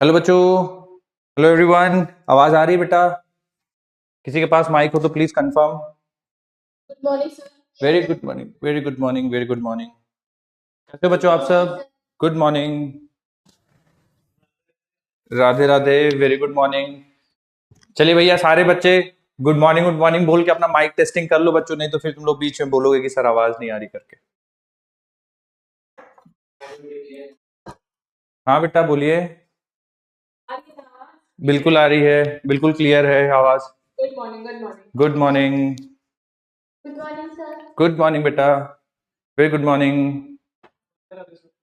Hello बच्चों। Hello everyone. आवाज आ रही है बेटा? किसी के पास माइक हो तो please confirm. Good morning sir. Very good morning, very good morning, very good morning. कैसे हो बच्चों आप सब? Good morning. Radhe Radhe, very good morning. चलिए भैया सारे बच्चे गुड मॉर्निंग बोल के अपना माइक टेस्टिंग कर लो बच्चों, नहीं तो फिर तुम लोग बीच में बोलोगे कि सर आवाज नहीं आ रही करके। हाँ बेटा बोलिए। बिल्कुल आ रही है, बिल्कुल क्लियर है आवाज। Good morning good morning good morning. Good morning sir. Good morning बेटा। Very good morning.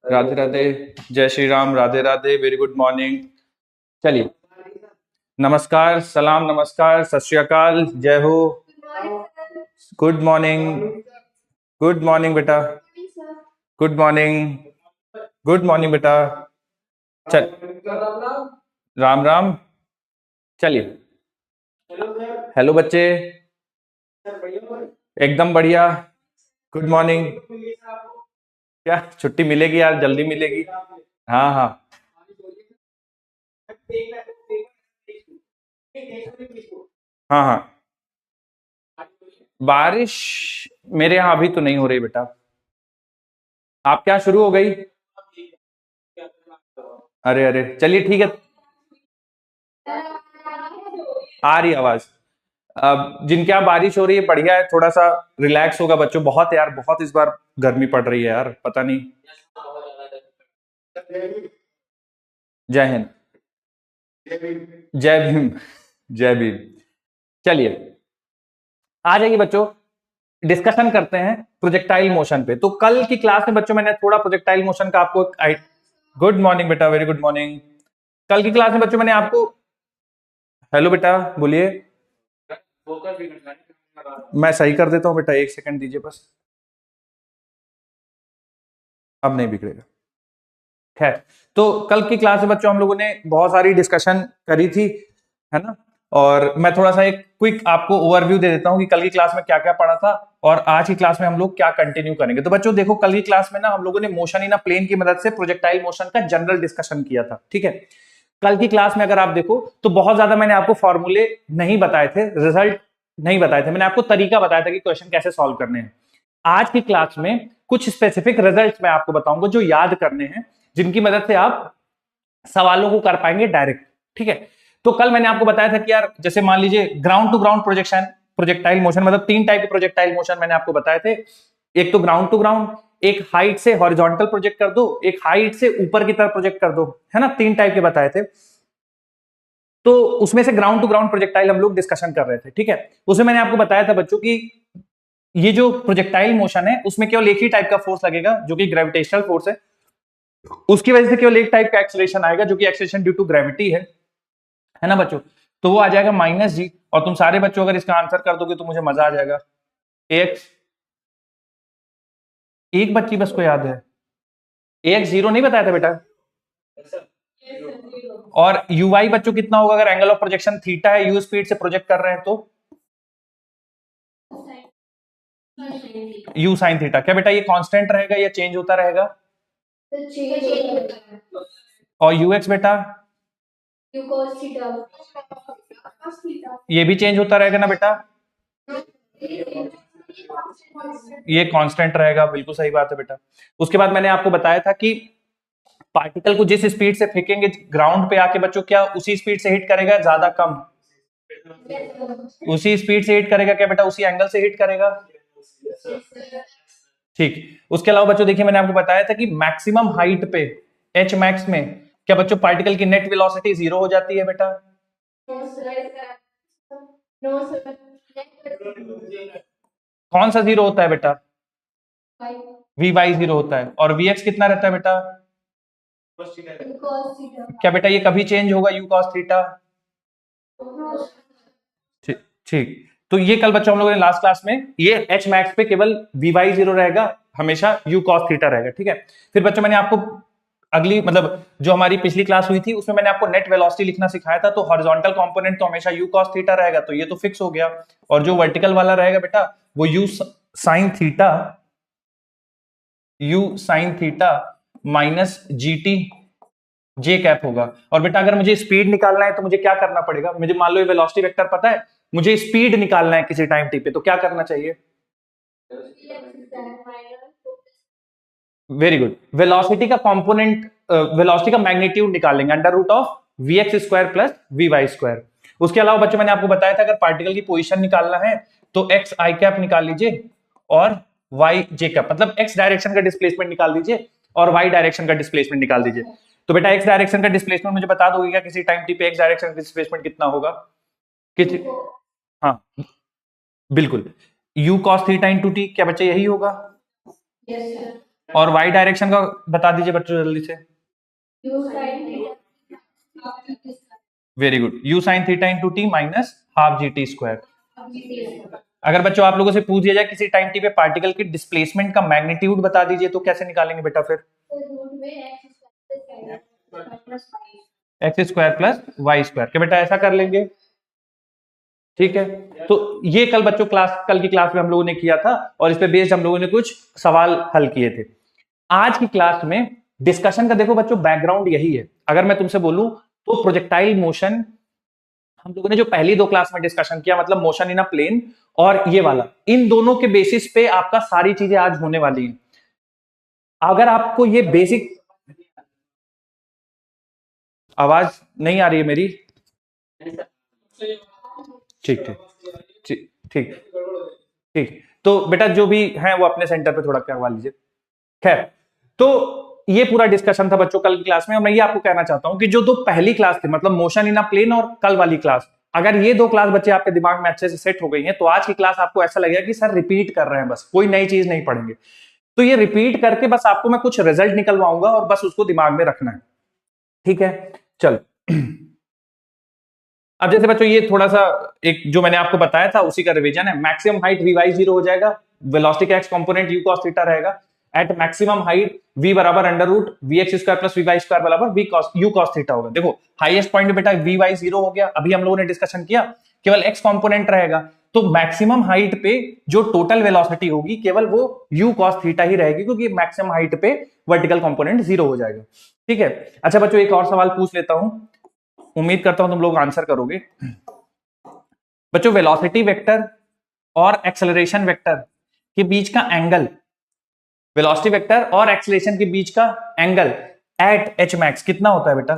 Radhe Radhe. जय Shri Ram, Radhe Radhe, very good morning. चलिए, नमस्कार, सलाम, नमस्कार, सत श्री अकाल, जय हो। Good morning. गुड मॉर्निंग बेटा। Good morning. गुड मॉर्निंग बेटा। चल, राम राम। चलिए, हेलो बच्चे। एकदम बढ़िया। Good morning. क्या छुट्टी मिलेगी यार, जल्दी मिलेगी। हाँ हाँ। हाँ हाँ। बारिश मेरे यहाँ अभी तो नहीं हो रही बेटा। आपके यहाँ शुरू हो गई? अरे अरे, चलिए ठीक है। आ रही आवाज। अब जिनके यहाँ बारिश हो रही है बढ़िया है, थोड़ा सा रिलैक्स होगा बच्चों। बहुत यार, बहुत इस बार गर्मी पड़ रही है यार, पता नहीं। जय हिंद। जय भीम। जय भीम। चलिए, आ जाइए बच्चों, डिस्कशन करते हैं प्रोजेक्टाइल मोशन पे। तो कल की क्लास में बच्चों मैंने थोड़ा प्रोजेक्टाइल मोशन का आपको गुड मॉर्निंग बेटा, वेरी गुड मॉर्निंग। कल की क्लास में बच्चों मैंने आपको, हेलो बेटा बोलिए। मैं सही कर देता हूँ बेटा, एक सेकंड दीजिए बस। अब नहीं बिगड़ेगा। खैर, तो कल की क्लास में बच्चों हम लोगों ने बहुत सारी डिस्कशन करी थी, है ना। और मैं थोड़ा सा एक क्विक आपको ओवरव्यू दे देता हूँ कि कल की क्लास में क्या क्या पढ़ा था और आज की क्लास में हम लोग क्या कंटिन्यू करेंगे। तो बच्चों देखो, कल की क्लास में ना हम लोगों ने मोशन इन अ प्लेन की मदद से प्रोजेक्टाइल मोशन का जनरल डिस्कशन किया था, ठीक है। कल की क्लास में अगर आप देखो तो बहुत ज्यादा मैंने आपको फॉर्मूले नहीं बताए थे, रिजल्ट नहीं बताए थे, मैंने आपको तरीका बताया था कि क्वेश्चन कैसे सॉल्व करने हैं। आज की क्लास में कुछ स्पेसिफिक रिजल्ट्स मैं आपको बताऊंगा जो याद करने हैं, जिनकी मदद से आप सवालों को कर पाएंगे डायरेक्ट, ठीक है। तो कल मैंने आपको बताया था कि यार जैसे मान लीजिए ground to ground projection, projectile motion, मतलब तीन टाइप के प्रोजेक्टाइल मोशन मैंने आपको बताए थे। एक तो ग्राउंड टू ग्राउंड, एक हाइट से हॉरिजॉन्टल प्रोजेक्ट कर दो, एक हाइट से ऊपर की तरफ प्रोजेक्ट कर दो, है ना। तीन टाइप के बताए थे। तो उसमें से ग्राउंड टू ग्राउंड प्रोजेक्टाइल हम लोग डिस्कशन कर रहे थे, ठीक है। उसमें मैंने आपको बताया था बच्चों की ये जो प्रोजेक्टाइल मोशन है उसमें केवल एक ही टाइप का फोर्स लगेगा जो कि ग्रेविटेशनल फोर्स है। उसकी वजह से केवल एक टाइप का एक्सेलरेशन आएगा जो कि एक्सेलरेशन ड्यू टू ग्रेविटी है ना बच्चों। तो वो आ जाएगा -g। और तुम सारे बच्चों अगर इसका आंसर कर दोगे तो मुझे मजा आ जाएगा। एक एक बच्ची बस को याद है। एक्स जीरो नहीं बताया था बेटा। और यू वाई बच्चों कितना होगा अगर एंगल ऑफ प्रोजेक्शन थीटा है, यू स्पीड से प्रोजेक्ट कर रहे हैं तो यू साइन थीटा। क्या बेटा ये कांस्टेंट रहेगा या चेंज होता रहेगा? और यू एक्स बेटा ये भी चेंज होता रहेगा ना बेटा? ये कांस्टेंट रहेगा, बिल्कुल सही बात है बेटा। उसके बाद मैंने आपको बताया था कि पार्टिकल को जिस स्पीड से फेंकेंगे ग्राउंड पे आके बच्चों, क्या उसी स्पीड से हिट करेगा, ज्यादा कम? उसी स्पीड से हिट करेगा क्या बेटा, उसी एंगल से हिट करेगा? ठीक। उसके अलावा बच्चों देखिए, मैंने आपको बताया था कि मैक्सिमम हाइट पे एच मैक्स में क्या बच्चों पार्टिकल की नेट वेलोसिटी 0 हो जाती है बेटा? कौन सा 0 होता है बेटा? वी वाई 0 होता है। और वी एक्स कितना रहता है बेटा? क्या बेटा ये कभी चेंज होगा यू कॉस थीटा? ठीक ठीक। तो ये कल बच्चों हम लोगों ने लास्ट क्लास में ये एच मैक्स पे केवल वी वाई 0 रहेगा, हमेशा यू कॉस थीटा रहेगा, ठीक है। फिर बच्चों मैंने आपको अगली मतलब जो हमारी पिछली क्लास हुई थी उसमें मैंने आपको नेट वेलोसिटी लिखना सिखाया था। तो हॉरिजॉन्टल कंपोनेंट तो हमेशा यू कॉस थीटा रहेगा, तो ये तो फिक्स हो गया। और जो वर्टिकल वाला रहेगा बेटा वो you sine theta, you sine theta minus G T J cap होगा। और बेटा अगर मुझे स्पीड निकालना है तो मुझे क्या करना पड़ेगा, मुझे मान लो ये वेलोसिटी वेक्टर पता है, मुझे स्पीड निकालना है किसी टाइम टी पे, तो क्या करना चाहिए? वेरी गुड, वेलोसिटी का कंपोनेंट, वेलोसिटी का मैग्नीट्यूड निकालेंगे under root of v x square plus v y square. उसके अलावा बच्चों मैंने आपको बताया था अगर पार्टिकल की पोजीशन निकालना है तो एक्स आई कैप निकाल लीजिए और वाई जे कैप, मतलब एक्स डायरेक्शन का डिस्प्लेसमेंट निकाल दीजिए और वाई डायरेक्शन का डिस्प्लेसमेंट निकाल दीजिए। तो बेटा एक्स डायरेक्शन का डिस्प्लेसमेंट मुझे बता दोगे क्या किसी टाइम टी पे एक्स डायरेक्शन का डिस्प्लेसमेंट कितना होगा? किसी, हाँ बिल्कुल, u cos theta into T, क्या बच्चा यही होगा? Yes, sir. और y डायरेक्शन का बता दीजिए बच्चों जल्दी से। You sin theta. Very good, u sin theta into T minus half G T square. Yes. अगर बच्चों आप लोगों से पूछ दिया जाए किसी टाइम टी पे पार्टिकल के डिस्प्लेसमेंट का मैग्नीट्यूड बता दीजिए तो कैसे निकालेंगे बेटा फिर? X square plus y square, क्या बेटा ऐसा कर लेंगे? ठीक है, तो ये कल बच्चों कल की क्लास में हम लोगों ने किया था और इस पे बेस्ड हम लोगों ने कुछ सवाल हल किए थे। आज की क्लास में डिस्कशन का देखो बच्चों बैकग्राउंड यही है। अगर मैं तुमसे बोलूं तो प्रोजेक्टाइल मोशन हम लोगों ने जो पहली दो क्लास में डिस्कशन किया, मतलब मोशन इन अ प्लेन और ये वाला, इन दोनों के बेसिस पे आपका सारी चीजें आज होने वाली हैं। अगर आपको ये बेसिक, आवाज नहीं आ रही है मेरी? ठीक ठीक ठीक ठीक ठीक, तो बेटा जो भी है वो अपने सेंटर पे थोड़ा करवा लीजिए। खैर, तो ये पूरा डिस्कशन था बच्चों कल की क्लास में, और मैं ये आपको कहना चाहता हूं कि जो दो पहली क्लास थी, मतलब मोशन इन अ प्लेन और कल वाली क्लास, अगर ये दो क्लास बच्चे आपके दिमाग में अच्छे से सेट हो गई हैं तो आज की क्लास आपको ऐसा लगेगा कि सर रिपीट कर रहे हैं, बस कोई नई चीज नहीं पढ़ेंगे। तो ये रिपीट करके बस आपको मैं कुछ रिजल्ट निकलवाऊंगा और बस उसको दिमाग में रखना है, ठीक है? चलो अब जैसे बच्चों ये थोड़ा सा एक जो मैंने आपको बताया था उसी का रिवीजन है। Maximum height v y zero हो जाएगा, वेलोसिटी का x component u cos theta रहेगा। एट मैक्सिमम हाइट v बराबर under root v x square plus v y square बराबर v cos u cos theta होगा। देखो हाईएस्ट पॉइंट पे बेटा वी वाई जीरो हो गया, अभी हम लोगों ने डिस्कशन किया, केवल एक्स कंपोनेंट रहेगा, तो मैक्सिमम हाइट पे जो टोटल वेलोसिटी होगी केवल वो यू कॉस थीटा ही रहेगी, क्योंकि मैक्सिमम हाइट पे वर्टिकल कंपोनेंट जीरो हो जाएगा, ठीक है? अच्छा बच्चों एक और सवाल पूछ लेता हूं, उम्मीद करता हूं तुम लोग आंसर करोगे। बच्चों वेलोसिटी वेक्टर और एक्सेलरेशन वेक्टर के बीच का एंगल, वेलोसिटी वेक्टर और एक्सेलरेशन के बीच का एंगल एट एच मैक्स कितना होता है बेटा?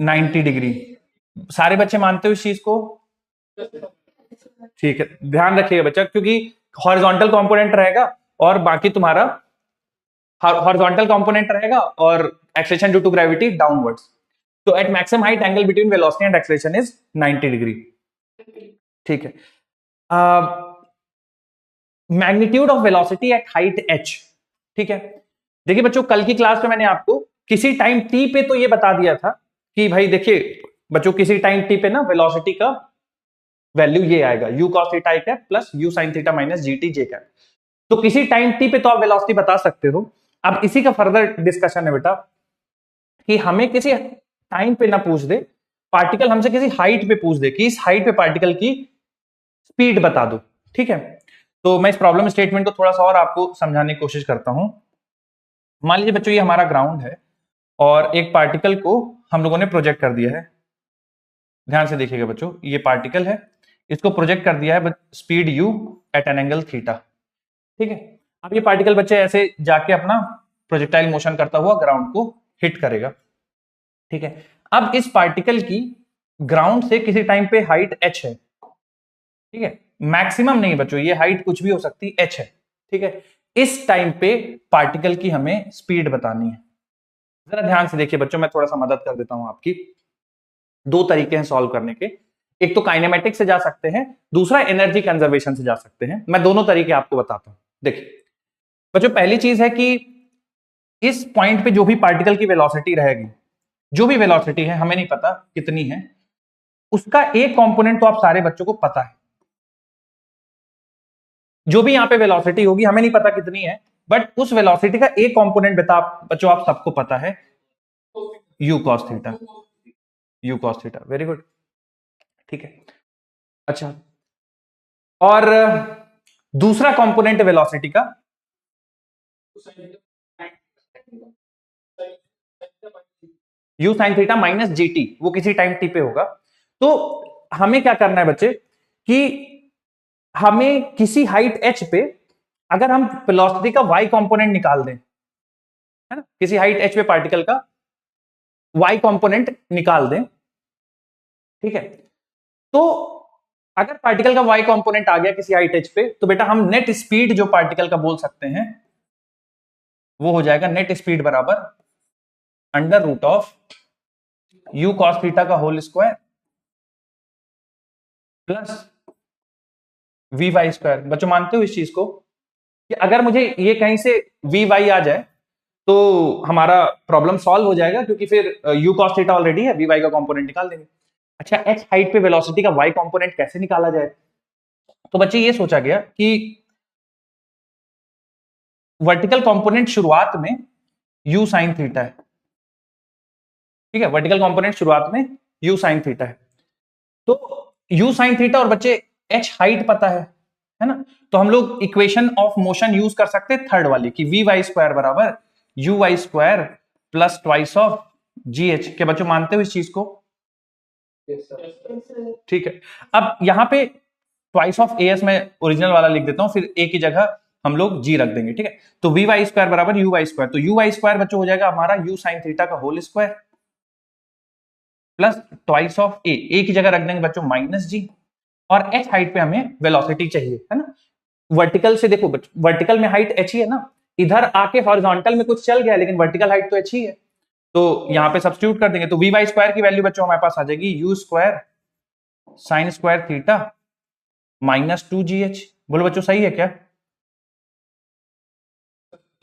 90 डिग्री। सारे बच्चे मानते हो इस चीज को? ठीक है, ध्यान रखिएगा बच्चा, क्योंकि हॉरिजॉन्टल कंपोनेंट रहेगा और बाकी तुम्हारा हॉरिजॉन्टल कंपोनेंट रहेगा और acceleration due to gravity downwards. तो at maximum height angle between velocity and acceleration is 90 degree, ठीक है? Magnitude of velocity at height h, ठीक है? देखिए बच्चों कल की क्लास में मैंने आपको किसी टाइम t पे तो ये बता दिया था कि भाई देखिए बच्चों किसी टाइम t पे ना वेलोसिटी का वैल्यू ये आएगा u cos theta i cap plus u sin theta minus gt j cap. तो किसी टाइम t पे तो आप वेलोसिटी बता सकते हो। अब इसी का फर्दर डिस्कशन है बेटा कि हमें किसी टाइम पे ना पूछ दे, पार्टिकल हमसे किसी हाइट पे पूछ दे कि इस हाइट पे पार्टिकल की स्पीड बता दो, ठीक है? तो मैं इस प्रॉब्लम स्टेटमेंट को थोड़ा सा और आपको समझाने की कोशिश करता हूं। मान लीजिए बच्चों ये हमारा ग्राउंड है और एक पार्टिकल को हम लोगों ने प्रोजेक्ट कर दिया है, ध्यान से देखिएगा बच्चों, ये पार्टिकल है, इसको प्रोजेक्ट कर दिया है speed u at an angle theta, ठीक है? अब ये पार्टिकल बच्चे ऐसे जाके अपना प्रोजेक्टाइल मोशन करता हुआ ग्राउंड को हिट करेगा, ठीक है? अब इस पार्टिकल की ग्राउंड से किसी टाइम पे हाइट h है, ठीक है? मैक्सिमम नहीं बच्चों, ये हाइट कुछ भी हो सकती h है, ठीक है? इस टाइम पे पार्टिकल की हमें स्पीड बतानी है। जरा ध्यान से देखिए बच्चों, मैं थोड़ा सा मदद कर देता हूं आपकी। दो तरीके हैं सॉल्व करने के, एक तो काइनेमेटिक से जा सकते हैं, दूसरा एनर्जी कंजर्वेशन से जा सकते हैं। मैं दोनों तरीके आपको बताता हूं। देखिए बच्चों पहली चीज है कि इस पॉइंट पे जो भी पार्टिकल की वेलोसिटी रहेगी, जो भी वेलोसिटी है हमें नहीं पता कितनी है, उसका एक कंपोनेंट तो आप सारे बच्चों को पता है। जो भी यहां पे वेलोसिटी होगी हमें नहीं पता कितनी है, बट उस वेलोसिटी का एक कंपोनेंट बच्चों आप सबको पता है, you cos theta, you cos theta, very good, ठीक है? अच्छा, और दूसरा कंपोनेंट वेलोसिटी का you sine theta minus G T, वो किसी टाइम टी पे होगा। तो हमें क्या करना है बच्चे कि हमें किसी हाइट एच पे अगर हम वेलोसिटी का वाई कंपोनेंट निकाल दें, है ना, किसी हाइट एच पे पार्टिकल का वाई कंपोनेंट निकाल दें, ठीक है, तो अगर पार्टिकल का वाई कंपोनेंट आ गया किसी हाइट एच पे, तो बेटा हम नेट स्पीड जो पार्टिकल का बोल सकते हैं वो हो जाएगा नेट स्पीड बराबर under root of u cos theta का whole square plus v y square. बच्चों मानते हो इस चीज को कि अगर मुझे ये कहीं से वी वाई आ जाए तो हमारा प्रॉब्लम सॉल्व हो जाएगा, क्योंकि फिर यू कॉस थीटा ऑलरेडी है, वी वाई का कंपोनेंट निकाल देंगे। अच्छा, एच हाइट पे वेलोसिटी का वाई कंपोनेंट कैसे निकाला जाए? तो बच्चे ये सोचा गया कि वर्टिकल कंपोनेंट शुरुआत में यू साइन थीटा है, ठीक है, वर्टिकल कंपोनेंट शुरुआत में यू साइन थीटा है। तो यू साइन थीटा और बच्चे एच हाइट पता है ना, तो हम लोग इक्वेशन ऑफ मोशन यूज कर सकते हैं थर्ड वाली कि वी वाई स्क्वायर बराबर u y square plus twice of g h. क्या बच्चों मानते हो इस चीज को? ठीक है, अब यहां पे ट्वाइस ऑफ ए एस मैं ओरिजिनल वाला लिख देता हूं, फिर ए की जगह हम लोग जी रख देंगे, ठीक है। तो वी वाई स्क्वायर बराबर यू वाई स्क्वायर, तो यू वाई स्क्वायर बच्चों हो जाएगा हमारा यू साइन थीटा का whole square plus twice of a की जगह रख देंगे बच्चों माइनस जी, और एच हाइट पे हमें वेलोसिटी चाहिए, है ना। वर्टिकल से देखो, वर्टिकल में हाइट एच ही है ना, इधर आके हॉरिजॉन्टल में कुछ चल गया लेकिन वर्टिकल हाइट तो एच ही है, तो यहां पे सब्स्टिट्यूट कर देंगे, तो वी वाई स्क्वायर की वैल्यू बच्चों हमारे पास आ जाएगी u square sine square theta minus two g H. बोलो बच्चों सही है क्या?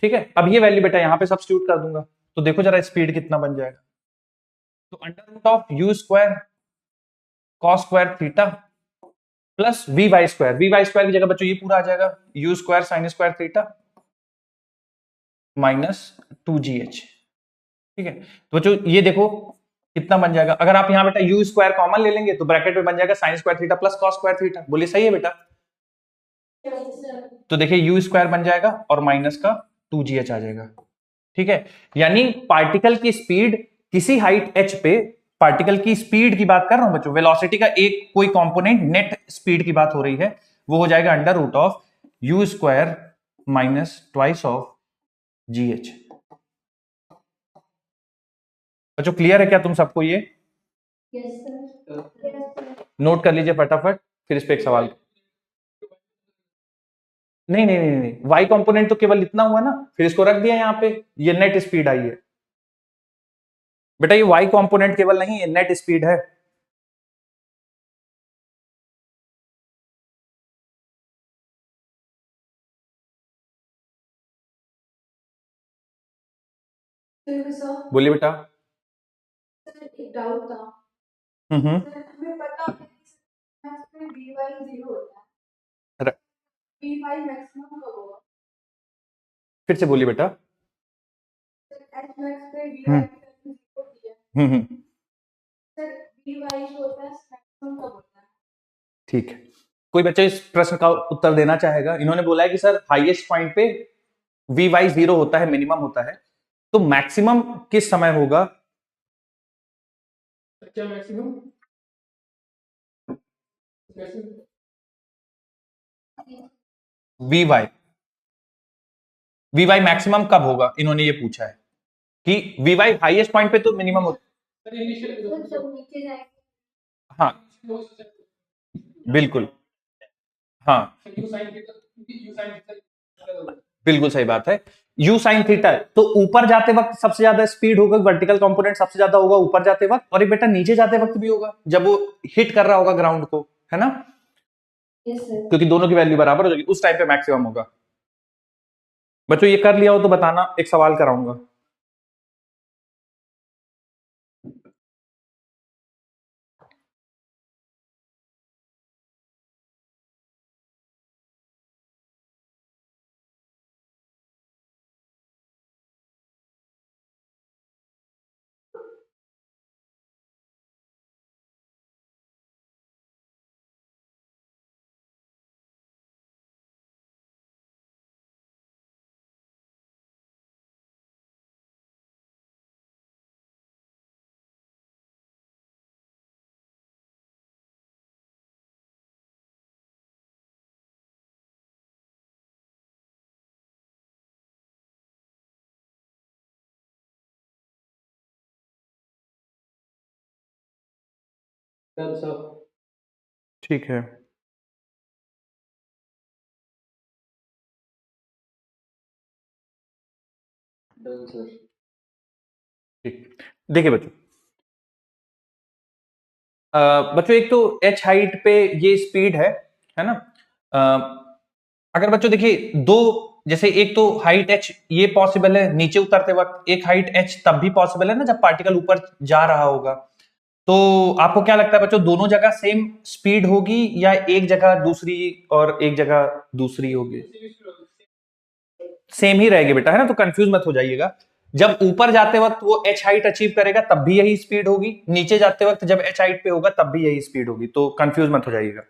ठीक है, अब ये वैल्यू बेटा यहां पे सब्स्टिट्यूट कर दूंगा, तो देखो जरा स्पीड कितना बन जाएगा। तो under root of u square cos square theta plus v y square की जगह बच्चों ये पूरा आ जाएगा u square sine square theta minus two g h, ठीक है। तो बच्चों ये देखो कितना बन जाएगा, अगर आप यहां बेटा यू स्क्वायर कॉमन ले लेंगे तो ब्रैकेट में बन जाएगा sign square theta plus cos square theta. बोलिए सही है बेटा? तो देखिए यू स्क्वायर बन जाएगा और माइनस का टू जी एच आ जाएगा, ठीक है। यानी पार्टिकल की स्पीड किसी हाइट एच पे, पार्टिकल की स्पीड की बात कर रहा हूं बच्चों, वेलोसिटी का एक कोई कंपोनेंट नेट स्पीड की बात हो रही है, वो हो जाएगा under root of u square minus twice of g h. बच्चों क्लियर है क्या तुम सबको ये? Yes, sir. Yes, sir. Note कर लीजिए फटाफट, फिर इस पे एक सवाल। नहीं नहीं नहीं नहीं, वाई कंपोनेंट तो केवल इतना हुआ ना, फिर इसको रख दिया यहाँ पे, ये नेट स्पीड आई है बेटा, ये वाई कंपोनेंट केवल नहीं, ये नेट स्पीड है। सर, बोलिए बेटा। एक डाउट था सर, हमें पता है कि मैक्स में वी वाई 0 होता है, र- वी वाई मैक्सिमम कब होगा? फिर से बोलिए बेटा। सर एच मैक्स पे वी हम्म वाई की वैल्यू 0 होती है, हम्म। सर वी वाई जो होता है मैक्सिमम कब होता है? ठीक है, कोई बच्चा इस प्रश्न का उत्तर देना चाहेगा? इन्होंने बोला है कि सर हाईएस्ट पॉइंट पे वी वाई 0 होता है, मिनिमम होता है, तो मैक्सिमम किस समय होगा? क्या maximum? V y, v y maximum कब होगा इन्होंने ये पूछा है कि वी वाई हाईएस्ट पॉइंट पे तो मिनिमम होता सर जब नीचे जाएंगे है। हाँ बिल्कुल, हाँ बिल्कुल सही बात है। यू साइन थीटा, तो ऊपर जाते वक्त सबसे ज्यादा स्पीड होगा, वर्टिकल कंपोनेंट सबसे ज्यादा होगा ऊपर जाते वक्त, और ये बेटा नीचे जाते वक्त भी होगा जब वो हिट कर रहा होगा ग्राउंड को, है ना, यस सर। क्योंकि दोनों की वैल्यू बराबर हो जाएगी, उस टाइम पे मैक्सिमम होगा। बच्चों ये कर लिया हो तो बताना, एक सवाल कराऊंगा। ठीक है, ठीक। देखिए बच्चों, बच्चों एक तो एच हाइट पे ये स्पीड है ना। अगर बच्चों देखिए दो, जैसे एक तो हाइट एच ये पॉसिबल है नीचे उतरते वक्त, एक हाइट एच तब भी पॉसिबल है ना जब पार्टिकल ऊपर जा रहा होगा। तो आपको क्या लगता है बच्चों, दोनों जगह सेम स्पीड होगी या एक जगह दूसरी और एक जगह दूसरी होगी? सेम ही रहेगी बेटा, है ना। तो कंफ्यूज मत हो जाइएगा। जब ऊपर जाते वक्त वो एच हाइट अचीव करेगा तब भी यही स्पीड होगी, नीचे जाते वक्त जब एच हाइट पे होगा तब भी यही स्पीड होगी। तो कंफ्यूज मत हो जाइएगा।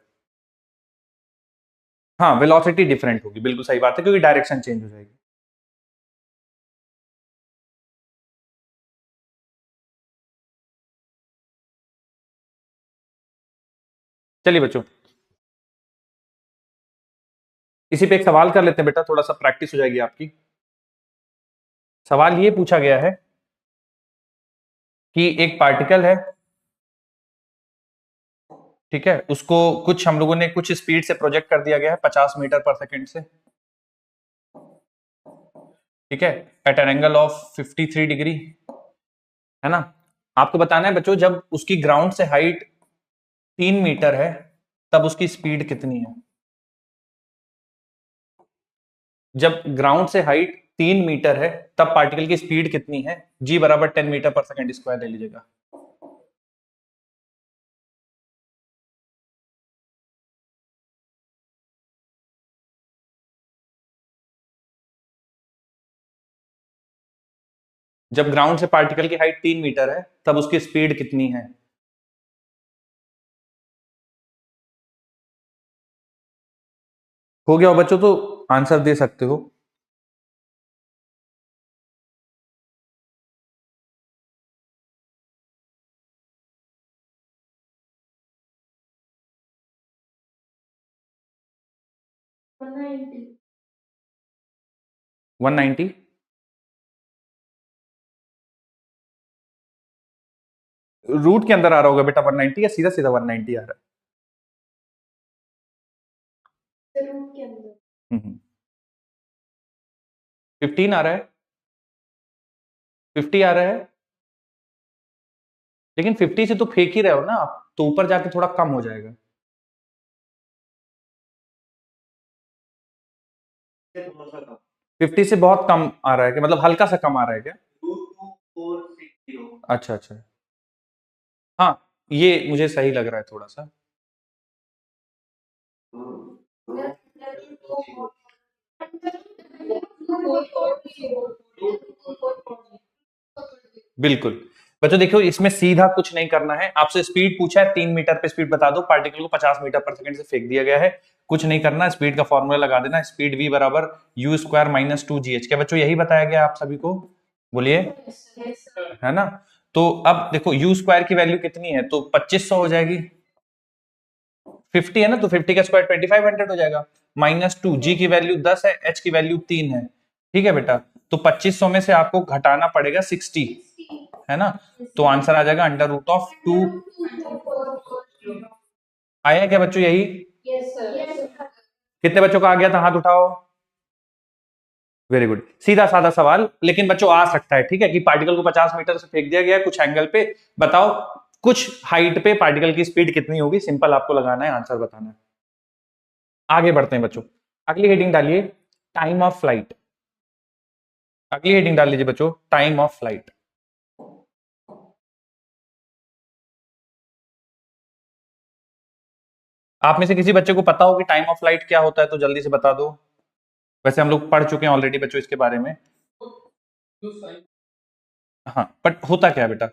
हाँ, वेलोसिटी डिफरेंट होगी, बिल्कुल सही बात है, क्योंकि डायरेक्शन चेंज हो जाएगी। चलिए बच्चों, इसी पे एक सवाल कर लेते हैं बेटा, थोड़ा सा प्रैक्टिस हो जाएगी आपकी। सवाल ये पूछा गया है कि एक पार्टिकल है, ठीक है, उसको कुछ हम लोगों ने कुछ स्पीड से प्रोजेक्ट कर दिया गया है 50 मीटर पर सेकेंड से, ठीक है, at an angle of 53 degree, है ना। आपको बताना है बच्चों, जब उसकी ग्राउंड से हाइट 3 मीटर है तब उसकी स्पीड कितनी है। जब ग्राउंड से हाइट 3 मीटर है तब पार्टिकल की स्पीड कितनी है। जी बराबर 10 मीटर पर सेकेंड स्क्वायर ले लीजिएगा। जब ग्राउंड से पार्टिकल की हाइट 3 मीटर है तब उसकी स्पीड कितनी है। हो गया हो बच्चों, तो आंसर दे सकते हो। $190. 190? रूट के अंदर आ रहा होगा बेटा 190, या सीधा सीधा 190 आ रहा जरूर के अंदर है? 15 आ रहा है, 50 आ रहा है, लेकिन 50 से तो फेंक ही रहे हो ना आप, तो ऊपर जाके थोड़ा कम हो जाएगा। 50 से बहुत कम आ रहा है क्या, मतलब हल्का सा कम आ रहा है क्या? अच्छा अच्छा, हाँ, ये मुझे सही लग रहा है थोड़ा सा। बिल्कुल बच्चों, देखो इसमें सीधा कुछ नहीं करना है, आपसे स्पीड पूछा है 3 मीटर पे स्पीड बता दो, पार्टिकल को 50 मीटर पर सेकंड से फेंक दिया गया है। कुछ नहीं करना, स्पीड का फॉर्मूला लगा देना, स्पीड v बराबर u स्क्वायर माइनस 2gh। क्या बच्चों यही बताया गया आप सभी को? बोलिए, है ना। तो अब देखो u स्क्वायर की वैल्यू कितनी है, तो 2500 हो जाएगी। 50 है ना, तो 50 का स्क्वायर 2500 हो जाएगा। -2, g की वैल्यू 10 है, h की वैल्यू 3 है, ठीक है बेटा। तो 2500 में से आपको घटाना पड़ेगा 60, है ना। तो आंसर आ जाएगा अंडर रूट ऑफ 2। आया क्या बच्चों यही? कितने बच्चों का आ गया था, हाथ उठाओ। वेरी गुड, सीधा साधा सवाल, लेकिन बच्चों आ सकता है, ठीक है, कि पार्टिकल को 50 मीटर से फेंक दिया गया है कुछ एंगल पे, बताओ कुछ हाइट पे पार्टिकल की स्पीड कितनी होगी। सिंपल आपको लगाना है, आंसर बताना है। आगे बढ़ते हैं बच्चों, अगली हेडिंग डालिए, टाइम ऑफ फ्लाइट। अगली हेडिंग डाल लीजिए बच्चों, टाइम ऑफ फ्लाइट। आप में से किसी बच्चे को पता हो कि टाइम ऑफ फ्लाइट क्या होता है तो जल्दी से बता दो। वैसे हम लोग पढ़ चुके हैं ऑलरेडी बच्चों इसके बारे में। हाँ, बट होता क्या है बेटा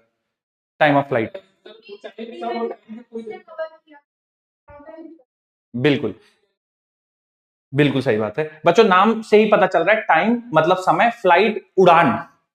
टाइम ऑफ फ्लाइट? बिल्कुल, बिल्कुल सही बात है बच्चों, नाम से ही पता चल रहा है, टाइम मतलब समय, फ्लाइट उड़ान,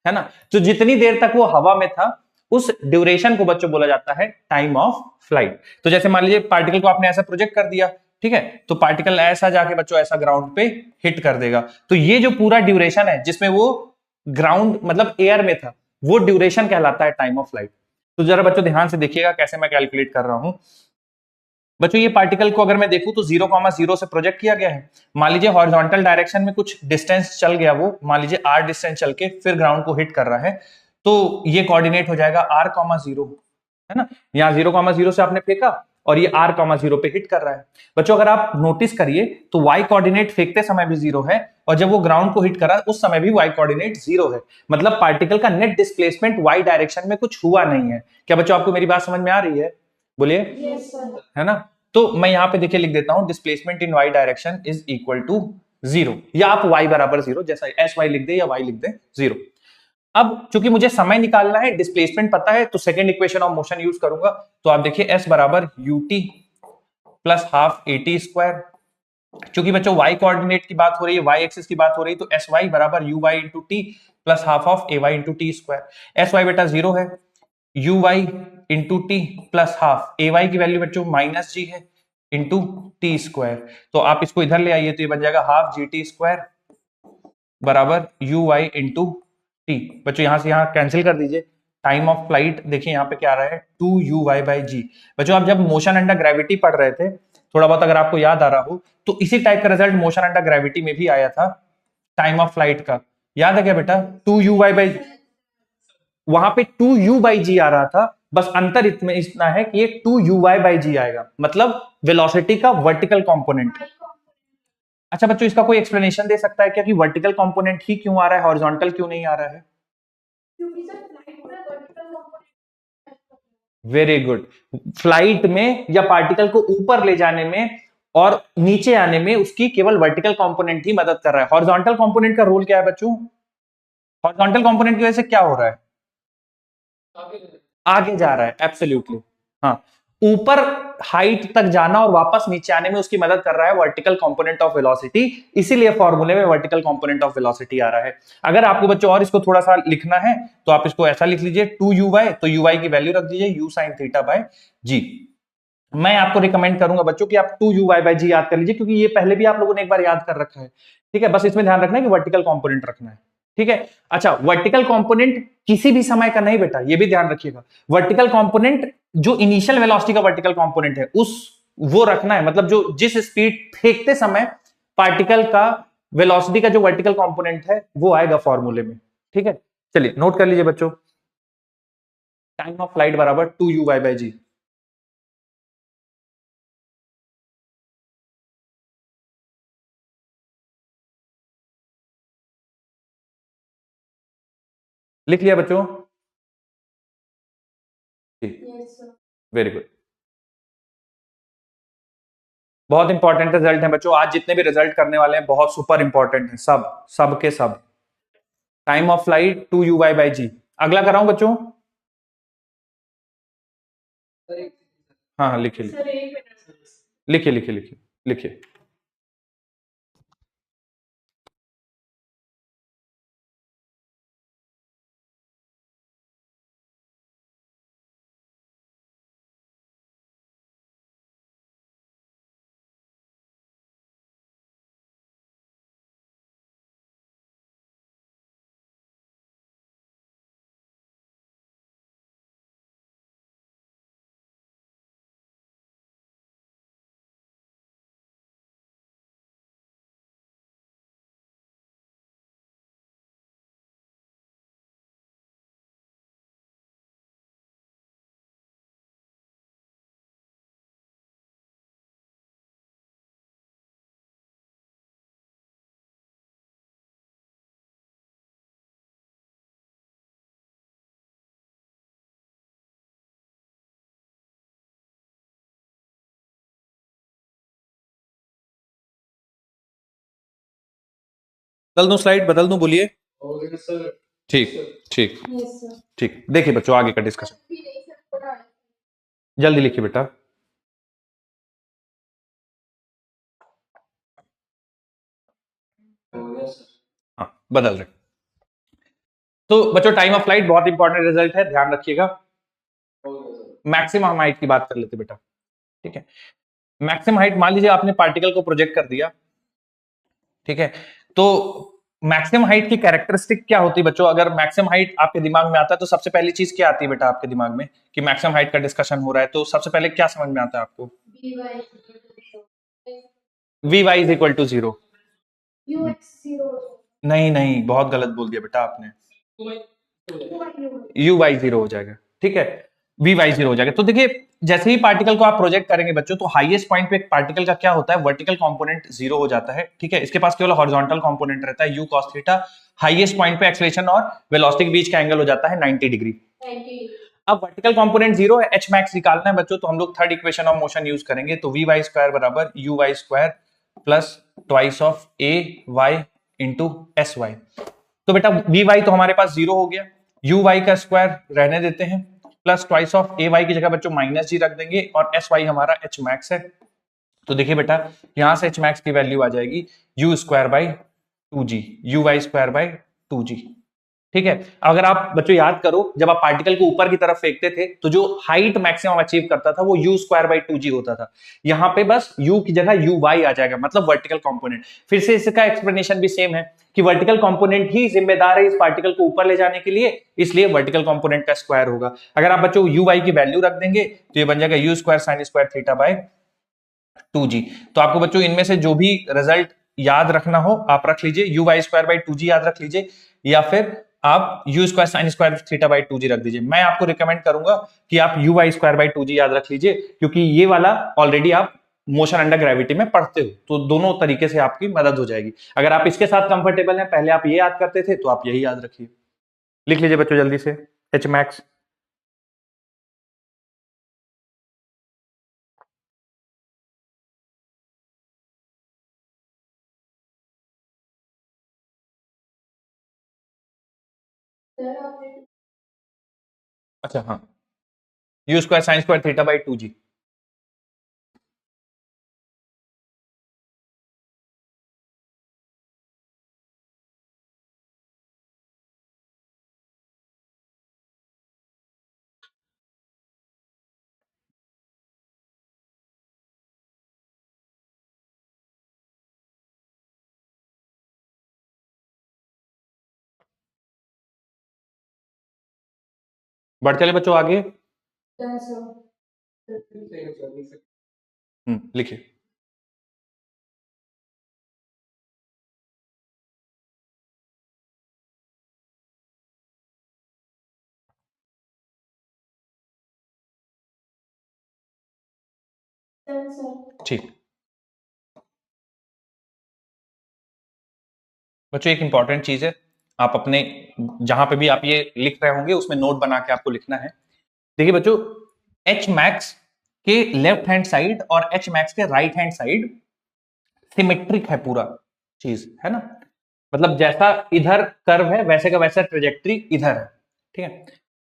है ना। तो जितनी देर तक वो हवा में था उस ड्यूरेशन को बच्चों बोला जाता है टाइम ऑफ फ्लाइट। तो जैसे मान लीजिए पार्टिकल को आपने ऐसा प्रोजेक्ट कर दिया, ठीक है, तो पार्टिकल ऐसा जाके बच्चों ऐसा ग्राउंड पे हिट कर देगा, तो ये जो पूरा ड्यूरेशन है जिसमें वो ग्राउंड मतलब एयर में था, वो ड्यूरेशन कहलाता है टाइम ऑफ फ्लाइट। तो जरा बच्चों ध्यान से देखिएगा कैसे मैं कैलकुलेट कर रहा हूं। बच्चों ये पार्टिकल को अगर मैं देखूं तो 0,0 से प्रोजेक्ट किया गया है। मान लीजिए हॉरिजॉन्टल डायरेक्शन में कुछ डिस्टेंस चल गया, वो मान लीजिए r डिस्टेंस चल के फिर ग्राउंड को हिट कर रहा है, तो ये कोऑर्डिनेट हो जाएगा r,0, है ना। यहाँ 0,0 से आपने फेंका और ये r,0 पे हिट कर रहा है। बच्चों अगर आप नोटिस करिए तो y कोऑर्डिनेट फेंकते समय भी 0 है और जब वो ग्राउंड को हिट करा उस समय भी y कोऑर्डिनेट 0 है। मतलब पार्टिकल का नेट डिस्प्लेसमेंट y डायरेक्शन में कुछ हुआ नहीं है। क्या बच्चों आपको मेरी बात समझ में आ रही है? बोलिए। Yes sir. है ना। तो मैं यहां पे देखिए लिख देता हूं displacement in y direction is equal to 0, या आप y बराबर 0 जैसा sy लिख दे या y लिख दे 0। अब चूंकि मुझे समय निकालना है, डिस्प्लेसमेंट पता है, तो second equation of motion use करूंगा। तो आप देखिए s बराबर ut plus half at square. चूंकि बच्चों y कोऑर्डिनेट की बात हो रही है, y एक्सिस की बात हो रही है, तो sy बराबर uy into T plus half of ay into T square. sy बेटा 0 है, uy into T plus half, ay की वैल्यू बच्चों माइनस जी है इंटू टी स्क्वायर। तो आप इसको इधर ले आइए तो ये बन जाएगा हाफ जी टी स्क्वायर बराबर uy इंटू टी। बच्चों यहां से यहां कैंसिल कर दीजिए। टाइम ऑफ फ्लाइट देखिए यहाँ पे क्या आ रहा है 2uy बाई जी। बच्चों आप जब मोशन अंडर ग्रेविटी पढ़ रहे थे, थोड़ा बहुत अगर आपको याद आ रहा हो, तो इसी टाइप का रिजल्ट मोशन अंडर ग्रेविटी में भी आया था टाइम ऑफ फ्लाइट का। याद है क्या बेटा? 2uy बाई, वहां पे 2u बाई जी आ रहा था, बस अंतर इतना है कि ये 2uy बाई जी आएगा, मतलब वेलोसिटी का वर्टिकल कंपोनेंट। अच्छा बच्चों इसका कोई एक्सप्लेनेशन दे सकता है क्या कि वर्टिकल कंपोनेंट ही क्यों आ रहा है, हॉरिजॉन्टल क्यों नहीं आ रहा है? क्योंकि सर फ्लाइट में vertical component. Very good. Flight में या पार्टिकल को ऊपर ले जाने में और नीचे आने में उसकी केवल वर्टिकल कंपोनेंट ही मदद कर रहा है। हॉरिजॉन्टल कंपोनेंट का रोल क्या है बच्चों? हॉरिजॉन्टल कंपोनेंट की वजह से क्या हो रहा है? आगे जा रहा है, एब्सोल्युटली। हाँ, ऊपर हाइट तक जाना और वापस नीचे आने में उसकी मदद कर रहा है वर्टिकल कंपोनेंट ऑफ वेलोसिटी, इसीलिए फॉर्मूले में वर्टिकल कंपोनेंट ऑफ वेलोसिटी आ रहा है। अगर आपको बच्चों और इसको थोड़ा सा लिखना है तो आप इसको ऐसा लिख लीजिए 2uy, तो uy की वैल्यू रख दीजिए u sin थीटा बाय जी। मैं आपको रिकमेंड करूंगा बच्चों कि आप 2uy बाय जी याद कर लीजिए, क्योंकि ये पहले भी आप लोगों ने एक बार याद कर रखा है। ठीक है, बस इसमें ध्यान रखना है कि वर्टिकल कंपोनेंट रखना है। ठीक है। अच्छा, वर्टिकल कंपोनेंट किसी भी समय का नहीं बेटा, ये भी ध्यान रखिएगा। वर्टिकल कंपोनेंट जो इनिशियल वेलोसिटी का वर्टिकल कंपोनेंट है उस वो रखना है, मतलब जो जिस स्पीड फेंकते समय पार्टिकल का वेलोसिटी का जो वर्टिकल कंपोनेंट है वो आएगा फॉर्मूले में। ठीक है, चलिए नोट कर लीजिए बच्चों, टाइम ऑफ फ्लाइट बराबर 2uy बाय जी। लिख लिया बच्चों? Yes sir. Very good. बहुत इंपॉर्टेंट रिजल्ट है बच्चों, आज जितने भी रिजल्ट करने वाले हैं बहुत सुपर इंपॉर्टेंट है, सब सब के सब। Time of flight 2uy by g. अगला कराऊं बच्चों? हाँ हाँ लिखिए सर एक मिनट। लिखिए लिखिए लिखिए लिखिए। बदल दूं स्लाइड, बदल दूं? बोलिए। ठीक ठीक यस सर। ठीक। देखिए बच्चों आगे का डिस्कशन, भी नहीं सर थोड़ा। जल्दी लिखिए बेटा। हाँ बदल रहे। तो बच्चों टाइम ऑफ फ्लाइट बहुत इंपॉर्टेंट रिजल्ट है, ध्यान रखिएगा। मैक्सिमम हाइट की बात कर लेते बेटा। ठीक है, मैक्सिमम हाइट मान लीजिए आपने पार्टिकल को प्रोजेक्ट कर दिया। ठीक है, तो मैक्सिमम हाइट की कैरेक्टरिस्टिक क्या होती है बच्चों? अगर मैक्सिमम हाइट आपके दिमाग में आता है तो सबसे पहली चीज क्या आती है बेटा आपके दिमाग में कि मैक्सिमम हाइट का डिस्कशन हो रहा है, तो सबसे पहले क्या समझ में आता है आपको? V y is equal to zero. नहीं नहीं, बहुत गलत बोल दिया बेटा आपने। यू वाई जीरो हो जाएगा, ठीक है, वी वाई जीरो हो जाएगा। तो देखिए जैसे ही पार्टिकल को आप प्रोजेक्ट करेंगे बच्चों, तो हाईएस्ट पॉइंट पे एक पार्टिकल का क्या होता है, वर्टिकल कंपोनेंट जीरो हो जाता है, ठीक है, इसके पास केवल हॉरिजॉन्टल कंपोनेंट रहता है you cos theta. Highest point पे एक्सेलरेशन और वेलोसिटी के बीच का एंगल हो जाता है 90 डिग्री। अब वर्टिकल कंपोनेंट जीरो है, एच मैक्स निकालना है बच्चों, तो हम लोग third equation of motion use करेंगे, तो वी वाई स्क्वायर बराबर u y square plus twice of a y into s y. तो बेटा वी वाई तो हमारे पास जीरो हो गया, यू वाई का स्क्वायर रहने देते हैं, plus twice of a y की जगह बच्चों माइनस जी रख देंगे, और एस वाई हमारा एच मैक्स है। तो देखिए बेटा यहां से एच मैक्स की वैल्यू आ जाएगी u square by two g, u y square by two g, ठीक है। अगर आप बच्चों याद करो, जब आप पार्टिकल को ऊपर की तरफ फेंकते थे तो जो हाइट मैक्सिमम अचीव करता था वो यू स्क्वायर बाई टू जी होता था। यहां पे बस यू की जगह यू वाई आ जाएगा, मतलब वर्टिकल कंपोनेंट। फिर से इसका एक्सप्लेनेशन भी सेम है कि वर्टिकल कंपोनेंट ही जिम्मेदार है इस पार्टिकल को ऊपर ले जाने के लिए, इसलिए वर्टिकल कंपोनेंट का स्क्वायर होगा। अगर आप बच्चों यू वाई की वैल्यू रख देंगे तो ये बन जाएगा u square sine square theta by two g. तो आपको बच्चों इनमें से जो भी रिजल्ट याद रखना हो आप रख लीजिए, u y square by two g याद रख लीजिए, या फिर आप u square sine square theta by two g रख दीजिए। मैं आपको रिकमेंड करूंगा कि आप u y square by two g याद रख लीजिए, क्योंकि ये वाला ऑलरेडी आप मोशन अंडर ग्रेविटी में पढ़ते हो, तो दोनों तरीके से आपकी मदद हो जाएगी। अगर आप इसके साथ कंफर्टेबल हैं, पहले आप ये याद करते थे, तो आप यही याद रखिए। लिख लीजिए बच्चों जल्दी से, एच मैक्स अच्छा हाँ, u square sine square theta by two g. बढ़ चले बच्चों आगे। लिखिए। ठीक बच्चों एक इंपॉर्टेंट चीज है, आप अपने जहां पे भी आप ये लिख रहे होंगे उसमें नोट बना के आपको लिखना है। देखिए बच्चों एच मैक्स के लेफ्ट हैंड साइड और एच मैक्स के राइट हैंड साइड सिमेट्रिक है पूरा चीज, है ना, मतलब जैसा इधर कर्व है वैसे का वैसा ट्रेजेक्ट्री इधर है, ठीक है।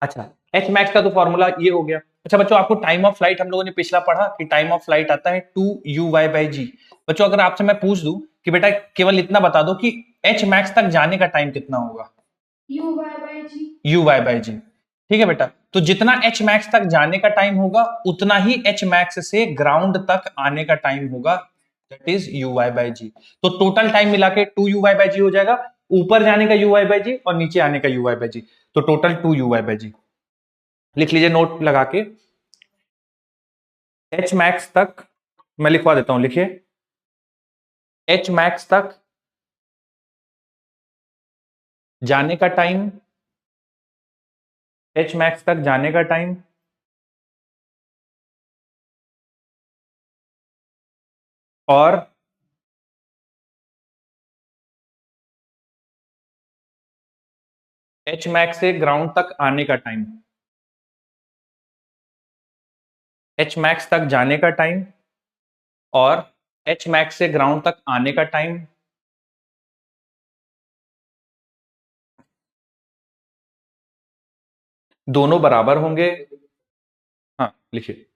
अच्छा एच मैक्स का तो फॉर्मूला ये हो गया। अच्छा बच्चों आपको टाइम ऑफ फ्लाइट हम लोगों ने पिछला पढ़ा कि टाइम ऑफ फ्लाइट आता है टू यू वाई बाई जी। बच्चों अगर आपसे मैं पूछ दूं कि बेटा केवल इतना बता दो कि एच मैक्स तक जाने का टाइम कितना होगा, u y by g. U y by g, ठीक है बेटा। तो जितना एच मैक्स तक जाने का टाइम होगा उतना ही एच मैक्स से ग्राउंड तक आने का टाइम होगा, that is u y by g. तो टोटल टाइम मिला के two u y by g हो जाएगा, ऊपर जाने का यू वाई बाई जी और नीचे आने का यू वाई बाई जी, तो total two u y by g. लिख लीजिए नोट लगा के, एच मैक्स तक मैं लिखवा देता हूं, लिखिए एच मैक्स तक जाने का टाइम, एच मैक्स तक जाने का टाइम और एच मैक्स से ग्राउंड तक आने का टाइम, एच मैक्स तक जाने का टाइम और एच मैक्स से ग्राउंड तक आने का टाइम, दोनों बराबर होंगे। हाँ लिखिए,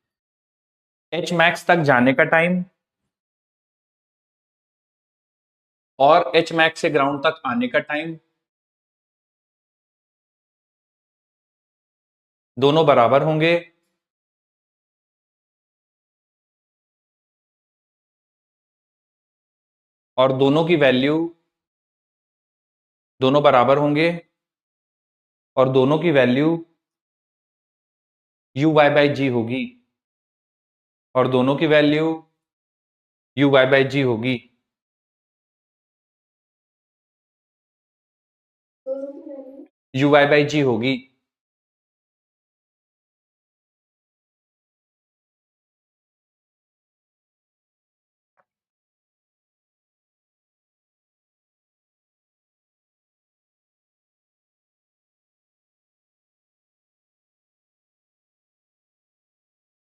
एच मैक्स तक जाने का टाइम और एच मैक्स से ग्राउंड तक आने का टाइम दोनों बराबर होंगे, और दोनों की वैल्यू दोनों बराबर होंगे और दोनों की वैल्यू यू वाई बाई जी होगी और दोनों की वैल्यू यू वाई बाई जी होगी। दोनों की वैल्यू यू वाई बाई जी होगी।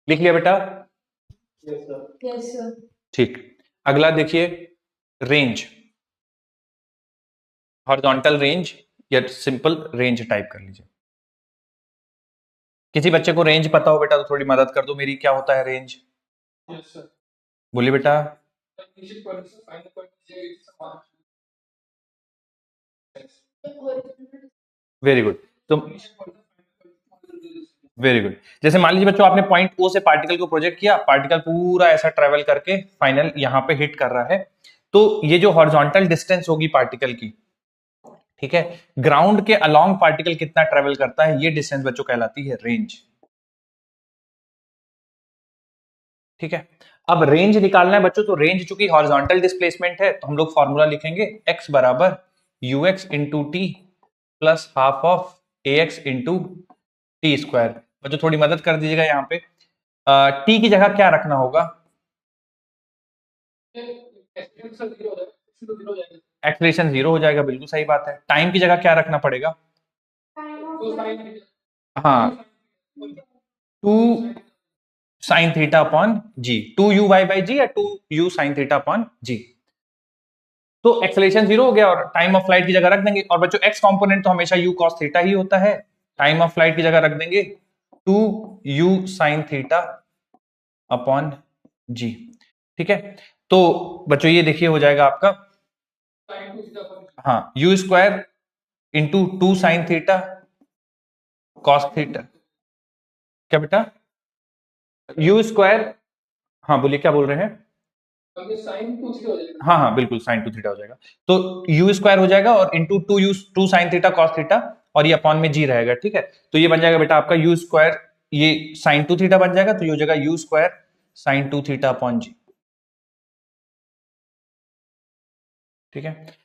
लिख लिया बेटा? Yes sir. ठीक। अगला देखिए, रेंज, हॉरिजॉन्टल रेंज या सिंपल रेंज टाइप कर लीजिए। किसी बच्चे को रेंज पता हो बेटा तो थोड़ी मदद कर दो मेरी, क्या होता है रेंज? बोलिए बेटा। Very good. तो वेरी गुड। जैसे मान लीजिए बच्चों आपने पॉइंट ओ से पार्टिकल को प्रोजेक्ट किया, पार्टिकल पूरा ऐसा ट्रेवल करके फाइनल यहां पे हिट कर रहा है, तो ये जो हॉरिजॉन्टल डिस्टेंस होगी पार्टिकल की, ठीक है, ग्राउंड के अलोंग पार्टिकल कितना ट्रेवल करता है, ये डिस्टेंस बच्चों कहलाती है रेंज। ठीक है। अब रेंज निकालना है बच्चों, तो रेंज चूंकि हॉरिजॉन्टल डिस्प्लेसमेंट है तो हम लोग फॉर्मूला लिखेंगे x बराबर you x into T plus half of A x into T square. बच्चों थोड़ी मदद कर दीजिएगा यहाँ पे, टी की जगह क्या रखना होगा? एक्सलेशन जीरो हो जाएगा, बिल्कुल सही बात है। टाइम की जगह क्या रखना पड़ेगा? हाँ, two sine theta upon g, two u y by g या two u sine theta upon g. तो एक्सेलेरेशन जीरो हो गया और टाइम ऑफ फ्लाइट की जगह रख देंगे। और बच्चों एक्स कंपोनेंट तो हमेशा यू कॉस थीटा ही होता है, टाइम ऑफ फ्लाइट की जगह रख देंगे two u sine theta upon g. ठीक है। तो बच्चों ये देखिए हो जाएगा आपका, हाँ, u square into two sine theta cos theta. क्या बेटा? यू स्क्वायर, हाँ बोलिए क्या बोल रहे हैं? हाँ हाँ बिल्कुल, साइन टू थीटा हो जाएगा। तो यू स्क्वायर हो जाएगा और into two u two sine theta cos theta और ये अपॉन में जी रहेगा। ठीक है। तो ये बन जाएगा बेटा आपका यू स्क्वायर, ये साइन टू थीटा बन जाएगा, तो ये हो जाएगा u square sine two theta upon g. ठीक है।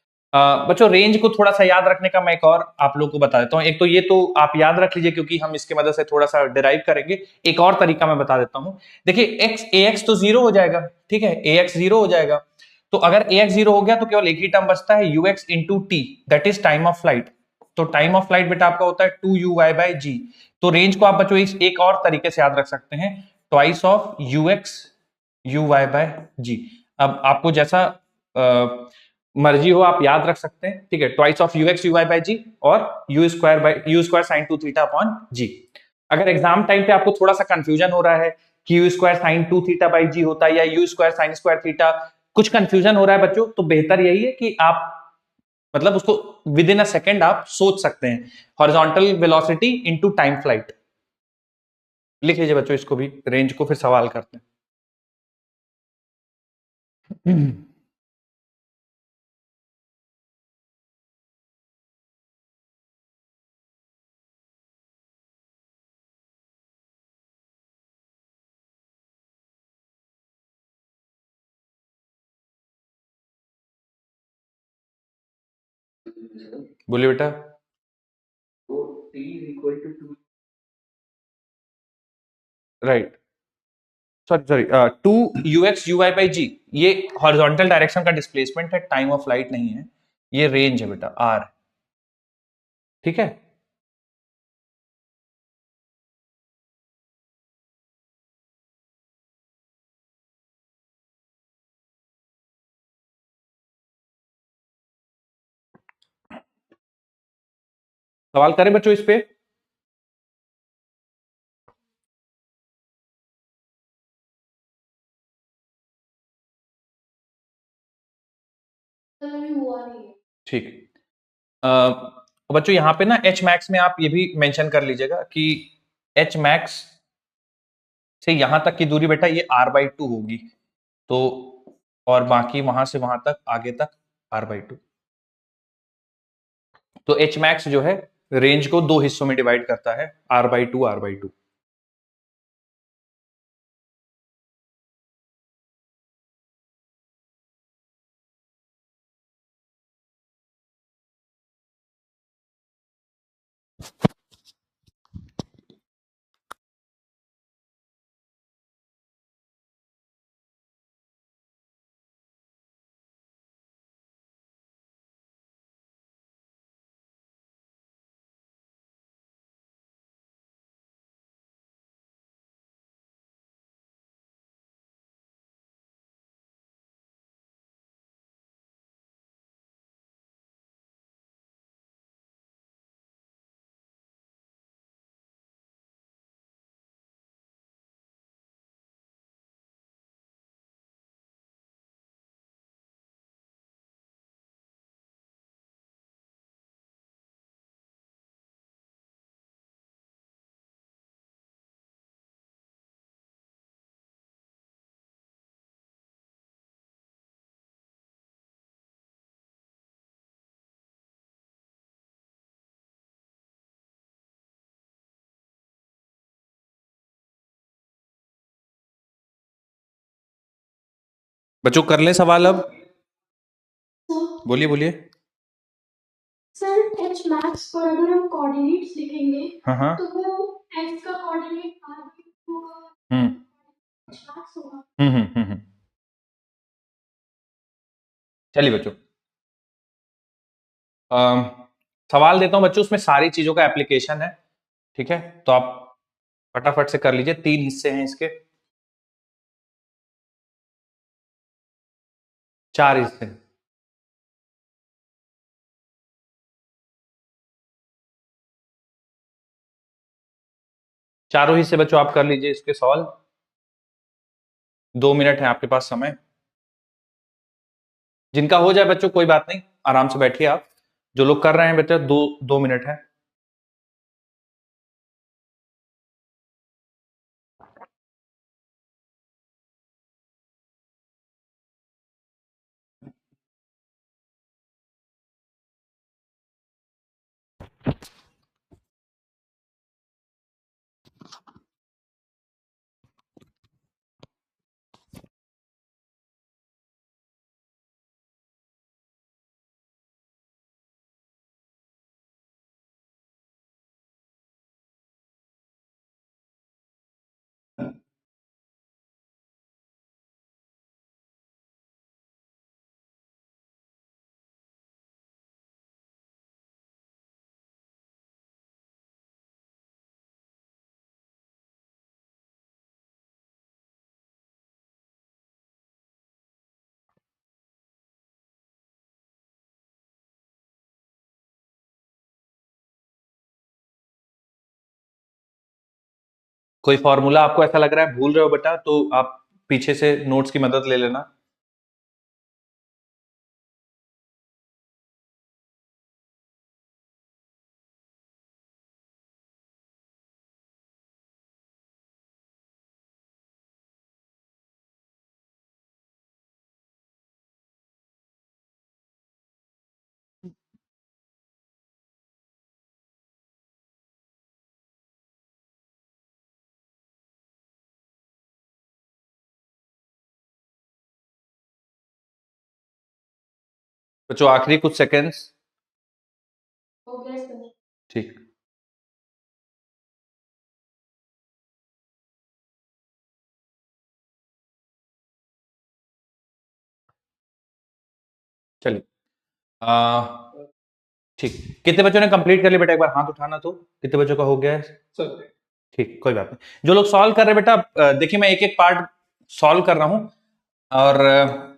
बच्चों रेंज को थोड़ा सा याद रखने का मैं एक और आप लोग को बता देता हूं। एक तो ये तो आप याद रख लीजिए क्योंकि हम इसके मदद से थोड़ा सा डिराइव करेंगे। एक और तरीका मैं बता देता हूं। देखिए एक्स ए एक्स तो जीरो हो जाएगा, ठीक है, ए एक्स जीरो हो जाएगा। तो अगर ए एक्स जीरो हो गया तो केवल एक ही टर्म बचता है you x into T, that is time of flight. तो टाइम ऑफ फ्लाइट बेटा आपका होता है to u y by g. तो रेंज को आप बच्चों इस एक और तरीके से याद रख सकते हैं, twice of u x u y by g. अब आपको जैसा मर्जी हो आप याद रख सकते हैं। ठीक है, twice of u x u y by g और u square sine two theta upon g. अगर एग्जाम टाइम पे आपको थोड़ा सा कंफ्यूजन हो रहा है कि u square sine two theta by g होता है या u square sine square theta, कुछ कंफ्यूजन हो रहा है बच्चों, तो बेहतर यही है कि आप मतलब उसको विद इन अ सेकेंड आप सोच सकते हैं, horizontal velocity into time flight. लिख लीजिए बच्चों इसको भी, रेंज को फिर सवाल करते हैं। बोलिए बेटा। Right, sorry sorry, two u x u y by g, ये हॉरिजॉन्टल डायरेक्शन का डिस्प्लेसमेंट है, टाइम ऑफ फ्लाइट नहीं है, ये रेंज है बेटा आर। ठीक है। सवाल करें बच्चों इस पे? हुआ नहीं है। ठीक। बच्चों यहाँ पे ना एच मैक्स में आप ये भी मेंशन कर लीजिएगा कि एच मैक्स से यहां तक की दूरी बेटा ये आर बाई टू होगी, तो और बाकी वहां से वहां तक आगे तक आर बाई टू। तो एच मैक्स जो है रेंज को दो हिस्सों में डिवाइड करता है, r/2 r/2। बच्चों कर ले सवाल अब, बोलिए बोलिए। सर एच मैक्स पर अगर हम कोऑर्डिनेट्स लिखेंगे हाँ तो वो एक्स का कोऑर्डिनेट r/2 होगा, हम्म एच मैक्स होगा। चलिए बच्चों, अम, सवाल देता हूं बच्चों, उसमें सारी चीजों का एप्लीकेशन है, ठीक है? तो आप फटाफट से कर लीजिए। 3 हिस्से हैं इसके, 4 हिस्से। चारों हिस्से बच्चों आप कर लीजिए इसके सॉल्व। 2 मिनट है आपके पास समय। जिनका हो जाए बच्चों कोई बात नहीं, आराम से बैठिए आप। जो लोग कर रहे हैं बच्चों, 2 मिनट है। कोई फॉर्मूला आपको ऐसा लग रहा है भूल रहे हो बेटा, तो आप पीछे से नोट्स की मदद ले लेना। बच्चों आखिरी कुछ सेकेंड्स। Okay sir. ठीक, चलिए। ठीक, कितने बच्चों ने कंप्लीट कर लिया बेटा? एक बार हाथ उठाना, तो कितने बच्चों का हो गया है सर? ठीक, कोई बात नहीं। जो लोग सॉल्व कर रहे हैं बेटा, देखिए मैं एक एक पार्ट सॉल्व कर रहा हूं, और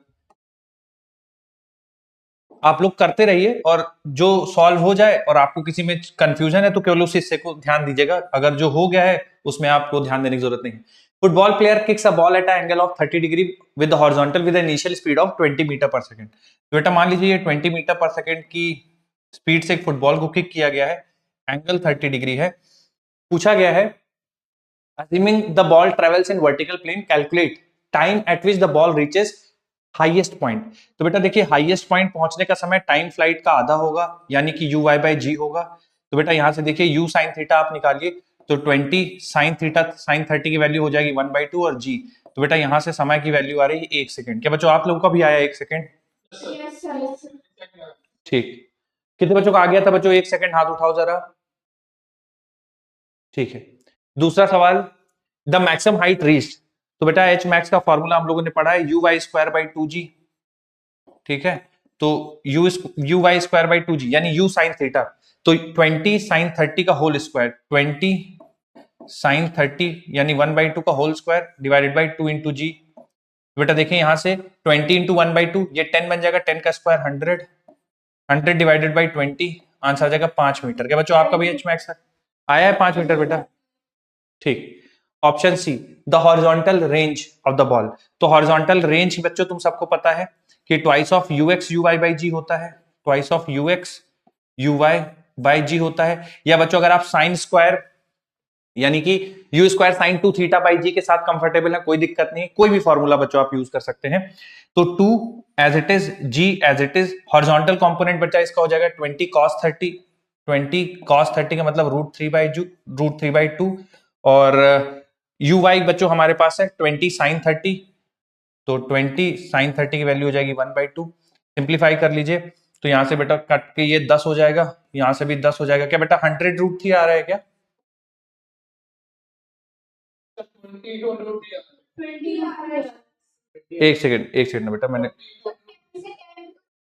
आप लोग करते रहिए, और जो सॉल्व हो जाए और आपको किसी में कंफ्यूजन है तो केवल उस हिस्से को ध्यान दीजिएगा। अगर जो हो गया है उसमें आपको ध्यान देने की जरूरत नहीं। Football player kicks a ball at angle of 30 degree with horizontal with initial speed of 20 metre per second. तो बेटा मान लीजिए ये 20 मीटर पर सेकंड की स्पीड से एक फुटबॉल को किक किया गया है, एंगल 30 डिग्री है। पूछा गया है assuming the ball travels in vertical plane, calculate time at which the ball reaches highest point. तो बेटा देखिए हाईएस्ट पॉइंट पहुंचने का समय टाइम फ्लाइट का आधा होगा, यानी कि यू वाई बाई जी होगा। तो बेटा यहां से देखिए यू साइन थीटा आप निकालिए, तो 20 साइन थीटा साइन 30 की वैल्यू हो जाएगी 1/2 और जी। तो बेटा यहां से समय की वैल्यू आ रही है 1 सेकंड। क्या बच्चों आप लोगों का भी आया 1 सेकंड? Yes sir. ठीक। कितने बच्चों का आ गया था बच्चों 1 सेकंड? हाथ उठाओ जरा। ठीक है। दूसरा सवाल, द मैक्सिमम हाइट रीच्ड। तो बेटा एच मैक्स का फॉर्मूला हम लोगों ने पढ़ा है, you y square by 2g। ठीक है, तो u y square by 2g यानी यू साइन थीटा। तो 20 साइन 30 का होल स्क्वायर, 20 साइन 30 यानी 1/2 का whole square divided by 2 into g. बेटा देखिए यहां से 20 इंटू 1/2 ये 10 बन जाएगा, 10 का स्क्वायर 100, 100 डिवाइडेड बाई 20, आंसर आ जाएगा 5 मीटर। क्या बच्चों आपका भी एच मैक्स आया है 5 मीटर बेटा? ठीक। Option c, the horizontal range of the ball. तो हॉरिजॉन्टल रेंज बच्चों तुम सबको पता है कि twice of u x u y by g होता है, twice of u x u y by g होता है। या बच्चों अगर आप साइन स्क्वायर यानी कि u square sine 2 theta by g के साथ कंफर्टेबल है, कोई दिक्कत नहीं, कोई भी फॉर्मूला बच्चों आप यूज कर सकते हैं। तो 2 as it is, g as it is, horizontal component बच्चा इसका हो जाएगा 20 cos 30, 20 cos 30 का मतलब √3/2, और यू वाई बच्चों हमारे पास है 20 sin 30, तो 20 sin 30 की वैल्यू हो जाएगी 1/2। सिंप्लीफाई कर लीजिए, तो यहां से बेटा कट के ये 10 हो जाएगा, यहां से भी 10 हो जाएगा। क्या बेटा 100√3 आ रहा है क्या? 1 सेकंड बेटा, मैंने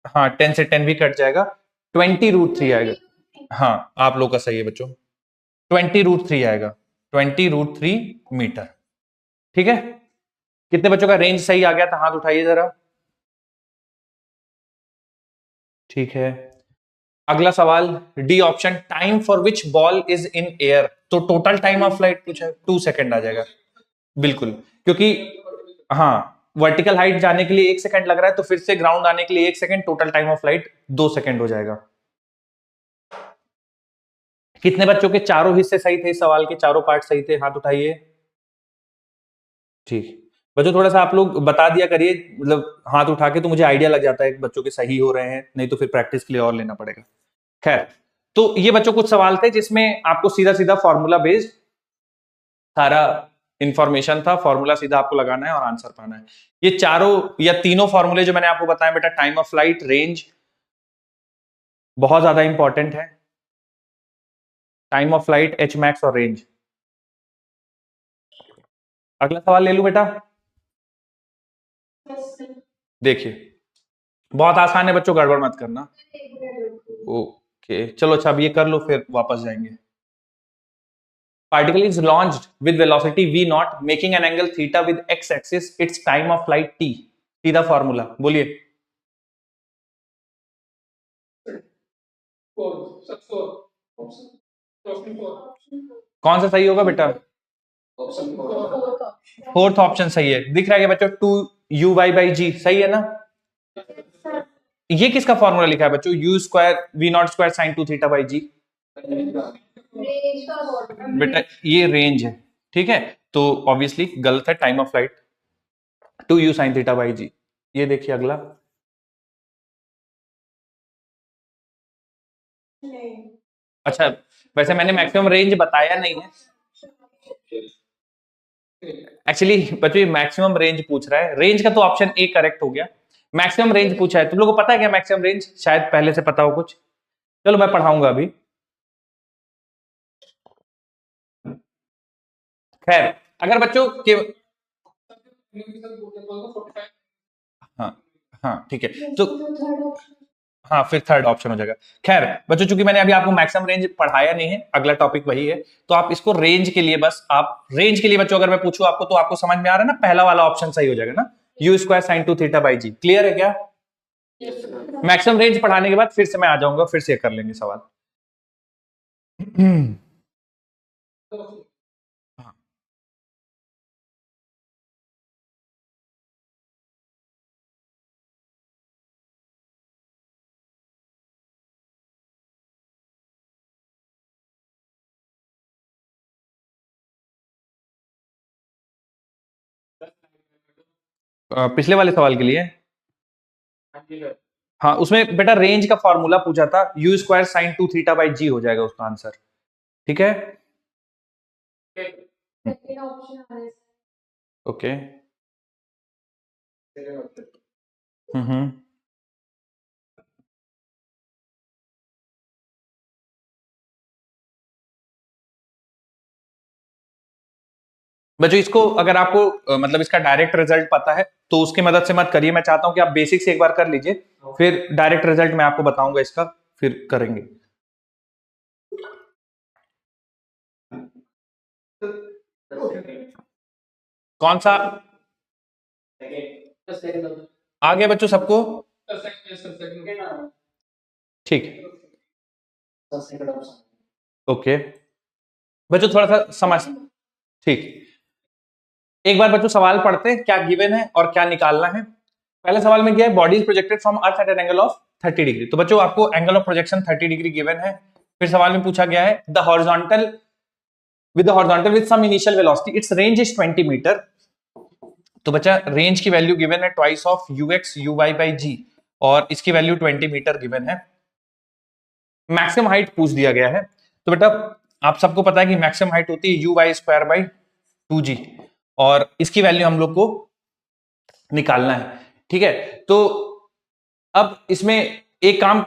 हाँ 10 से 10 भी कट जाएगा, 20√3 आएगा। हाँ आप लोग का सही है बच्चों, 20√3 आएगा, 20√3 मीटर। ठीक है, कितने बच्चों का रेंज सही आ गया था? हाथ उठाइए जरा। ठीक है, अगला सवाल, D option, time for which ball is in air. तो टोटल टाइम ऑफ फ्लाइट पूछा है, 2 सेकंड आ जाएगा। बिल्कुल, क्योंकि हाँ वर्टिकल हाइट जाने के लिए 1 सेकंड लग रहा है, तो फिर से ग्राउंड आने के लिए 1 second, total time of flight 2 second हो जाएगा। कितने बच्चों के चारों हिस्से सही थे? इस सवाल के चारों पार्ट सही थे? हाथ उठाइए। ठीक बच्चों, थोड़ा सा आप लोग बता दिया करिए, मतलब हाथ उठा के तो मुझे आइडिया लग जाता है कि बच्चों के सही हो रहे हैं, नहीं तो फिर प्रैक्टिस के लिए और लेना पड़ेगा। खैर, तो ये बच्चों कुछ सवाल थे जिसमें आपको सीधा सीधा फॉर्मूला बेस्ड सारा इंफॉर्मेशन था, फॉर्मूला सीधा आपको लगाना है और आंसर पाना है। ये चारों या तीनों फॉर्मूले जो मैंने आपको बताया बेटा, टाइम ऑफ फ्लाइट, रेंज, बहुत ज्यादा इंपॉर्टेंट है। Time of flight, H max और रेंज। अगला सवाल ले लू बेटा। देखिए बहुत आसान है बच्चों, गड़बड़ मत करना। ओके चलो, अच्छा अब ये कर लो फिर वापस जाएंगे। Particle is launched with velocity v naught making an angle theta with x axis, its time of flight t। सीधा फॉर्मूला बोलिए। कौन सा सही होगा बेटा? फोर्थ ऑप्शन सही है, दिख रहा है क्या बच्चों? 2u/g सही है ना? ये किसका फॉर्मूला लिखा है बच्चों? U square v not square sine 2 theta by g. बेटा ये रेंज है, ठीक है, तो ऑब्वियसली गलत है, time of flight 2u sine theta by g. ये देखिए अगला, अच्छा वैसे मैंने मैक्सिमम रेंज बताया नहीं है एक्चुअली बच्चों, ये मैक्सिमम रेंज पूछ रहा है, रेंज का तो ऑप्शन ए करेक्ट हो गया, मैक्सिमम रेंज पूछा है। तुम लोगों को पता है क्या मैक्सिमम रेंज? शायद पहले से पता हो कुछ, चलो मैं पढ़ाऊंगा अभी। खैर, अगर बच्चों के हाँ हाँ ठीक है, तो हाँ फिर थर्ड ऑप्शन हो जाएगा। खैर बच्चों, चूंकि मैंने अभी आपको मैक्सिमम रेंज पढ़ाया नहीं है, अगला टॉपिक वही है, तो आप इसको रेंज के लिए, बस आप रेंज के लिए बच्चों अगर मैं पूछूं आपको, तो आपको समझ में आ रहा है ना, पहला वाला ऑप्शन सही हो जाएगा ना, u square sine 2 theta by g. Clear है क्या? मैक्सिमम रेंज पढ़ाने के बाद फिर से मैं आ जाऊंगा, फिर से कर लेंगे सवाल। हाँ, पिछले वाले सवाल के लिए हाँ, उसमें बेटा रेंज का फॉर्मूला पूछा था, u square sine 2 theta by g हो जाएगा उसका आंसर। ठीक है, सेकंड ऑप्शन आ रहा है ओके। हम्म। बच्चों इसको अगर आपको मतलब इसका डायरेक्ट रिजल्ट पता है तो उसकी मदद से मत करिए, मैं चाहता हूं कि आप बेसिक से एक बार कर लीजिए, फिर डायरेक्ट रिजल्ट मैं आपको बताऊंगा इसका, फिर करेंगे। कौन सा आ गया बच्चों सबको? ठीक, ओके बच्चों थोड़ा सा समझ, ठीक। एक बार बच्चों सवाल पढ़ते हैं क्या गिवन है और क्या निकालना है। पहले सवाल में क्या है, body is projected from earth at an angle of 30 degree. तो बच्चों आपको angle of projection 30 degree given है। फिर सवाल में पूछा गया है the horizontal with some initial velocity its range is 20 metre. तो बच्चा रेंज की वैल्यू गिवन है twice of u x u y by g, और इसकी वैल्यू 20 मीटर गिवन है। मैक्सिमम हाइट पूछ दिया गया है। तो बेटा आप सबको पता है कि मैक्सिमम हाइट होती है you y square by 2g, और इसकी वैल्यू हम लोग को निकालना है। ठीक है, तो अब इसमें एक काम,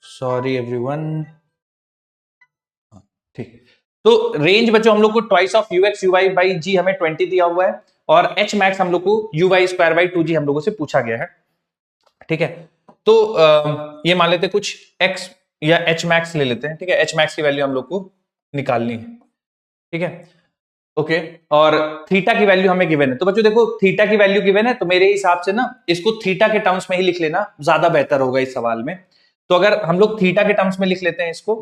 सॉरी एवरीवन, ठीक। तो रेंज बच्चों हम लोग को twice of u x u y by g हमें 20 दिया हुआ है, और एच मैक्स हम लोग को you y square by 2g हम लोगों से पूछा गया है। ठीक है, तो ये मान लेते कुछ x या एच मैक्स ले लेते हैं। ठीक है, एच मैक्स की वैल्यू हम लोग को निकालनी है। ठीक है, ओके। और थीटा की वैल्यू हमें गिवन है। तो बच्चों देखो थीटा की वैल्यू गिवन है, तो मेरे हिसाब से ना इसको थीटा के टर्म्स में ही लिख लेना ज्यादा बेहतर होगा इस सवाल में। तो अगर हम लोग थीटा के टर्म्स में लिख लेते हैं इसको,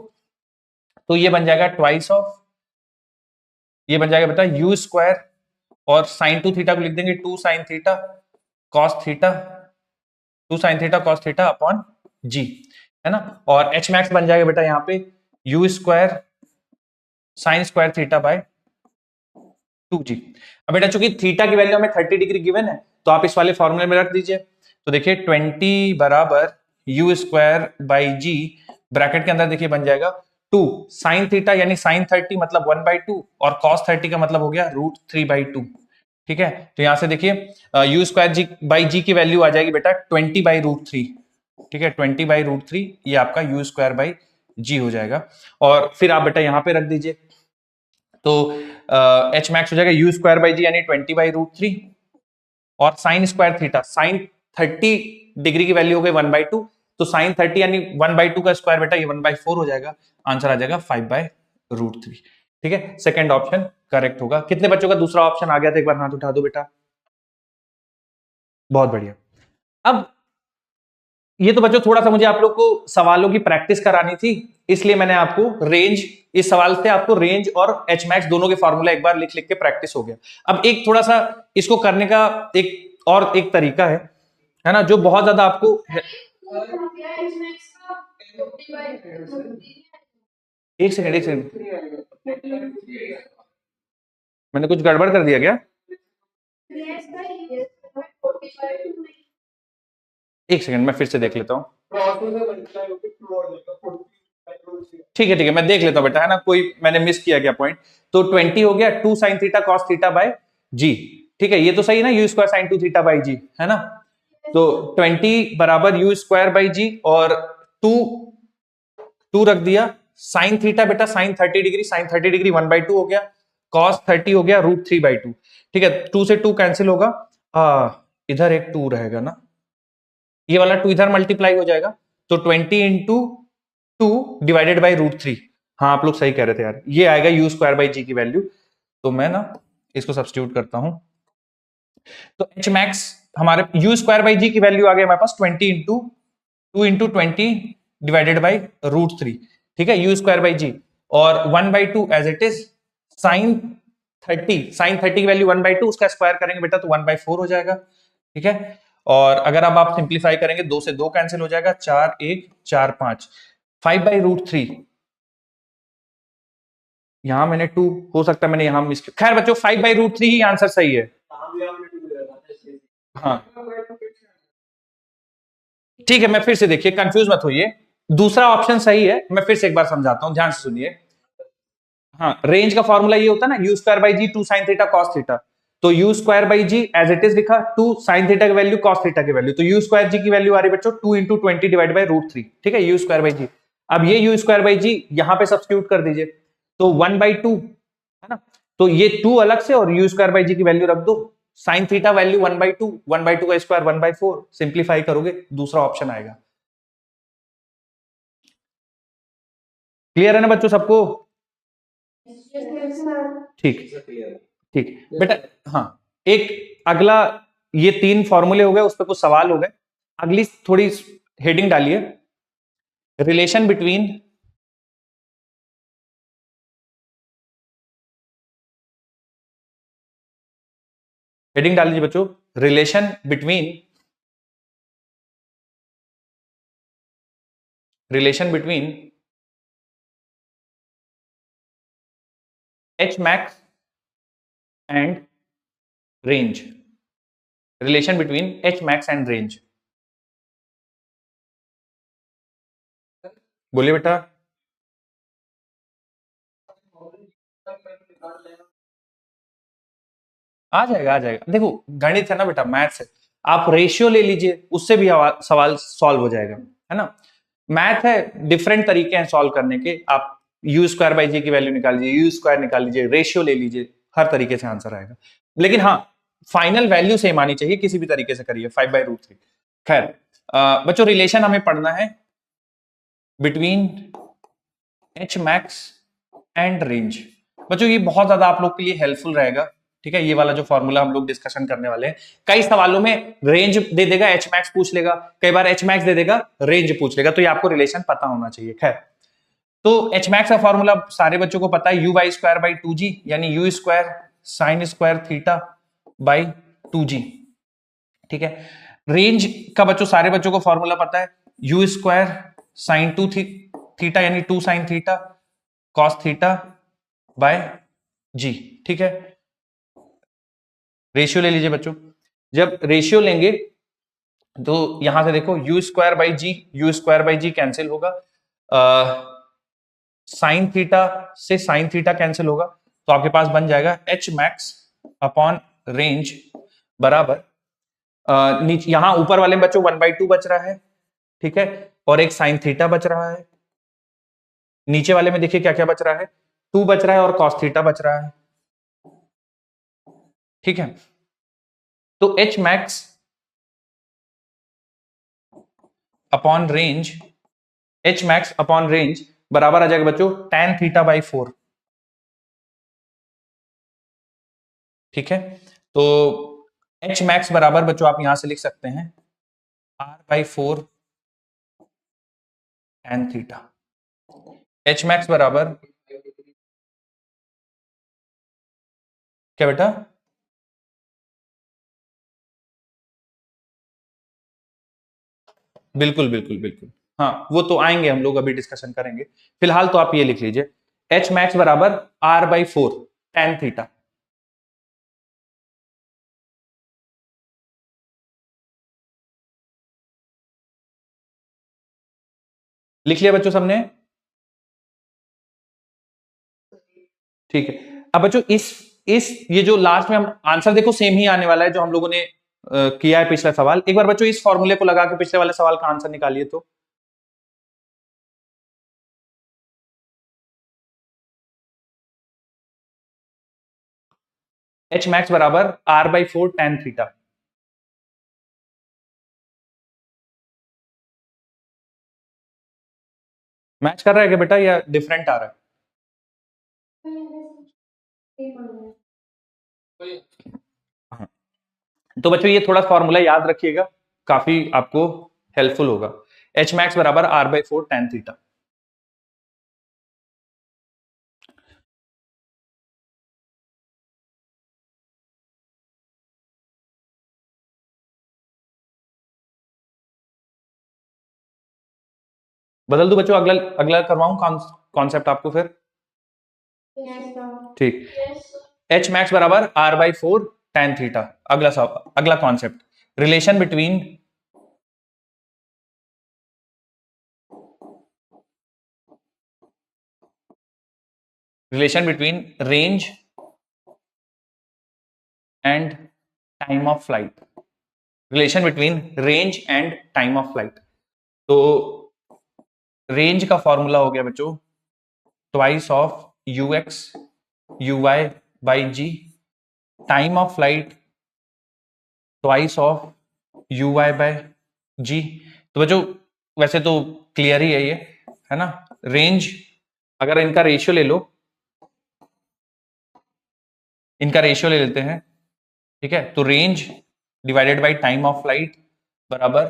तो ये बन जाएगा ट्वाइस ऑफ, ये बन जाएगा बेटा यू स्क्वायर, और साइन 2 थीटा को लिख देंगे 2 sine theta cos theta, 2 sine theta cos theta upon g, है ना। और एच मैक्स बन जाएगा बेटा यहाँ पे you square sine square theta by 2g। अब बेटा चूंकि थीटा की वैल्यू हमें 30 डिग्री गिवन है, तो आप इस वाले फॉर्मूले में रख दीजिए। तो देखिए 20 बराबर u square by g, bracket के अंदर देखिए बन जाएगा 2 साइन थीटा यानी साइन 30 मतलब 1/2, और कॉस 30 का मतलब हो गया √3/2। ठीक है, तो यहां से देखिए यू स्क्वायर जी बाई जी की वैल्यू आ जाएगी बेटा 20/√3। ठीक है, 20/√3 ये आपका यू स्क्वायर बाई जी हो जाएगा, और फिर आप बेटा यहां पे रख दीजिए। तो एच मैक्स हो जाएगा यू स्क्वायर बाई जी यानी 20/√3, और sign square theta sine 30 degree की वैल्यू हो गई 1/2, तो साइन 30 यानी 1/2 का स्क्वायर बेटा ये 1/4 हो जाएगा, आंसर आ जाएगा 5/√3। ठीक है, सेकंड ऑप्शन करेक्ट होगा। कितने बच्चों का दूसरा ऑप्शन आ गया था, एक बार हाथ उठा दो बेटा। बहुत बढ़िया। अब ये तो बच्चों थोड़ा सा मुझे आप लोग को सवालों की प्रैक्टिस करानी थी, इसलिए मैंने आपको रेंज, इस सवाल से आपको रेंज और एच मैक्स दोनों के फॉर्मूला एक बार लिख लिख के प्रैक्टिस हो गया। अब एक थोड़ा सा इसको करने का एक और एक तरीका है ना, जो बहुत ज्यादा आपको एक सेकंड मैंने कुछ गड़बड़ कर दिया क्या? एक सेकंड मैं फिर से देख लेता हूँ। ठीक है मैं देख लेता हूँ बेटा, है ना, कोई मैंने मिस किया क्या पॉइंट। तो 20 हो गया 2 sine theta cos theta by g. ठीक है, ये तो सही है ना, u square sine 2 theta by g, है ना। तो 20 बराबर यू स्क्वायर बाई जी, और 2 रख दिया साइन थीटा बेटा साइन 30 डिग्री, साइन 30 डिग्री 1/2 हो गया, कॉस 30 हो गया √3/2। ठीक है, 2 से 2 कैंसिल होगा, इधर एक 2 रहेगा ना, ये वाला 2 इधर मल्टीप्लाई हो जाएगा, तो 20 इंटू 2 डिवाइडेड बाई √3। हाँ आप लोग सही कह रहे थे यार, ये आएगा यू स्क्वायर बाई जी की वैल्यू। तो मैं ना इसको सब्स्टिट्यूट करता हूं, तो एच मैक्स हमारे यू स्क्वायर बाई जी की वैल्यू आ गई हमारे पास 20 इंटू 2 इंटू 20 डिवाइडेड बाई √3। ठीक है, यू स्क्वायर बाई जी, और 1/2 एज इट इज साइन 30 की वैल्यू 1/2, उसका स्क्वायर करेंगे बेटा तो 1/4 हो जाएगा। ठीक है, और अगर अब आप सिंप्लीफाई करेंगे 2 से 2 कैंसिल हो जाएगा, 4 1 4 5, 5/√3। यहां मैंने 2 हो सकता है मैंने यहां मिस, खैर बच्चों 5/√3 ही आंसर सही है। हाँ ठीक है, मैं फिर से, देखिए कंफ्यूज मत होइए, दूसरा ऑप्शन सही है, मैं फिर से एक बार समझाता हूं, ध्यान से सुनिए। हाँ, रेंज का फॉर्मूला ये होता है ना, u square by g, two sine theta cos theta. तो u square by g as it is लिखा, टू साइन थीटा की वैल्यू कॉस थीटा की वैल्यू, तो यू स्क्वायर जी की वैल्यू आ रही है बच्चों 2 × 20 डिवाइड बाई √3, ठीक है, यू स्क्वायर बाई जी। अब ये यू स्क्वायर बाई जी यहां पे सब्स्टिट्यूट कर दीजिए, तो 1/2 है ना, तो ये 2 अलग से और यू स्क्वायर बाई जी की वैल्यू रख दो, साइन थीटा वैल्यू 1/2, 1/2 का स्क्वायर 1/4, सिंप्लीफाई करोगे दूसरा ऑप्शन आएगा। क्लियर है ना बच्चों सबको? ठीक, ठीक बेटा। हाँ, एक अगला, ये 3 फॉर्मूले हो गए, उस पर कुछ सवाल हो गए, अगली थोड़ी हेडिंग डालिए, रिलेशन बिटवीन हेडिंग डाल लीजिए बच्चों, relation between H max and range, relation between H max and range. बोलिए बेटा। आ जाएगा, आ जाएगा, देखो गणित है ना बेटा, मैथ्स है, आप रेशियो ले लीजिए, उससे भी सवाल सॉल्व हो जाएगा, है ना। मैथ है, डिफरेंट तरीके हैं सॉल्व करने के, आप यू स्क्वायर बाई जी की वैल्यू निकाल लीजिए, यू स्क्वायर निकाल लीजिए, रेशियो ले लीजिए, हर तरीके से आंसर आएगा, लेकिन हाँ, फाइनल वैल्यू सेम आनी चाहिए, किसी भी तरीके से करिए, 5/√3। खैर, बच्चों रिलेशन हमें पढ़ना है between H max and range. बच्चों ये बहुत ज्यादा आप लोग के लिए हेल्पफुल रहेगा, ठीक है, ये वाला जो फॉर्मूला हम लोग डिस्कशन करने वाले हैं। कई सवालों में रेंज दे देगा, एच मैक्स पूछ लेगा, कई बार एच मैक्स दे देगा, रेंज पूछ लेगा, तो ये आपको रिलेशन पता होना चाहिए। खैर, तो एच मैक्स का फॉर्मूला सारे बच्चों को पता है, you y square by 2g, यानी you square sine square theta by 2g, ठीक है। रेंज का बच्चों सारे बच्चों को फॉर्मूला पता है, यू स्क्वायर साइन 2 थीटा, यानी 2 sine theta cos theta by g, ठीक है। रेशियो ले लीजिए बच्चों, जब रेशियो लेंगे तो यहां से देखो, u square by g, u square by g cancel होगा, साइन थीटा से साइन थीटा कैंसिल होगा, तो आपके पास बन जाएगा एच मैक्स अपॉन रेंज बराबर, नीचे यहां ऊपर वाले में बच्चों 1/2 बच रहा है, ठीक है, और एक साइन थीटा बच रहा है, नीचे वाले में देखिए क्या क्या बच रहा है, 2 बच रहा है और कॉस थीटा बच रहा है, ठीक है। तो h max upon range, H max upon range बराबर आ जाएगा बच्चों tan थीटा बाई 4, ठीक है। तो एच मैक्स बराबर बच्चों आप यहां से लिख सकते हैं r/4 tan theta, H max बराबर क्या बेटा? बिल्कुल बिल्कुल बिल्कुल, हाँ वो तो आएंगे, हम लोग अभी डिस्कशन करेंगे, फिलहाल तो आप ये लिख लीजिए, एच मैक्स बराबर r/4 tan थीटा। लिख लिया बच्चों सबने? ठीक है, अब बच्चों इस ये जो लास्ट में हम आंसर देखो सेम ही आने वाला है जो हम लोगों ने किया है पिछला सवाल, एक बार बच्चों इस फॉर्मूले को लगा के पिछले वाले सवाल का आंसर निकालिए, तो एच मैक्स बराबर r/4 tan थीटा। मैच कर रहा है क्या बेटा या डिफरेंट आ रहा है? हाँ। तो बच्चों ये थोड़ा फॉर्मूला याद रखिएगा, काफी आपको हेल्पफुल होगा, एच मैक्स बराबर r/4 tan थीटा। बदल दो बच्चों, अगला अगला करवाऊं कॉन्सेप्ट आपको फिर? ठीक, एच मैक्स बराबर r/4 tan थीटा, अगला concept, relation between range and time of flight. Relation between range and time of flight. तो रेंज का फॉर्मूला हो गया बच्चों twice of u x u y by g. Time of flight twice of u y by g. तो बच्चों वैसे तो clear ही है ये, है ना। रेंज अगर इनका रेशियो ले लो, इनका रेशियो ले लेते हैं, ठीक है। तो range divided by time of flight बराबर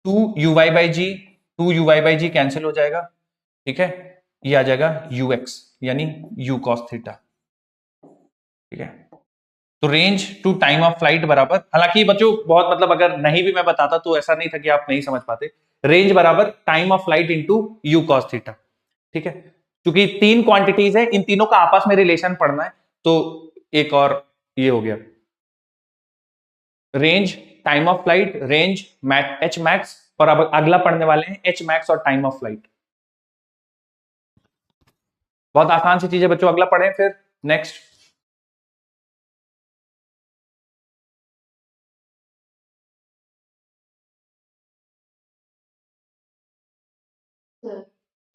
2 u/g। 2 u/g कैंसिल हो जाएगा, ठीक है। ये आ जाएगा ux यानी u cos थीटा, ठीक है। तो range to time of flight बराबर, हालांकि बच्चों बहुत मतलब अगर नहीं भी मैं बताता तो ऐसा नहीं था कि आप नहीं समझ पाते। रेंज बराबर time of flight into you cos theta, ठीक है। क्योंकि 3 क्वांटिटीज है, इन तीनों का आपस में रिलेशन पढ़ना है, तो एक और ये हो गया range time of flight, range H max, और अब अगला पढ़ने वाले हैं एच मैक्स और टाइम ऑफ फ्लाइट। बहुत आसान सी चीज है बच्चों, अगला पढ़ें फिर नेक्स्ट।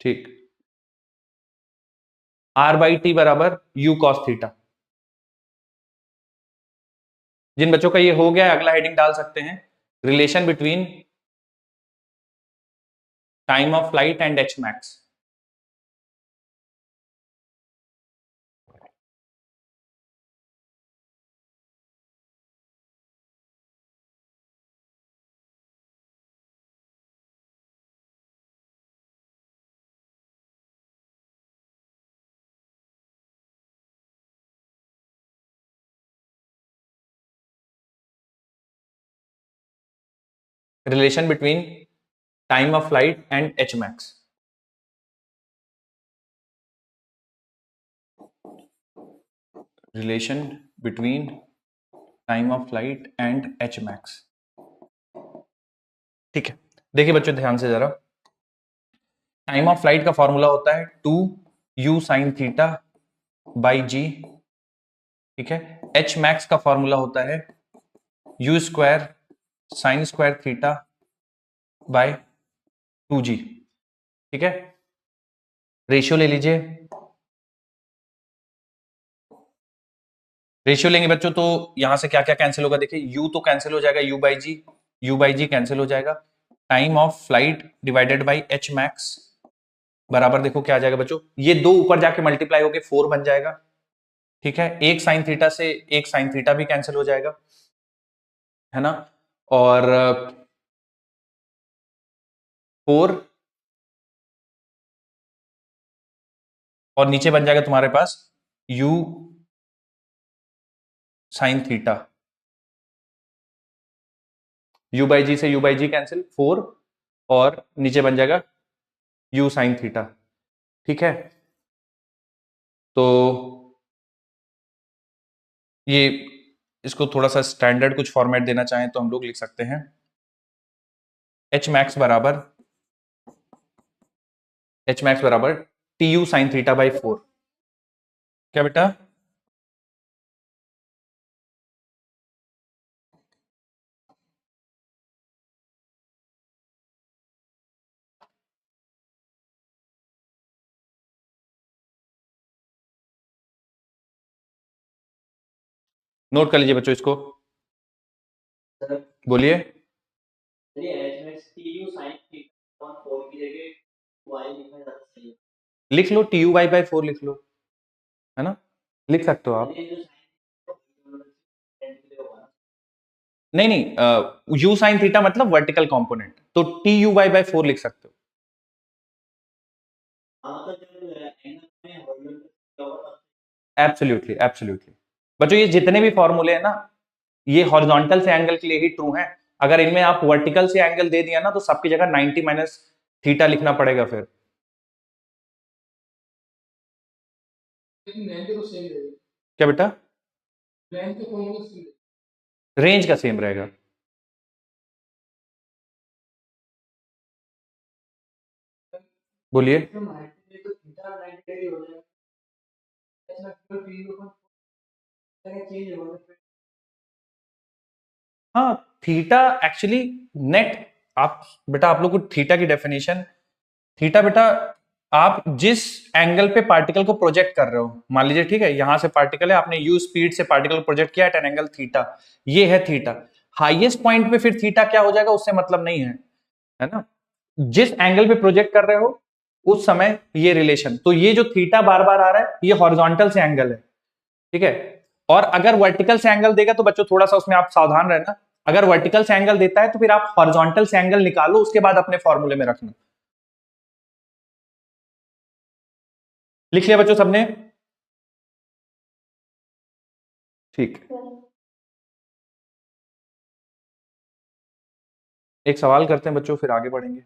ठीक, r/t बराबर u cos थीटा। जिन बच्चों का ये हो गया अगला हेडिंग डाल सकते हैं relation between time of flight and H max. Relation between time of flight and H max. Relation between time of flight and H max, ठीक है। देखिए बच्चों ध्यान से जरा, टाइम ऑफ फ्लाइट का फॉर्मूला होता है 2u sine theta by g, ठीक है। एच मैक्स का फॉर्मूला होता है u square sine square theta by 2g, ठीक है। रेशियो ले लीजिए, रेशियो लेंगे बच्चों तो यहां से क्या क्या कैंसिल होगा, देखिए u तो कैंसिल हो जाएगा, u/g कैंसिल हो जाएगा। Time of flight divided by H max बराबर देखो क्या आ जाएगा बच्चों, ये दो ऊपर जाके मल्टीप्लाई होके 4 बन जाएगा, ठीक है। एक साइन थीटा से एक साइन थीटा भी कैंसिल हो जाएगा, है ना। और 4 और नीचे बन जाएगा तुम्हारे पास u साइन थीटा, u/g से u/g कैंसिल 4, और नीचे बन जाएगा u साइन थीटा, ठीक है। तो ये इसको थोड़ा सा स्टैंडर्ड कुछ फॉर्मेट देना चाहें तो हम लोग लिख सकते हैं एच मैक्स बराबर T U sine theta by 4। क्या बेटा? नोट कर लीजिए बच्चों इसको, बोलिए। लिख लो टी यू वाई बाई 4 लिख लो, है ना, लिख सकते हो आप। नहीं नहीं, यू साइन थीटा मतलब वर्टिकल कंपोनेंट, तो टी यू वाई बाई 4 लिख सकते हो। एब्सोल्युटली एब्सोल्युटली बच्चों, ये जितने भी फॉर्मूले हैं ना, ये हॉरिजॉन्टल से एंगल के लिए ही ट्रू है। अगर इनमें आप वर्टिकल से एंगल दे दिया ना तो सबकी जगह 90 माइनस थीटा लिखना पड़ेगा फिर। क्या बेटा? रेंज का सेम रहेगा। बोलिए। हाँ, थीटा एक्चुअली नेट, आप बेटा आप लोग को थीटा की डेफिनेशन, थीटा बेटा आप जिस एंगल पे पार्टिकल को प्रोजेक्ट कर रहे हो, मान लीजिए ठीक है, यहां से पार्टिकल है, आपने यू स्पीड से पार्टिकल को प्रोजेक्ट किया एट एन एंगल थीटा, ये है थीटा। हाईएस्ट पॉइंट पे फिर थीटा क्या हो जाएगा उससे मतलब नहीं है ना, जिस एंगल पे प्रोजेक्ट कर रहे हो उस समय ये रिलेशन, तो ये जो थीटा बार बार आ रहा है ये हॉरिजॉन्टल से एंगल है, ठीक है। और अगर वर्टिकल से एंगल देगा तो बच्चों थोड़ा सा उसमें आप सावधान रहना, अगर वर्टिकल से एंगल देता है तो फिर आप हॉरिजॉन्टल से एंगल निकालो, उसके बाद अपने फॉर्मूले में रखना। लिख लिया बच्चों सबने? ठीक। एक सवाल करते हैं बच्चों फिर आगे बढ़ेंगे।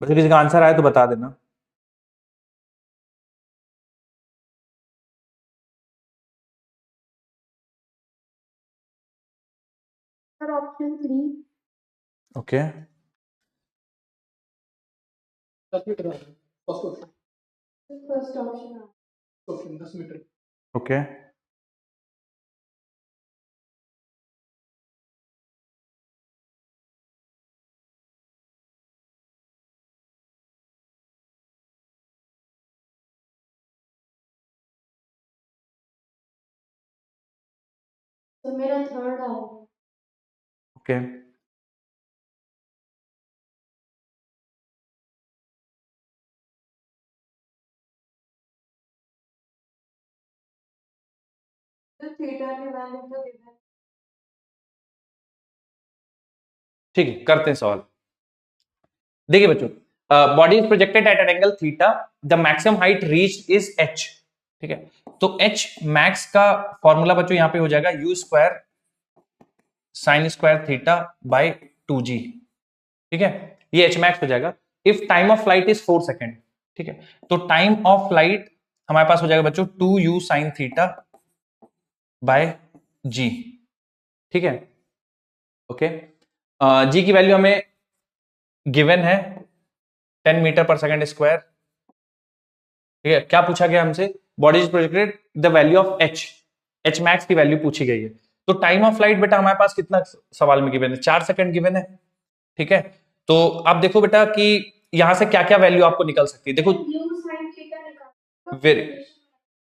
बच्चों किसी का आंसर आए तो बता देना। Sir option 3। Okay. First option. Okay. तो मेरा थर्ड आया। ओके। तो थीटा की वैल्यू तो गिवन। ठीक है, करते हैं सवाल। देखिए बच्चों, body is projected at an angle theta, the maximum height reach is H, ठीक है। तो एच मैक्स का फॉर्मूला बच्चों यहां पे हो जाएगा u square sine square theta by 2g, ठीक है, ये एच मैक्स हो जाएगा। If time of flight is 4 second, ठीक है, तो टाइम ऑफ फ्लाइट हमारे पास हो जाएगा बच्चों 2u sine theta by g, ठीक है। ओके, जी की वैल्यू हमें गिवन है 10 मीटर पर सेकेंड स्क्वायर, ठीक है। क्या पूछा गया हमसे? Body is projected the value of H, H max की वैल्यू पूछी गई है। तो टाइम ऑफ फ्लाइट बेटा हमारे पास कितना सवाल में गिवन है? 4 सेकंड गिवन है, ठीक है। तो आप देखो बेटा कि यहां से क्या क्या वैल्यू आपको निकल सकती है, देखो। यू साइन थीटा निकालो। Very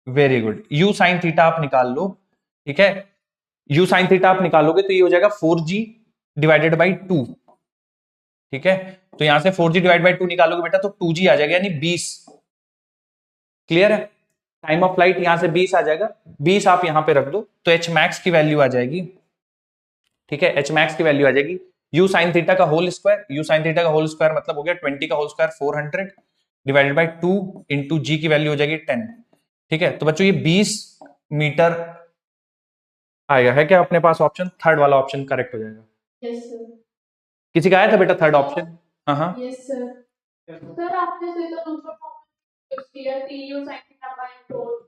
very good, you sine theta आप निकाल लो, ठीक है। यू साइन थीटा आप निकालोगे तो ये हो जाएगा 4g डिवाइडेड बाई 2, ठीक है। तो यहां से 4g डिवाइड बाई 2 निकालोगे बेटा तो 2g आ जाएगा, यानी 20। क्लियर है? टाइम ऑफ फ्लाइट यहां से 20 आ जाएगा, 20 आप यहां पे रख दो तो एच मैक्स की वैल्यू आ जाएगी, ठीक है। एच मैक्स की वैल्यू आ जाएगी यू साइन थीटा का whole square, u sine theta का होल स्क्वायर मतलब हो गया 20 का whole square 400 divided by 2 into g की वैल्यू हो जाएगी 10, ठीक है। तो बच्चों ये 20 मीटर आएगा। है क्या अपने पास ऑप्शन? थर्ड वाला ऑप्शन करेक्ट हो जाएगा। Yes sir. किसी का आया था बेटा थर्ड ऑप्शन? हाँ हाँ। Yes sir. सर आपने से तो दूसरा फॉर्मूला यूज किया थी you sine theta bye 4।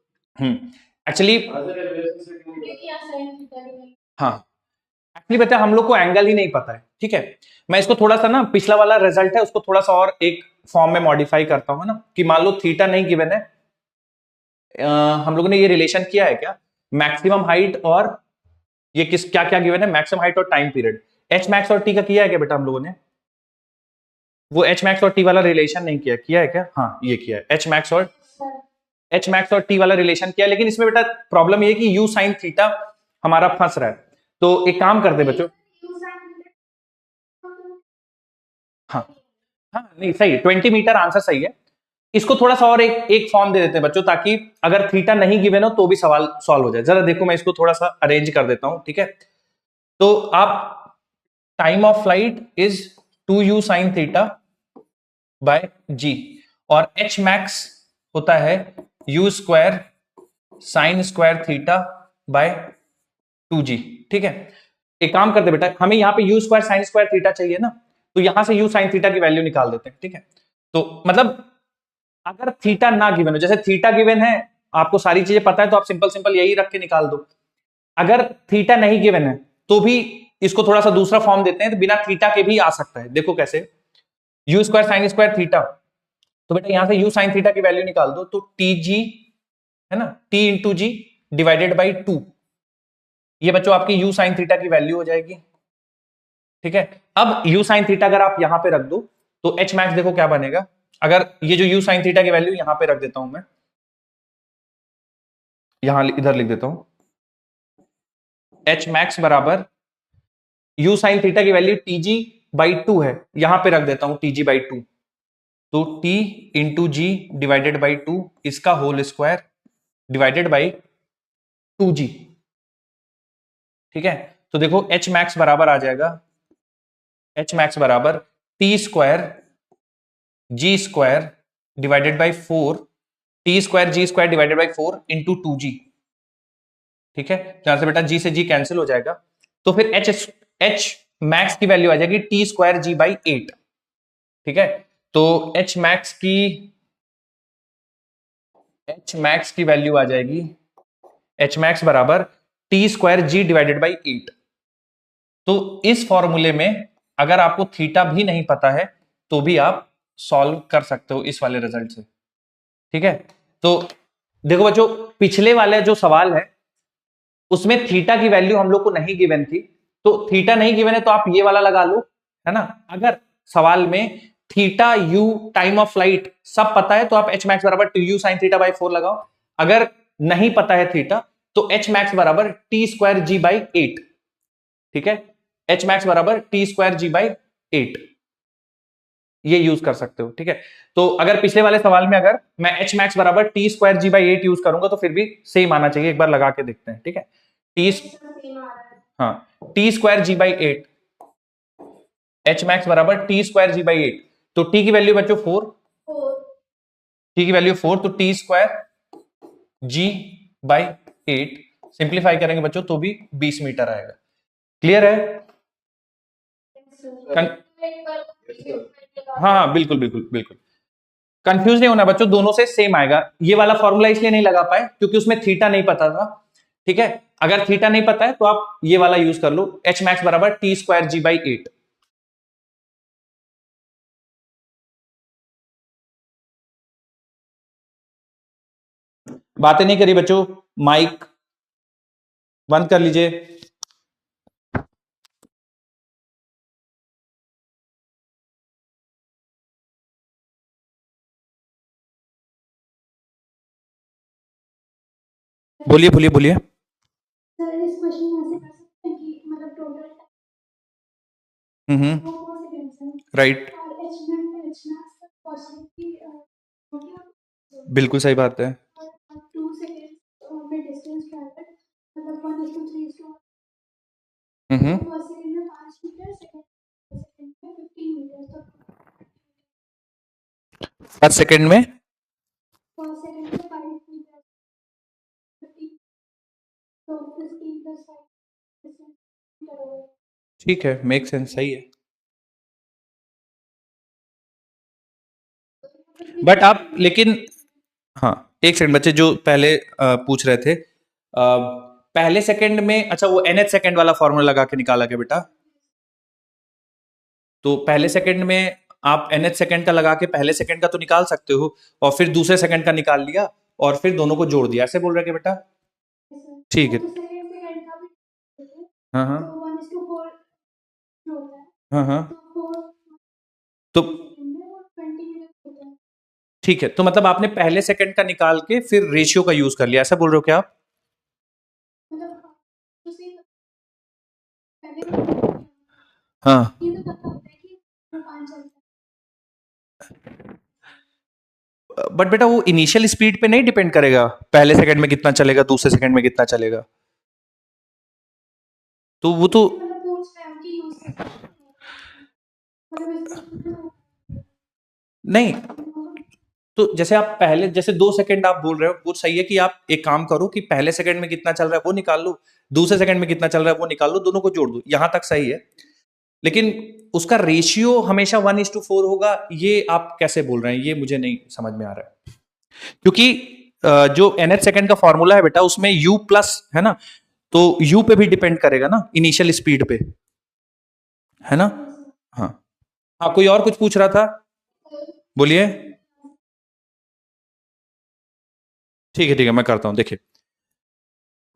Actually देखिए साइन थीटा की वैल्यू। हाँ, एक्चुअली बता हम लोग को एंगल ही नहीं पता है, ठीक है। मैं इसको थोड़ा सा ना, पिछला वाला रिजल्ट है उसको थोड़ा सा और एक फॉर्म में मॉडिफाई करता हूं ना, कि मान लो थीटा नहीं गिवन है, हम लोगों ने ये रिलेशन किया है क्या, मैक्सिमम हाइट और ये किस क्या क्या गिवन है, मैक्सिमम हाइट और टाइम पीरियड। एच मैक्स और टी का किया है क्या बेटा हम लोगों ने? वो एच मैक्स और टी वाला रिलेशन नहीं किया है क्या? हाँ ये किया है, एच मैक्स और टी वाला रिलेशन किया, लेकिन इसमें बेटा प्रॉब्लम ये कि यू साइन थीटा हमारा फंस रहा है। तो एक काम करते बच्चों, हाँ हाँ नहीं सही है, 20 मीटर आंसर सही है। इसको थोड़ा सा और एक फॉर्म दे देते हैं बच्चों, ताकि अगर थीटा नहीं गिवन हो तो भी सवाल सॉल्व हो जाए। जरा देखो मैं इसको थोड़ा सा अरेंज कर देता हूं, ठीक है? तो आप time of flight is 2u sine theta by g, और एच मैक्स होता है u square sine square theta by 2g, ठीक है? एक काम करते बेटा, हमें यहाँ पे u square sine square theta चाहिए ना, तो यहां से u साइन थीटा की वैल्यू निकाल देते हैं, ठीक है? तो मतलब अगर थीटा ना गिवन हो, जैसे थीटा गिवन है, आपको सारी चीजें पता है, तो आप सिंपल सिंपल यही रख के निकाल दो। अगर थीटा नहीं गिवन है तो भी इसको थोड़ा सा दूसरा फॉर्म देते हैं, तो बिना थीटा के भी आ सकता है। देखो कैसे, u square sine square theta, तो बेटा यहां से यू साइन थीटा की वैल्यू निकाल दो, तो टी जी है ना, t into g divided by 2, ये बच्चों आपकी यू साइन थीटा की वैल्यू हो जाएगी, ठीक है? अब यू साइन थीटा अगर आप यहां पे रख दो तो एच मैक्स देखो क्या बनेगा। अगर ये जो यू साइन थीटा की वैल्यू यहां पे रख देता हूं मैं, यहां इधर लिख देता हूं, एच मैक्स बराबर यू साइन थीटा की वैल्यू टी जी बाई 2 है, यहां पे रख देता हूं टी जी बाई 2, तो t into g divided by 2 इसका whole square divided by 2g, ठीक है? तो देखो एच मैक्स बराबर आ जाएगा, एच मैक्स बराबर t square g square divided by 4, t square g square divided by 4 into 2g, ठीक है? जहां से बेटा जी से जी कैंसिल हो जाएगा, तो फिर एच मैक्स की वैल्यू आ जाएगी टी स्क्वायर जी बाई 8, ठीक है? तो एच मैक्स की वैल्यू आ जाएगी, एच मैक्स बराबर t square g divided by 8। तो इस फॉर्मूले में अगर आपको थीटा भी नहीं पता है तो भी आप सॉल्व कर सकते हो इस वाले रिजल्ट से, ठीक है? तो देखो बच्चों, पिछले वाले जो सवाल है उसमें थीटा की वैल्यू हम लोग को नहीं गिवन थी, तो थीटा नहीं गिवन है तो आप ये वाला लगा लो, है ना? अगर सवाल में theta you time of flight सब पता है तो आप एच मैक्स बराबर 2u साइन थीटा बाई 4 लगाओ। अगर नहीं पता है थीटा तो एच मैक्स बराबर टी स्क्वायर जी बाई 8, ठीक है? एच मैक्स बराबर टी स्क्वायर जी बाई 8, ये यूज कर सकते हो, ठीक है? तो अगर पिछले वाले सवाल में अगर मैं एच मैक्स बराबर t square g by 8 use करूंगा तो फिर भी सेम आना चाहिए, एक बार लगा के देखते हैं, ठीक है? टी हाँ, t square g by 8, h max बराबर टी स्क्वायर जी बाई 8, तो टी की वैल्यू बच्चों 4, टी की वैल्यू 4, तो t square g by 8 simplify करेंगे बच्चों तो भी 20 मीटर आएगा। क्लियर है? हाँ हाँ बिल्कुल बिल्कुल बिल्कुल, कंफ्यूज नहीं होना बच्चों, दोनों से सेम आएगा। ये वाला फॉर्मूला इसलिए नहीं लगा पाए क्योंकि उसमें थीटा नहीं पता था, ठीक है? अगर थीटा नहीं पता है तो आप ये वाला यूज कर लो, एच मैक्स बराबर टी स्क्वायर जी बाई 8। बातें नहीं करी बच्चों, माइक बंद कर लीजिए। बोलिए बोलिए बोलिए। सर इस क्वेश्चन में ऐसे कर सकते हैं कि मतलब टोटल राइट, बिल्कुल सही बात है। 2 सेकंड में डिस्टेंस ट्रैवल मतलब 1:3 हम्म, फर्स्ट सेकंड में 5 मीटर, सेकंड में 15 मीटर, तो पर सेकंड में फर्स्ट सेकंड में 5 मीटर, 15, तो 15 प्लस 5 ठीक है, मेक सेंस, सही है। बट आप लेकिन, हाँ एक सेकंड बच्चे, जो पहले पूछ रहे थे पहले सेकंड में, अच्छा वो nth सेकंड वाला फॉर्मूला लगा के निकाला क्या बेटा? तो पहले सेकंड में आप nth सेकंड का लगा के पहले सेकंड का तो निकाल सकते हो, और फिर दूसरे सेकंड का निकाल लिया और फिर दोनों को जोड़ दिया, ऐसे बोल रहे क्या बेटा? ठीक है, हाँ हाँ होता है हाँ हाँ, तो वो तो 20 मिनट होता है। ठीक है, तो मतलब आपने पहले सेकंड का निकाल के फिर रेशियो का यूज कर लिया, ऐसा बोल रहे हो क्या आप? मतलब उसी पहले हाँ, ये तो पता होता है कि वो 5 चलता बट बेटा वो इनिशियल स्पीड पे नहीं डिपेंड करेगा, पहले सेकंड में कितना चलेगा, दूसरे सेकंड में कितना चलेगा, तो वो तो है। मतलब पूछ रहे हैं कि यूज मतलब इसमें नहीं। तो जैसे आप पहले जैसे 2 सेकंड आप बोल रहे हो, वो सही है कि आप एक काम करो कि पहले सेकंड में कितना चल रहा है वो निकाल लो, दूसरे सेकंड में कितना चल रहा है वो निकाल लो, दोनों को जोड़ दो, यहां तक सही है। लेकिन उसका रेशियो हमेशा 1:4 होगा, ये आप कैसे बोल रहे हैं, ये मुझे नहीं समझ में आ रहा है। क्योंकि जो nth सेकंड का फॉर्मूला है बेटा, उसमें u प्लस है ना, तो u पे भी डिपेंड करेगा ना, इनिशियल स्पीड पे, है ना। हाँ हाँ, कोई और कुछ पूछ रहा था, बोलिए। ठीक है, मैं करता हूं, देखिए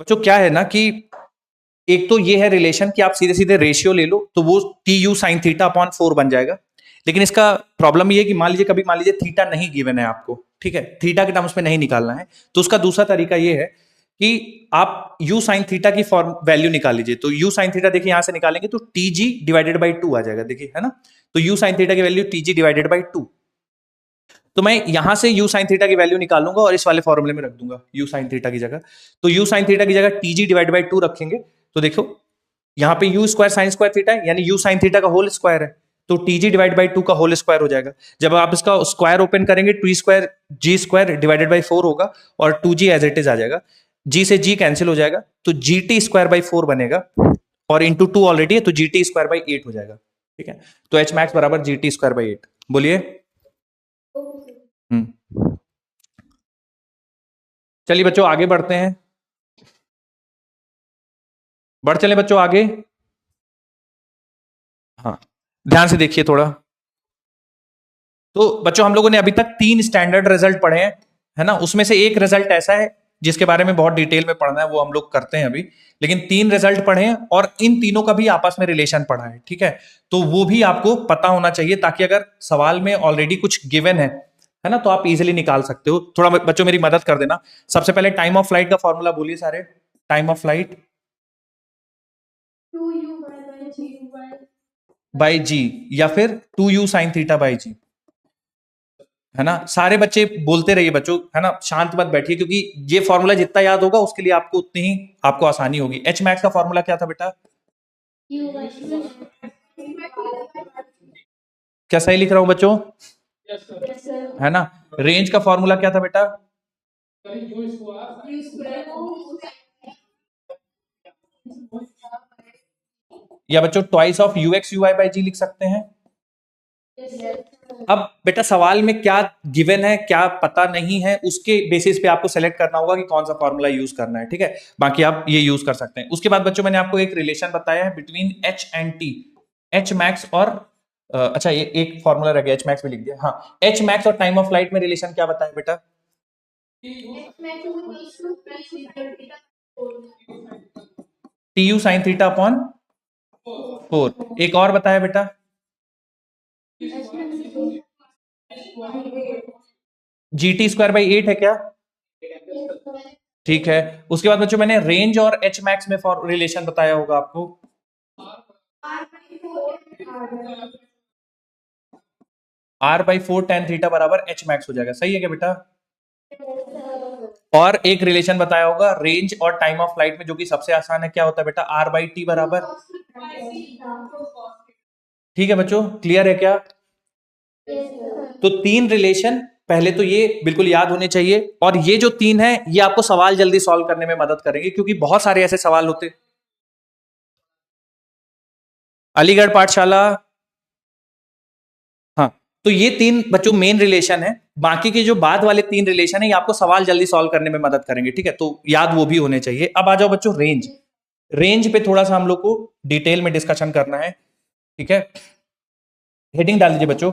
बच्चों क्या है ना कि एक तो ये है रिलेशन कि आप सीधे सीधे रेशियो ले लो तो वो T U sine theta upon 4 बन जाएगा। लेकिन इसका प्रॉब्लम ये है कि मान लीजिए कभी मान लीजिए थीटा नहीं गिवन है आपको, ठीक है, थीटा के टर्म्स में नहीं निकालना है, तो उसका दूसरा तरीका ये है कि आप यू साइन थीटा की फॉर्म वैल्यू निकाल लीजिए। तो यू साइन थीटा देखिए यहां से निकालेंगे तो टी जी डिवाइडेड बाई 2 आ जाएगा, देखिए है ना। तो यू साइन थीटा की value T G divided by 2, तो मैं यहां से यू साइन थीटा की वैल्यू निकाल लूंगा और इस वाले फॉर्मूले में रख दूंगा यू साइन थीटा की जगह। तो यू साइन थीटा की जगह टी जी डिवाइड बाई 2 रखेंगे, तो देखो यहाँ पे you square sine square theta है, यानी यू साइन थीटा का होल स्क्वायर है, तो टी जी डिवाइड बाई 2 का होल स्क्वायर हो जाएगा। जब आप इसका स्क्वायर ओपन करेंगे, two square g square divided by 4 होगा और 2g एज इट इज आ जाएगा, जी से जी कैंसिल हो जाएगा, तो जी टी स्क्वायर बाई 4 बनेगा, और इंटू 2 ऑलरेडी है तो जी टी स्क्वायर बाई 8 हो जाएगा, ठीक है। तो एच मैक्स बराबर जी टी स्क्वायर बाई 8, बोलिए। हम्म, चलिए बच्चों आगे बढ़ते हैं, बढ़ चले बच्चों आगे। हाँ, ध्यान से देखिए थोड़ा। तो बच्चों हम लोगों ने अभी तक 3 स्टैंडर्ड रिजल्ट पढ़े हैं, है ना। उसमें से एक रिजल्ट ऐसा है जिसके बारे में बहुत डिटेल में पढ़ना है, वो हम लोग करते हैं अभी। लेकिन 3 रिजल्ट पढ़े हैं और इन तीनों का भी आपस में रिलेशन पढ़ा है, ठीक है। तो वो भी आपको पता होना चाहिए, ताकि अगर सवाल में ऑलरेडी कुछ गिवन है ना, तो आप इजिली निकाल सकते हो। थोड़ा बच्चों मेरी मदद कर देना। सबसे पहले टाइम ऑफ फ्लाइट का फॉर्मूला बोलिए सारे। Time of flight 2u by g by g, या फिर 2u साइन थीटा बाई जी, है ना। सारे बच्चे बोलते रहिए बच्चों, है ना, शांत मत बैठिए, क्योंकि ये फॉर्मूला जितना याद होगा उसके लिए आपको उतनी ही आपको आसानी होगी। एच मैक्स का फॉर्मूला क्या था बेटा? u by क्या सही लिख रहा हूं बच्चों? yes sir है ना। रेंज का फॉर्मूला क्या था बेटा? u square या बच्चों twice of u x u y by g लिख सकते हैं। अब बेटा सवाल में क्या गिवन है क्या पता नहीं है, उसके बेसिस पे आपको सेलेक्ट करना होगा कि कौन सा फॉर्मूला यूज करना है, ठीक है। बाकी आप ये यूज कर सकते हैं। उसके बाद बच्चों मैंने आपको एक रिलेशन बताया है between H and T, H max और अच्छा ये एक फॉर्मूला रह गया, एच मैक्स भी लिख दिया। हाँ, एच मैक्स और टाइम ऑफ फ्लाइट में रिलेशन क्या बताया बेटा? T U sine theta upon 4। एक और बताया बेटा? जी टी स्क्वायर बाई 8 है क्या? ठीक है। उसके बाद बच्चों मैंने रेंज और एच मैक्स में फॉर रिलेशन बताया होगा आपको। आर बाई 4 टेन थीटा बराबर एच मैक्स हो जाएगा, सही है क्या बेटा? और एक रिलेशन बताया होगा रेंज और टाइम ऑफ फ्लाइट में, जो कि सबसे आसान है, क्या होता है बेटा? आर बाई टी बराबर। ठीक है बच्चों, क्लियर है क्या? तो 3 रिलेशन पहले तो ये बिल्कुल याद होने चाहिए, और ये जो 3 है ये आपको सवाल जल्दी सॉल्व करने में मदद करेंगे, क्योंकि बहुत सारे ऐसे सवाल होते। अलीगढ़ पाठशाला, हाँ। तो ये 3 बच्चों मेन रिलेशन है, बाकी के जो बाद वाले 3 रिलेशन है ये आपको सवाल जल्दी सॉल्व करने में मदद करेंगे, ठीक है। तो याद वो भी होने चाहिए। अब आ जाओ बच्चों रेंज। रेंज पे थोड़ा सा हम लोग को डिटेल में डिस्कशन करना है, ठीक है। हेडिंग डाल दीजिए बच्चों,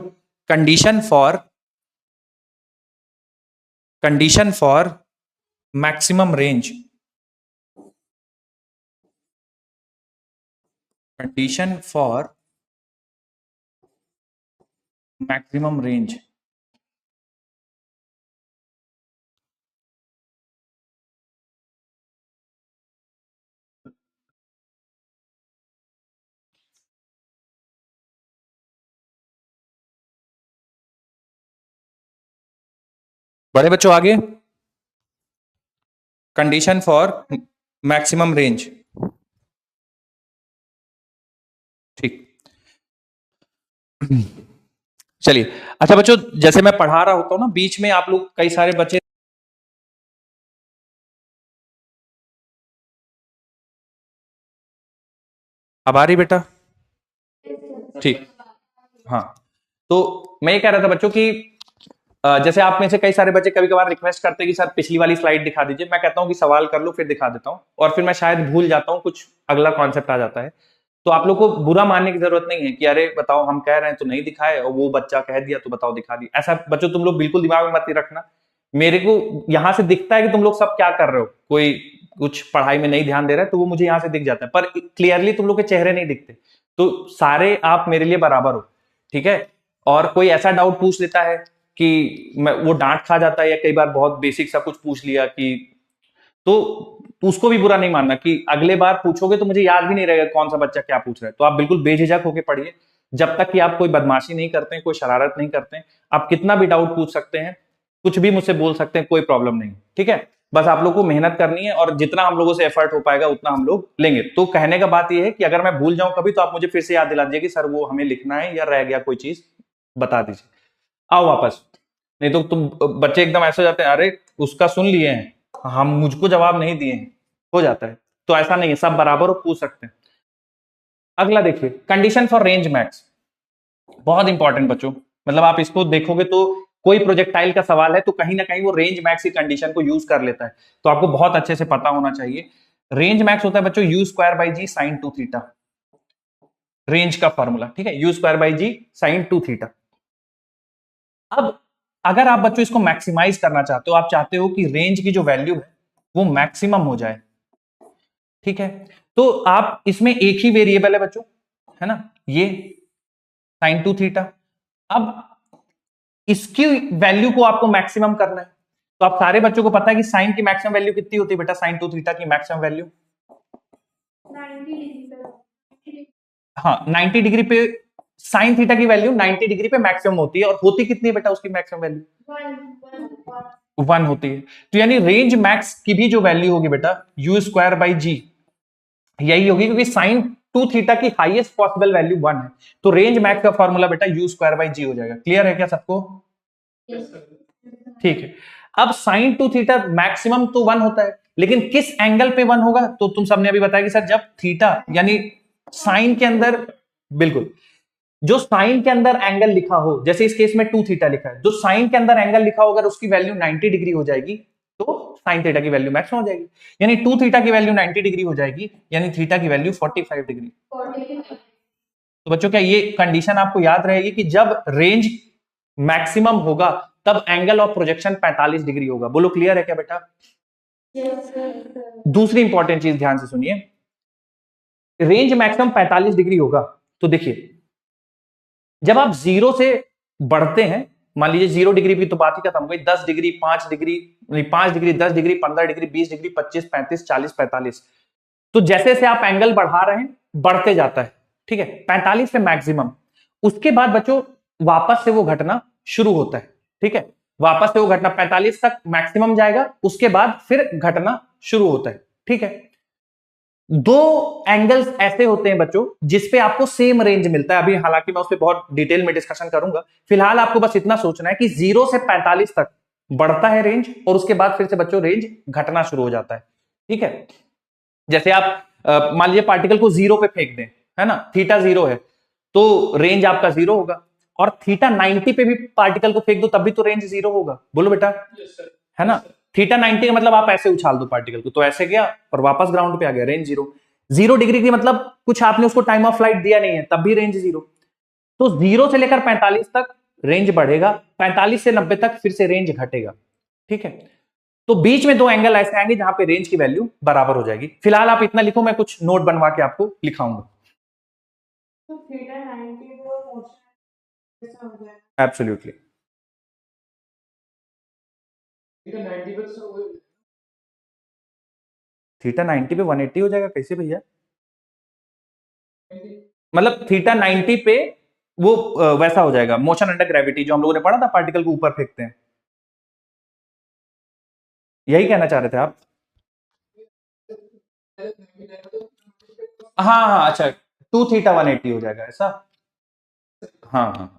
condition for maximum range, condition for maximum range. बड़े बच्चों आगे, कंडीशन फॉर मैक्सिमम रेंज। ठीक, चलिए। अच्छा बच्चों, जैसे मैं पढ़ा रहा होता हूँ ना, बीच में आप लोग कई सारे बच्चे, अब आ रही बेटा? ठीक, हाँ। तो मैं ये कह रहा था बच्चों कि जैसे आप में से कई सारे बच्चे कभी कभार रिक्वेस्ट करते हैं कि सर पिछली वाली स्लाइड दिखा दीजिए। मैं कहता हूं कि सवाल कर लो फिर दिखा देता हूं, और फिर मैं शायद भूल जाता हूं, कुछ अगला कॉन्सेप्ट आ जाता है। तो आप लोग को बुरा मानने की जरूरत नहीं है कि अरे बताओ हम कह रहे हैं तो नहीं दिखाए, और वो बच्चा कह दिया तो बताओ दिखा दी। ऐसा बच्चों तुम लोग बिल्कुल दिमाग में मत ही रखना। मेरे को यहां से दिखता है कि तुम लोग सब क्या कर रहे हो, कोई कुछ पढ़ाई में नहीं ध्यान दे रहा है, तो वो मुझे यहां से दिख जाता है, पर क्लियरली तुम लोग के चेहरे नहीं दिखते। तो सारे आप मेरे लिए बराबर हो, ठीक है। और कोई ऐसा डाउट पूछ लेता है कि मैं, वो डांट खा जाता है, या कई बार बहुत बेसिक सा कुछ पूछ लिया कि, तो उसको भी बुरा नहीं मानना कि अगले बार पूछोगे तो मुझे याद भी नहीं रहेगा कौन सा बच्चा क्या पूछ रहा है। तो आप बिल्कुल बेझिझक होकर पढ़िए, जब तक कि आप कोई बदमाशी नहीं करते हैं, कोई शरारत नहीं करते हैं। आप कितना भी डाउट पूछ सकते हैं, कुछ भी मुझसे बोल सकते हैं, कोई प्रॉब्लम नहीं, ठीक है। बस आप लोग को मेहनत करनी है, और जितना हम लोगों से एफर्ट हो पाएगा उतना हम लोग लेंगे। तो कहने का बात यह है कि अगर मैं भूल जाऊं कभी, तो आप मुझे फिर से याद दिला दीजिए कि सर वो हमें लिखना है, या रह गया कोई चीज बता दीजिए। आओ वापस, नहीं तो तुम बच्चे एकदम ऐसे हो जाते हैं, अरे उसका सुन लिए हैं, हम मुझको जवाब नहीं दिए हैं, हो जाता है। तो ऐसा नहीं है, सब बराबर हो, पूछ सकते हैं। अगला देखिए, कंडीशन फॉर रेंज मैक्स, बहुत इंपॉर्टेंट बच्चों। मतलब आप इसको देखोगे तो कोई प्रोजेक्टाइल का सवाल है तो कहीं ना कहीं वो रेंज मैक्स की कंडीशन को यूज कर लेता है, तो आपको बहुत अच्छे से पता होना चाहिए। रेंज मैक्स होता है बच्चों u square by g sine two theta, range का फॉर्मूला, ठीक है, u square by g sine two theta. अब अगर आप बच्चों इसको मैक्सिमाइज करना चाहते हो, आप चाहते हो कि रेंज की जो वैल्यू है वो मैक्सिमम हो जाए, ठीक है, तो आप इसमें एक ही वेरिएबल है बच्चों, है ना, ये साइन टू थीटा। अब इसकी वैल्यू को आपको मैक्सिमम करना है। तो आप सारे बच्चों को पता है कि साइन की मैक्सिमम वैल्यू कितनी होती है बेटा, साइन टू थीटा की मैक्सिमम वैल्यू 90 हाँ 90 डिग्री पे साइन थीटा की वैल्यू 90 डिग्री पे मैक्सिमम होती है, और होती कितनी है बेटा उसकी मैक्सिमम वैल्यू 1 होती है। तो यानी रेंज मैक्स की भी जो वैल्यू होगी बेटा यू स्क्वायर बाई जी यही होगी, क्योंकि साइन टू थीटा की हाईएस्ट पॉसिबल वैल्यू 1 है। तो रेंज मैक्स का फॉर्मूला बेटा यू स्क्वायर बाई जी हो जाएगा। क्लियर है क्या सबको? ठीक है। अब साइन टू थीटा मैक्सिमम तो 1 होता है, लेकिन किस एंगल पे 1 होगा, तो तुम सबने अभी बताया कि सर जब थीटा यानी साइन के अंदर, बिल्कुल, जो साइन के अंदर एंगल लिखा हो, जैसे इस केस में टू थीटा लिखा है, जो साइन के अंदर एंगल लिखा हो अगर उसकी वैल्यू 90 डिग्री हो जाएगी, तो साइन थीटा की वैल्यू मैक्सिमम हो जाएगी। यानी टू थीटा की वैल्यू 90 डिग्री हो जाएगी, यानी थीटा की वैल्यू 45 डिग्री। तो बच्चों क्या ये कंडीशन आपको याद रहेगी कि जब रेंज मैक्सिमम होगा तब एंगल ऑफ प्रोजेक्शन 45 डिग्री होगा। बोलो क्लियर है क्या बेटा? दूसरी इंपॉर्टेंट चीज ध्यान से सुनिए, रेंज मैक्सिमम 45 डिग्री होगा, तो देखिए जब आप जीरो से बढ़ते हैं, मान लीजिए 0 डिग्री की तो बात ही खत्म हो गई, 10 डिग्री, 5 डिग्री, नहीं 5 डिग्री, 10 डिग्री, 15 डिग्री, 20 डिग्री, 25, 35, 40, 45, तो जैसे जैसे आप एंगल बढ़ा रहे हैं बढ़ते जाता है, ठीक है, 45 पे मैक्सिमम। उसके बाद बच्चों वापस से वो घटना शुरू होता है, ठीक है, वापस से वो घटना 45 तक मैक्सिमम जाएगा, उसके बाद फिर घटना शुरू होता है, ठीक है। दो एंगल्स ऐसे होते हैं बच्चों जिसपे आपको सेम रेंज मिलता है, अभी हालांकि मैं उस पर बहुत डिटेल में डिस्कशन करूंगा। फिलहाल आपको बस इतना सोचना है कि 0 से 45 तक बढ़ता है रेंज, और उसके बाद फिर से बच्चों रेंज घटना शुरू हो जाता है, ठीक है। जैसे आप मान लीजिए पार्टिकल को 0 पे फेंक दें, है ना, थीटा 0 है, तो रेंज आपका 0 होगा, और थीटा 90 पे भी पार्टिकल को फेंक दो तब भी तो रेंज 0 होगा। बोलो बेटा, है ना। थीटा 90 का मतलब आप ऐसे उछाल दो पार्टिकल को, तो ऐसे गया और वापस ग्राउंड पे आ गया, रेंज 0। 0 डिग्री की मतलब कुछ आपने उसको टाइम ऑफ फ्लाइट दिया नहीं है, तब भी रेंज 0। तो 0 से लेकर 45 तक रेंज बढ़ेगा, 45 से 90 तक फिर से रेंज घटेगा, ठीक है। तो बीच में दो एंगल ऐसे आएंगे जहां पे रेंज की वैल्यू बराबर हो जाएगी। फिलहाल आप इतना लिखो, मैं कुछ नोट बनवा के आपको लिखाऊंगा। ऐसा हो जाएगा। एब्सोल्युटली। थीटा 90 पे 180 हो जाएगा कैसे भैया? मतलब थीटा 90 पे वो वैसा हो जाएगा, मोशन अंडर ग्रेविटी जो हम लोगों ने पढ़ा था, पार्टिकल को ऊपर फेंकते हैं, यही कहना चाह रहे थे आप? हाँ हाँ, अच्छा, 2 थीटा 180 हो जाएगा ऐसा। हाँ हाँ,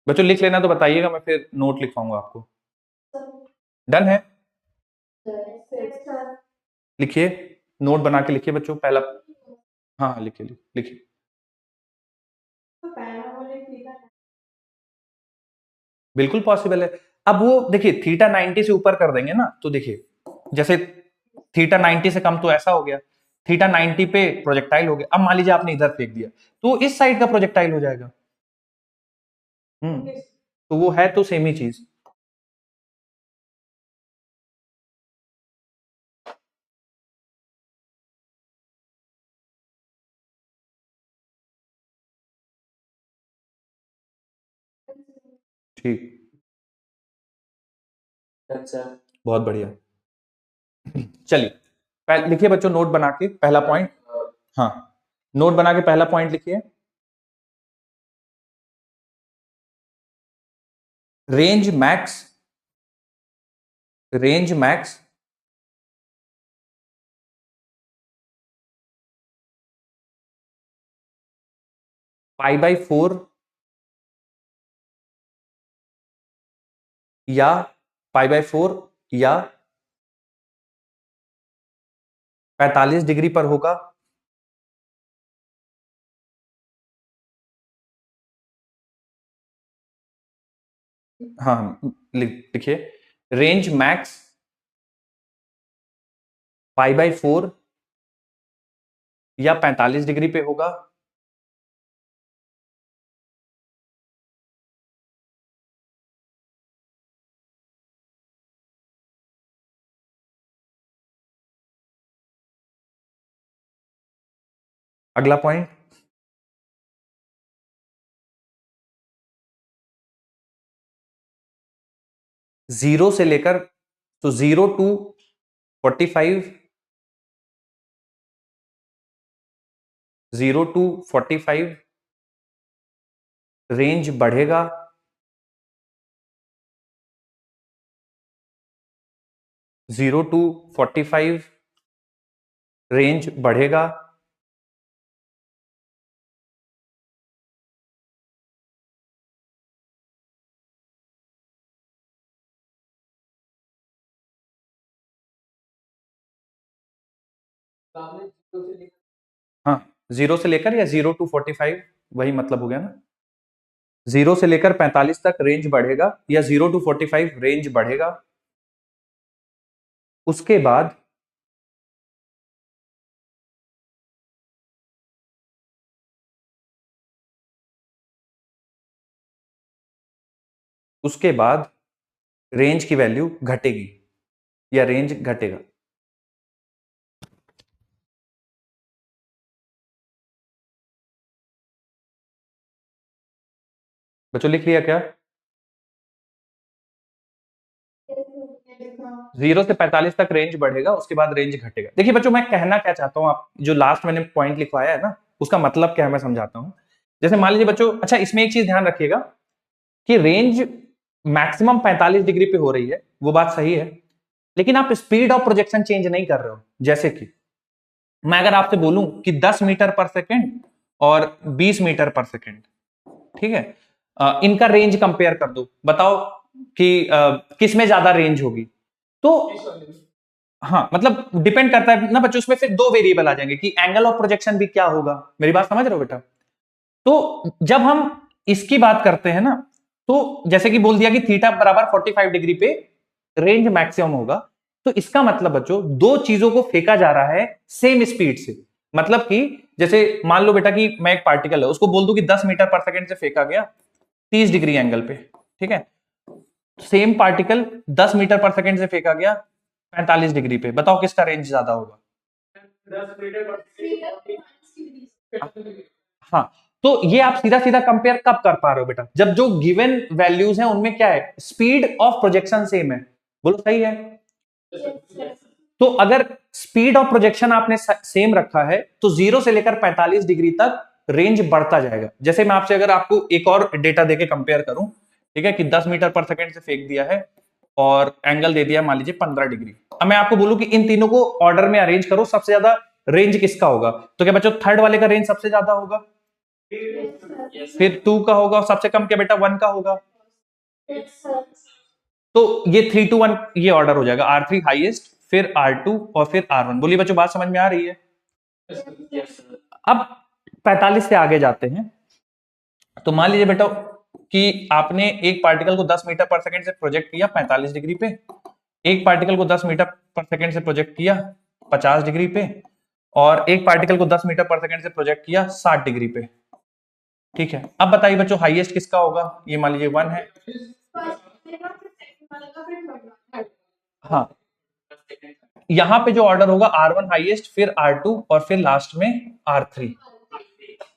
बच्चों लिख लेना तो बताइएगा, मैं फिर नोट लिखवाऊंगा आपको। डन है? सर लिखिए, नोट बना के लिखिए बच्चों पहला। हाँ हाँ, लिखिए लिखिए। तो पैराबोलिक थीटा बिल्कुल पॉसिबल है। अब वो देखिए थीटा 90 से ऊपर कर देंगे ना, तो देखिए जैसे थीटा 90 से कम तो ऐसा हो गया, थीटा 90 पे प्रोजेक्टाइल हो गया। अब मान लीजिए आपने इधर फेंक दिया, तो इस साइड का प्रोजेक्टाइल हो जाएगा। तो वो है तो सेम ही चीज। ठीक, अच्छा, बहुत बढ़िया। चलिए लिखिए बच्चों, नोट बना के पहला पॉइंट। हाँ, नोट बना के पहला पॉइंट लिखिए, रेंज मैक्स, रेंज मैक्स π/4 या π/4 या 45 डिग्री पर होगा। हाँ, लिखिए, रेंज मैक्स π/4 या 45 डिग्री पे होगा। अगला पॉइंट, जीरो से लेकर, तो 0 to 45, 0 to 45 रेंज बढ़ेगा, 0 to 45 रेंज बढ़ेगा। हाँ, 0 से लेकर या 0 to 45, वही मतलब हो गया ना। 0 से लेकर 45 तक रेंज बढ़ेगा या 0 to 45 रेंज बढ़ेगा। उसके बाद उसके बाद रेंज की वैल्यू घटेगी या रेंज घटेगा। बच्चों लिख लिया क्या? 0 से 45 तक रेंज बढ़ेगा, उसके बाद रेंज घटेगा। देखिए बच्चों, मैं कहना क्या चाहता हूं, आप जो लास्ट मैंने पॉइंट लिखवाया है ना, उसका मतलब क्या है मैं समझाता हूं। जैसे मान लीजिए बच्चों, अच्छा इसमें एक चीज ध्यान रखिएगा कि रेंज मैक्सिमम 45 डिग्री पे हो रही है, वो बात सही है, लेकिन आप स्पीड ऑफ प्रोजेक्शन चेंज नहीं कर रहे हो। जैसे कि मैं अगर आपसे बोलूं कि 10 मीटर पर सेकेंड और 20 मीटर पर सेकेंड, ठीक है, इनका रेंज कंपेयर कर दो, बताओ कि किस में ज्यादा रेंज होगी। तो हाँ, मतलब डिपेंड करता है ना बच्चों, उसमें फिर दो वेरिएबल आ जाएंगे कि एंगल ऑफ प्रोजेक्शन भी क्या होगा। मेरी बात समझ रहे हो बेटा? तो जब हम इसकी बात करते हैं ना, तो जैसे कि बोल दिया कि थीटा बराबर 45 डिग्री पे रेंज मैक्सिमम होगा, तो इसका मतलब बच्चों दो चीजों को फेंका जा रहा है सेम स्पीड से। मतलब कि जैसे मान लो बेटा कि मैं एक पार्टिकल है, उसको बोल दूं कि 10 मीटर पर सेकेंड से फेंका गया 30 डिग्री एंगल पे, ठीक है, सेम पार्टिकल 10 मीटर पर सेकेंड से फेंका गया 45 डिग्री पे, बताओ किसका रेंज ज्यादा होगा? 10 मीटर हाँ, तो ये आप सीधा सीधा कंपेयर कब कर पा रहे हो बेटा? जब जो गिवन वैल्यूज हैं उनमें क्या है, स्पीड ऑफ प्रोजेक्शन सेम है। बोलो सही है? तो अगर स्पीड ऑफ प्रोजेक्शन आपने सेम रखा है तो 0 से लेकर 45 डिग्री तक रेंज बढ़ता जाएगा। जैसे मैं आपसे अगर आपको एक और डेटा देके कंपेयर करूं, ठीक है, कि 10 मीटर पर सेकेंड से फेंक दिया है और एंगल दे दिया मान लीजिए 15 डिग्री। अब मैं आपको बोलूं कि इन तीनों को ऑर्डर में अरेंज करो, सबसे ज्यादा रेंज किसका होगा? तो क्या बच्चों थर्ड वाले का रेंज सबसे ज्यादा होगा, फिर 2 का होगा, और सबसे कम क्या बेटा 1 का होगा। तो ये 3 to 1 ये ऑर्डर हो जाएगा, R3 हाईएस्ट, फिर R2 और फिर R1। बोलिए बच्चों बात समझ में आ रही है? अब 45 से आगे जाते हैं। तो मान लीजिए बेटा कि आपने एक पार्टिकल को 10 मीटर पर सेकंड से प्रोजेक्ट किया 45 डिग्री पे, एक पार्टिकल को 10 मीटर पर सेकंड से प्रोजेक्ट किया 50 डिग्री पे, और एक पार्टिकल को 10 मीटर पर सेकंड से प्रोजेक्ट किया 60 डिग्री पे। ठीक है, अब बताइए बच्चों हाईएस्ट किसका होगा? ये मान लीजिए 1 है। हाँ, यहां पे जो ऑर्डर होगा R1 हाईएस्ट, फिर R2 और फिर लास्ट में R3।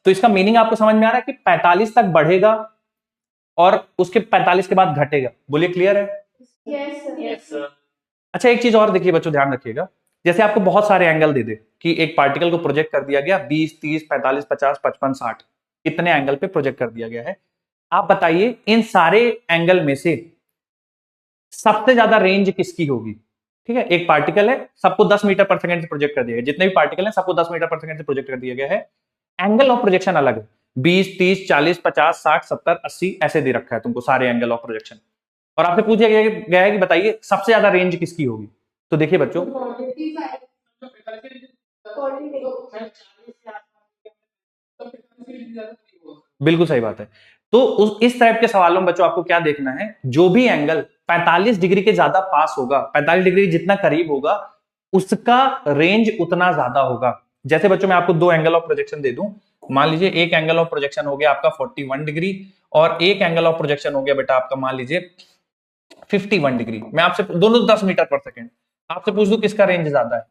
तो इसका मीनिंग आपको समझ में आ रहा है कि 45 तक बढ़ेगा और उसके 45 के बाद घटेगा। बोलिए क्लियर है? Yes sir. अच्छा एक चीज और देखिए बच्चों, ध्यान रखिएगा, जैसे आपको बहुत सारे एंगल दे दे कि एक पार्टिकल को प्रोजेक्ट कर दिया गया 20, 30, 45, 50, 55, 60 इतने एंगल पे प्रोजेक्ट कर दिया गया है। आप बताइए इन सारे एंगल में से सबसे ज्यादा रेंज किसकी होगी? ठीक है, एक पार्टिकल है, सबको 10 मीटर पर सेकंड से प्रोजेक्ट कर दिया गया, जितने भी पार्टिकल हैं सबको 10 मीटर पर सेकंड से प्रोजेक्ट कर दिया गया है। एंगल ऑफ प्रोजेक्शन अलग है, 20, 30, 40, 50, 60, 70, 80 ऐसे दे रखा है तुमको सारे एंगल ऑफ प्रोजेक्शन। और आपसे पूछा गया है कि बताइए सबसे ज्यादा रेंज किसकी होगी? तो देखिए बच्चों, बिल्कुल सही बात है। तो इस टाइप के सवालों में बच्चों आपको क्या देखना है, जो भी एंगल 45 डिग्री के ज्यादा पास होगा, 45 डिग्री जितना करीब होगा, उसका रेंज उतना ज्यादा होगा। जैसे बच्चों मैं आपको दो एंगल ऑफ प्रोजेक्शन दे दूं, मान लीजिए एक एंगल ऑफ प्रोजेक्शन हो गया आपका 41 डिग्री और एक एंगल ऑफ प्रोजेक्शन हो गया बेटा आपका मान लीजिए 51 डिग्री। मैं आपसे दोनों 10 मीटर पर सेकेंड, आपसे पूछ दूं किसका रेंज ज्यादा है?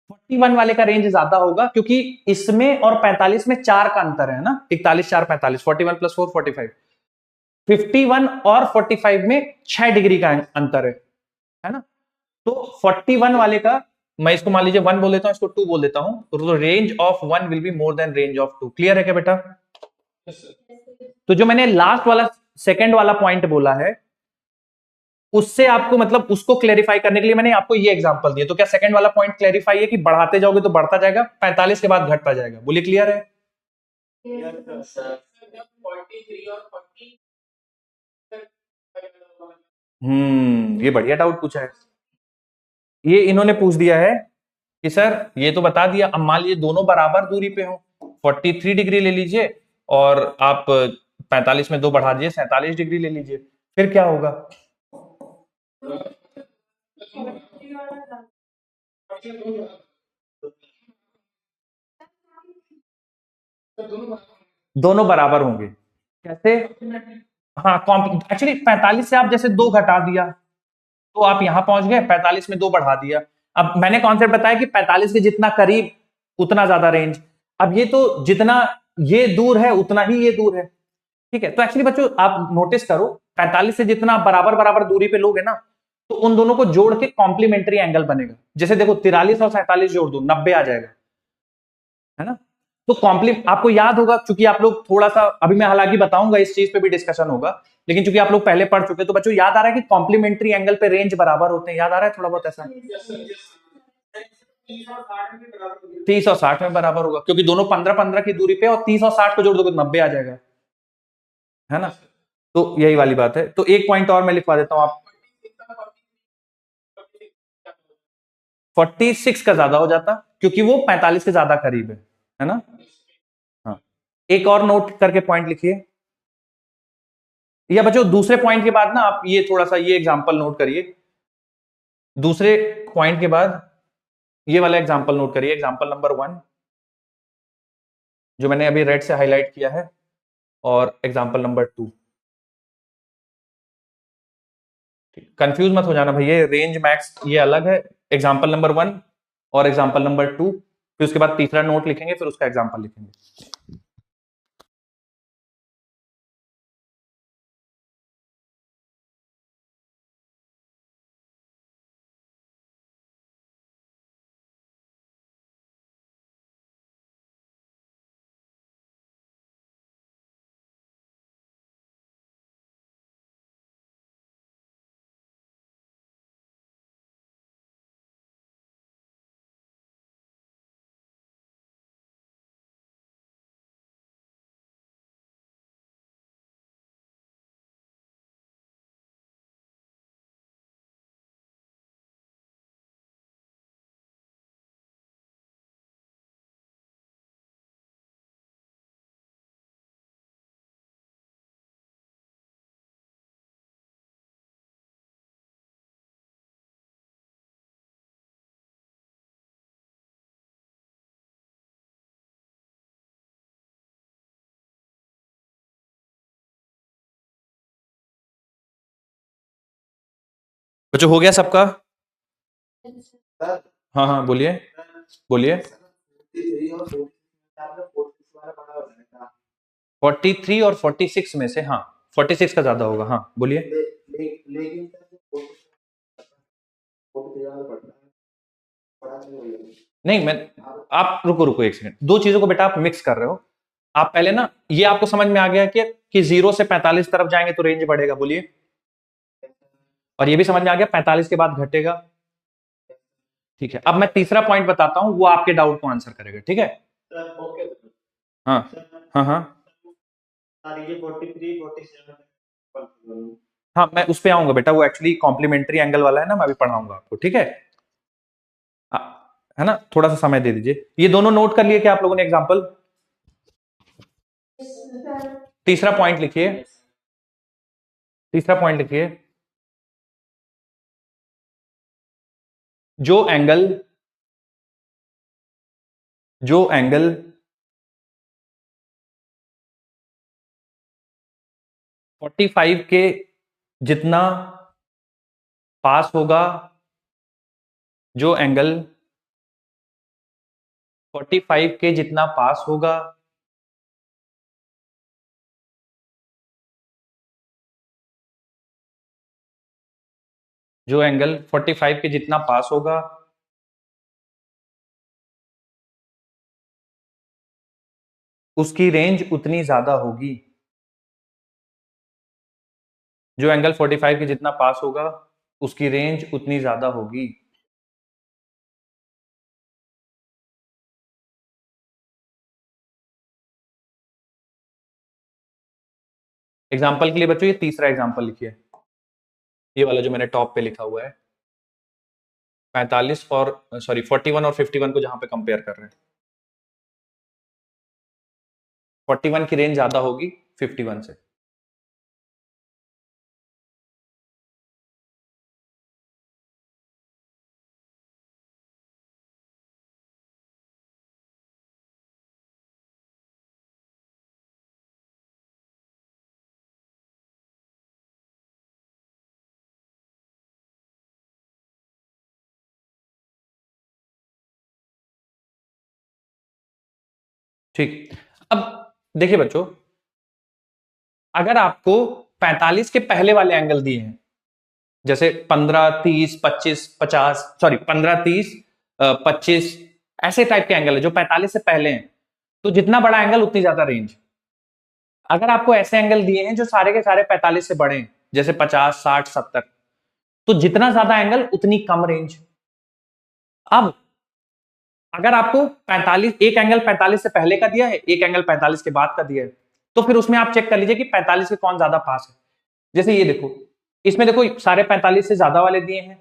41 वाले का रेंज ज्यादा होगा, क्योंकि इसमें और 45 में 4 का अंतर है ना, 41 4 45, 41 प्लस 4 45। 51 और 45 में 6 डिग्री का अंतर है ना। तो 41 वाले का मैं इसको मान लीजिए 1 बोल देता हूं, इसको 2 बोल देता हूं, तो range of 1 will be more than range of 2। Clear है क्या बेटा? तो जो मैंने लास्ट वाला सेकंड वाला पॉइंट बोला है, उससे आपको मतलब उसको क्लेरिफाई करने के लिए मैंने आपको ये एग्जांपल दिया। तो क्या सेकंड वाला पॉइंट क्लेरिफाई है कि बढ़ाते जाओगे तो बढ़ता जाएगा, 45 के बाद घटता जाएगा? बोलिए क्लियर है? ये बढ़िया डाउट पूछा है। ये इन्होंने पूछ दिया है कि सर ये तो बता दिया, अब मान लीजिए दोनों बराबर दूरी पे हो, 43 डिग्री ले लीजिए और आप 45 में 2 बढ़ा दीजिए 47 डिग्री ले लीजिए, फिर क्या होगा? दोनों बराबर होंगे। कैसे? हाँ, एक्चुअली 45 से आप जैसे 2 घटा दिया तो आप यहां पहुंच गए, 45 में 2 बढ़ा दिया। अब मैंने कॉन्सेप्ट बताया कि 45 के जितना करीब उतना ज्यादा रेंज। अब ये तो जितना ये दूर है उतना ही ये दूर है, ठीक है। तो एक्चुअली बच्चों आप नोटिस करो, 45 से जितना बराबर बराबर दूरी पे लोगे ना, तो उन दोनों को जोड़ के कॉम्प्लीमेंट्री एंगल बनेगा। जैसे देखो 43 और 47 जोड़ दो 90 आ जाएगा, है ना। तो आपको याद होगा, चूंकि आप लोग थोड़ा सा, अभी मैं हालांकि बताऊंगा इस चीज पे भी डिस्कशन होगा, लेकिन चूंकि आप लोग पहले पढ़ चुके, तो बच्चों याद आ रहा है कि कॉम्प्लीमेंट्री एंगल पे रेंज बराबर होते हैं। याद आ रहा है थोड़ा बहुत ऐसा? 30 और 60 में बराबर होगा, क्योंकि दोनों 15-15 की दूरी पे, और 30 और 60 को जोड़ दोगे 90 आ जाएगा, है ना। तो यही वाली बात है। तो एक पॉइंट और मैं लिखवा देता हूं, आप 46 का ज्यादा हो जाता, क्योंकि वो 45 के ज्यादा करीब है ना। हाँ, एक और नोट करके पॉइंट लिखिए, या बच्चों दूसरे पॉइंट के बाद ना आप ये थोड़ा सा ये एग्जांपल नोट करिए, दूसरे पॉइंट के बाद ये वाला एग्जांपल नोट करिए, एग्जांपल नंबर 1 जो मैंने अभी रेड से हाईलाइट किया है। और एग्जाम्पल नंबर 2। कंफ्यूज मत हो जाना भैया, रेंज मैक्स ये अलग है, एग्जाम्पल नंबर 1 और एग्जाम्पल नंबर 2, फिर उसके बाद तीसरा नोट लिखेंगे, फिर उसका एग्जाम्पल लिखेंगे। बच्चों हो गया सबका? हाँ हाँ बोलिए बोलिए। 43 और 46 में से, हाँ 46 का ज्यादा होगा, हाँ बोलिए। नहीं मैं, आप रुको रुको एक सेकंड, दो चीजों को बेटा आप मिक्स कर रहे हो। आप पहले ना, ये आपको समझ में आ गया कि 0 से 45 तरफ जाएंगे तो रेंज बढ़ेगा, बोलिए। और ये भी समझ में आ गया 45 के बाद घटेगा। ठीक है, अब मैं तीसरा पॉइंट बताता हूं, वो आपके डाउट को आंसर करेगा, ठीक है? हाँ हाँ हाँ हाँ, मैं उस पे आऊंगा बेटा, वो एक्चुअली कॉम्प्लीमेंट्री एंगल वाला है ना, मैं अभी पढ़ाऊंगा आपको, ठीक है? है ना, थोड़ा सा समय दे दीजिए। ये दोनों नोट कर लिए क्या आप लोगों ने एग्जाम्पल? तीसरा पॉइंट लिखिए, तीसरा पॉइंट लिखिए, जो एंगल 45 के जितना पास होगा, जो एंगल 45 के जितना पास होगा, जो एंगल 45 के जितना पास होगा, उसकी रेंज उतनी ज्यादा होगी। जो एंगल 45 के जितना पास होगा, उसकी रेंज उतनी ज्यादा होगी। एग्जाम्पल के लिए बच्चों ये तीसरा एग्जाम्पल लिखिए, ये वाला जो मैंने टॉप पे लिखा हुआ है, 45 और 41 और 51 को जहां पे कंपेयर कर रहे हैं, 41 की रेंज ज्यादा होगी 51 से। ठीक, अब देखिए बच्चों, अगर आपको 45 के पहले वाले एंगल दिए हैं, जैसे 15, 30, 25, 50, सॉरी 15, 30, 25, ऐसे टाइप के एंगल है जो 45 से पहले हैं, तो जितना बड़ा एंगल उतनी ज्यादा रेंज। अगर आपको ऐसे एंगल दिए हैं जो सारे के सारे 45 से बड़े हैं, जैसे 50, 60, 70, तो जितना ज्यादा एंगल उतनी कम रेंज। अब अगर आपको 45, एक एंगल 45 से पहले का दिया है, एक एंगल 45 के बाद का दिया है, तो फिर उसमें आप चेक कर लीजिए कि 45 के कौन ज्यादा पास है। जैसे ये देखो, इसमें देखो सारे 45 से ज्यादा वाले दिए हैं,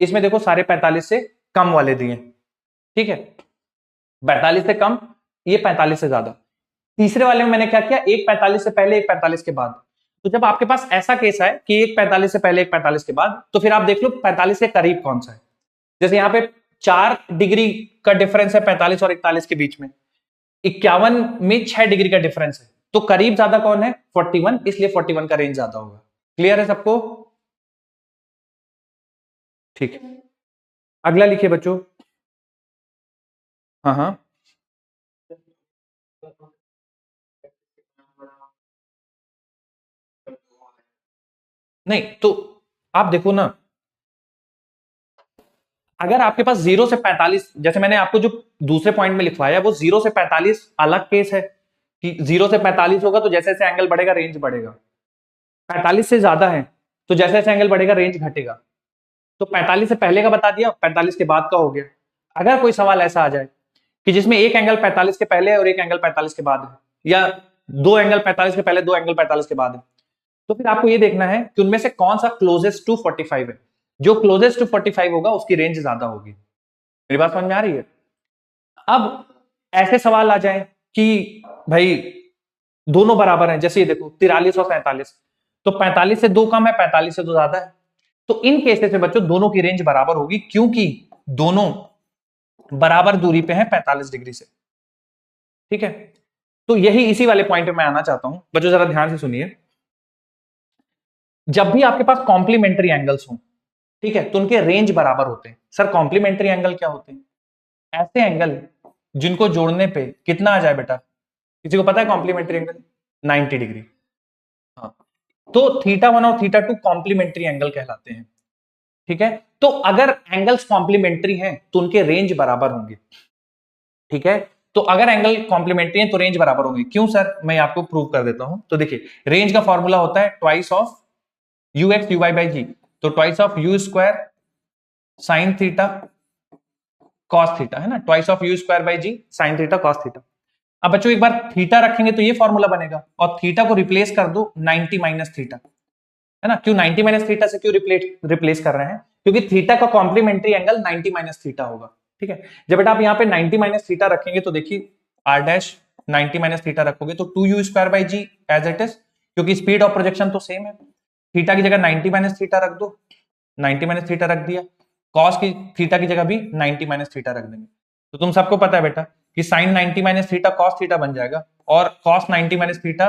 इसमें देखो सारे 45 से कम वाले दिए हैं, ठीक है? 45 से कम, ये 45 से ज्यादा। तीसरे वाले में मैंने क्या किया, एक 45 से पहले, एक 45 के बाद। तो जब आपके पास ऐसा केस है कि एक 45 से पहले, एक 45 के बाद, तो फिर आप देख लो 45 के करीब कौन सा है। जैसे यहाँ पे 4 डिग्री का डिफरेंस है 45 और 41 के बीच में, 51 में 6 डिग्री का डिफरेंस है, तो करीब ज्यादा कौन है? 41, इसलिए 41 का रेंज ज्यादा होगा। क्लियर है सबको? ठीक है, अगला लिखिए बच्चों। हाँ हाँ, नहीं तो आप देखो ना, अगर आपके पास 0 से 45, जैसे मैंने आपको जो दूसरे पॉइंट में लिखवाया वो 0 से 45 अलग केस है कि 0 से 45 होगा तो जैसे जैसे एंगल बढ़ेगा रेंज बढ़ेगा, 45 से ज्यादा है तो जैसे जैसे एंगल बढ़ेगा रेंज घटेगा। तो 45 से पहले का बता दिया, 45 के बाद का हो गया। अगर कोई सवाल ऐसा आ जाए कि जिसमें एक एंगल 45 के पहले है और एक एंगल 45 के बाद है, या दो एंगल 45 के पहले दो एंगल 45 के बाद है, तो फिर आपको ये देखना है कि उनमें से कौन सा क्लोजेस्ट टू 45 है। जो क्लोजेस्ट टू 45 होगा उसकी रेंज ज्यादा होगी। मेरी बात समझ में आ रही है? अब ऐसे सवाल आ जाए कि भाई दोनों बराबर हैं, जैसे ये देखो 43 और 47, तो 45 से दो कम है, 45 से दो ज्यादा है, तो इन केसेस में बच्चों दोनों की रेंज बराबर होगी, क्योंकि दोनों बराबर दूरी पे हैं 45 डिग्री से। ठीक है, तो यही इसी वाले पॉइंट पे मैं आना चाहता हूं बच्चों, जरा ध्यान से सुनिए। जब भी आपके पास कॉम्प्लीमेंट्री एंगल्स हो, ठीक है, तो उनके रेंज बराबर होते हैं। सर कॉम्प्लीमेंट्री एंगल क्या होते हैं? ऐसे एंगल जिनको जोड़ने पे कितना आ जाए बेटा? किसी को पता है कॉम्प्लीमेंट्री एंगल? 90 डिग्री। हाँ, तो थीटा 1 और थीटा 2 कॉम्प्लीमेंट्री एंगल कहलाते हैं। ठीक है, तो अगर एंगल्स कॉम्प्लीमेंट्री हैं तो उनके रेंज बराबर होंगे। ठीक है, तो अगर एंगल कॉम्प्लीमेंट्री है तो रेंज बराबर होंगे। क्यों सर? मैं आपको प्रूव कर देता हूं। तो देखिए, रेंज का फॉर्मूला होता है twice of u x u y by g, तो twice of u square sine theta cos theta, है ना, twice of u square by g sine theta cos theta. अब बच्चों एक बार थीटा रखेंगे तो ये फॉर्मूला बनेगा, और थीटा को रिप्लेस कर दो 90 माइनस थीटा, है ना। क्यों 90 माइनस थीटा से क्यों रिप्लेस कर रहे हैं? क्योंकि थीटा का कॉम्प्लीमेंट्री एंगल 90 माइनस थीटा होगा। ठीक है, जब बेटा आप यहाँ पे 90 माइनस थीटा रखेंगे तो देखिए आर डैश 90 माइनस थीटा रखोगे तो 2u square by g as it is, क्योंकि स्पीड ऑफ प्रोजेक्शन तो सेम है। थीटा की जगह 90 माइनस थीटा रख दो, 90 माइनस थीटा रख दिया, कॉस की थीटा की जगह भी 90 माइनस थीटा रख देंगे। तो तुम सबको पता है बेटा कि sine 90 minus theta cos theta बन जाएगा, और cos 90 minus theta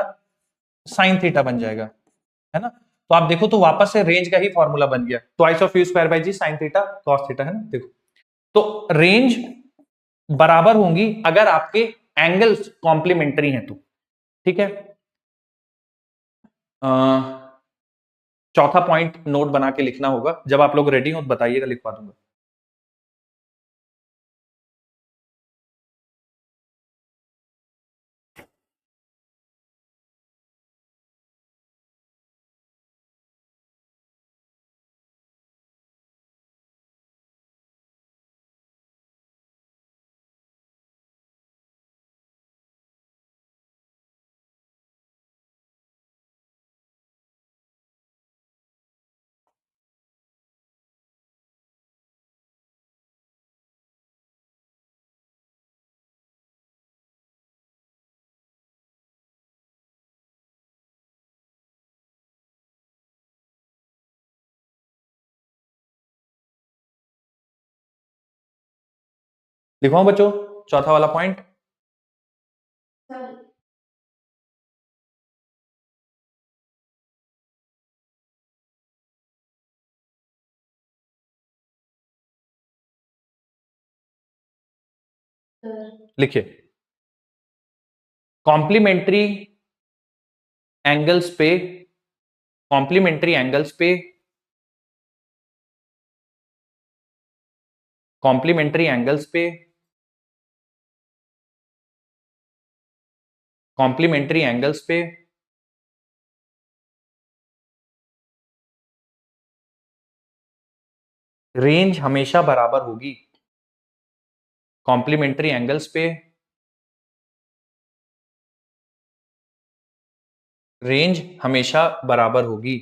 sine theta बन जाएगा, है ना। तो आप देखो तो वापस से रेंज का ही फॉर्मूला बन गया, twice of u square by g sine theta cos theta, है ना। देखो तो रेंज बराबर होंगी अगर आपके एंगल्स कॉम्प्लीमेंट्री हैं तो। ठीक है, चौथा पॉइंट नोट बना के लिखना होगा, जब आप लोग रेडी हो तो बताइएगा, लिखवा दूंगा। लिखवाऊं बच्चों चौथा वाला पॉइंट? सर लिखिए, कॉम्प्लीमेंट्री एंगल्स पे, कॉम्प्लीमेंट्री एंगल्स पे, कॉम्प्लीमेंट्री एंगल्स पे, कॉम्प्लीमेंट्री एंगल्स पे रेंज हमेशा बराबर होगी। कॉम्प्लीमेंट्री एंगल्स पे रेंज हमेशा बराबर होगी।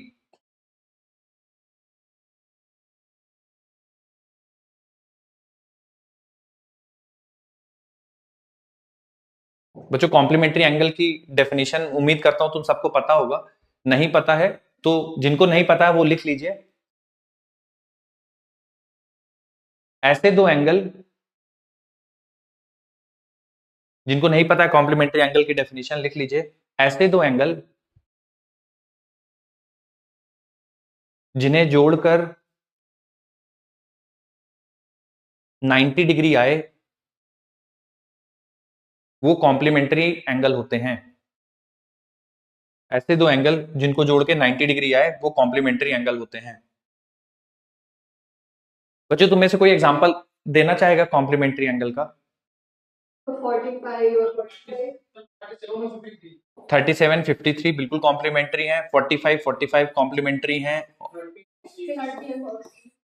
बच्चों कॉम्प्लीमेंट्री एंगल की डेफिनेशन उम्मीद करता हूं तुम सबको पता होगा, नहीं पता है तो जिनको नहीं पता है वो लिख लीजिए। ऐसे दो एंगल, जिनको नहीं पता है कॉम्प्लीमेंट्री एंगल की डेफिनेशन लिख लीजिए, ऐसे दो एंगल जिन्हें जोड़कर 90 डिग्री आए वो कॉम्प्लीमेंट्री एंगल होते हैं। ऐसे दो एंगल जिनको जोड़ के 90 डिग्री आए वो कॉम्प्लीमेंट्री एंगल होते हैं। बच्चों तुम्हें से कोई एग्जांपल देना चाहेगा कॉम्प्लीमेंट्री एंगल का? 45 और 45 37 53 बिल्कुल कॉम्प्लीमेंट्री हैं। 45 45 कॉम्प्लीमेंट्री हैं।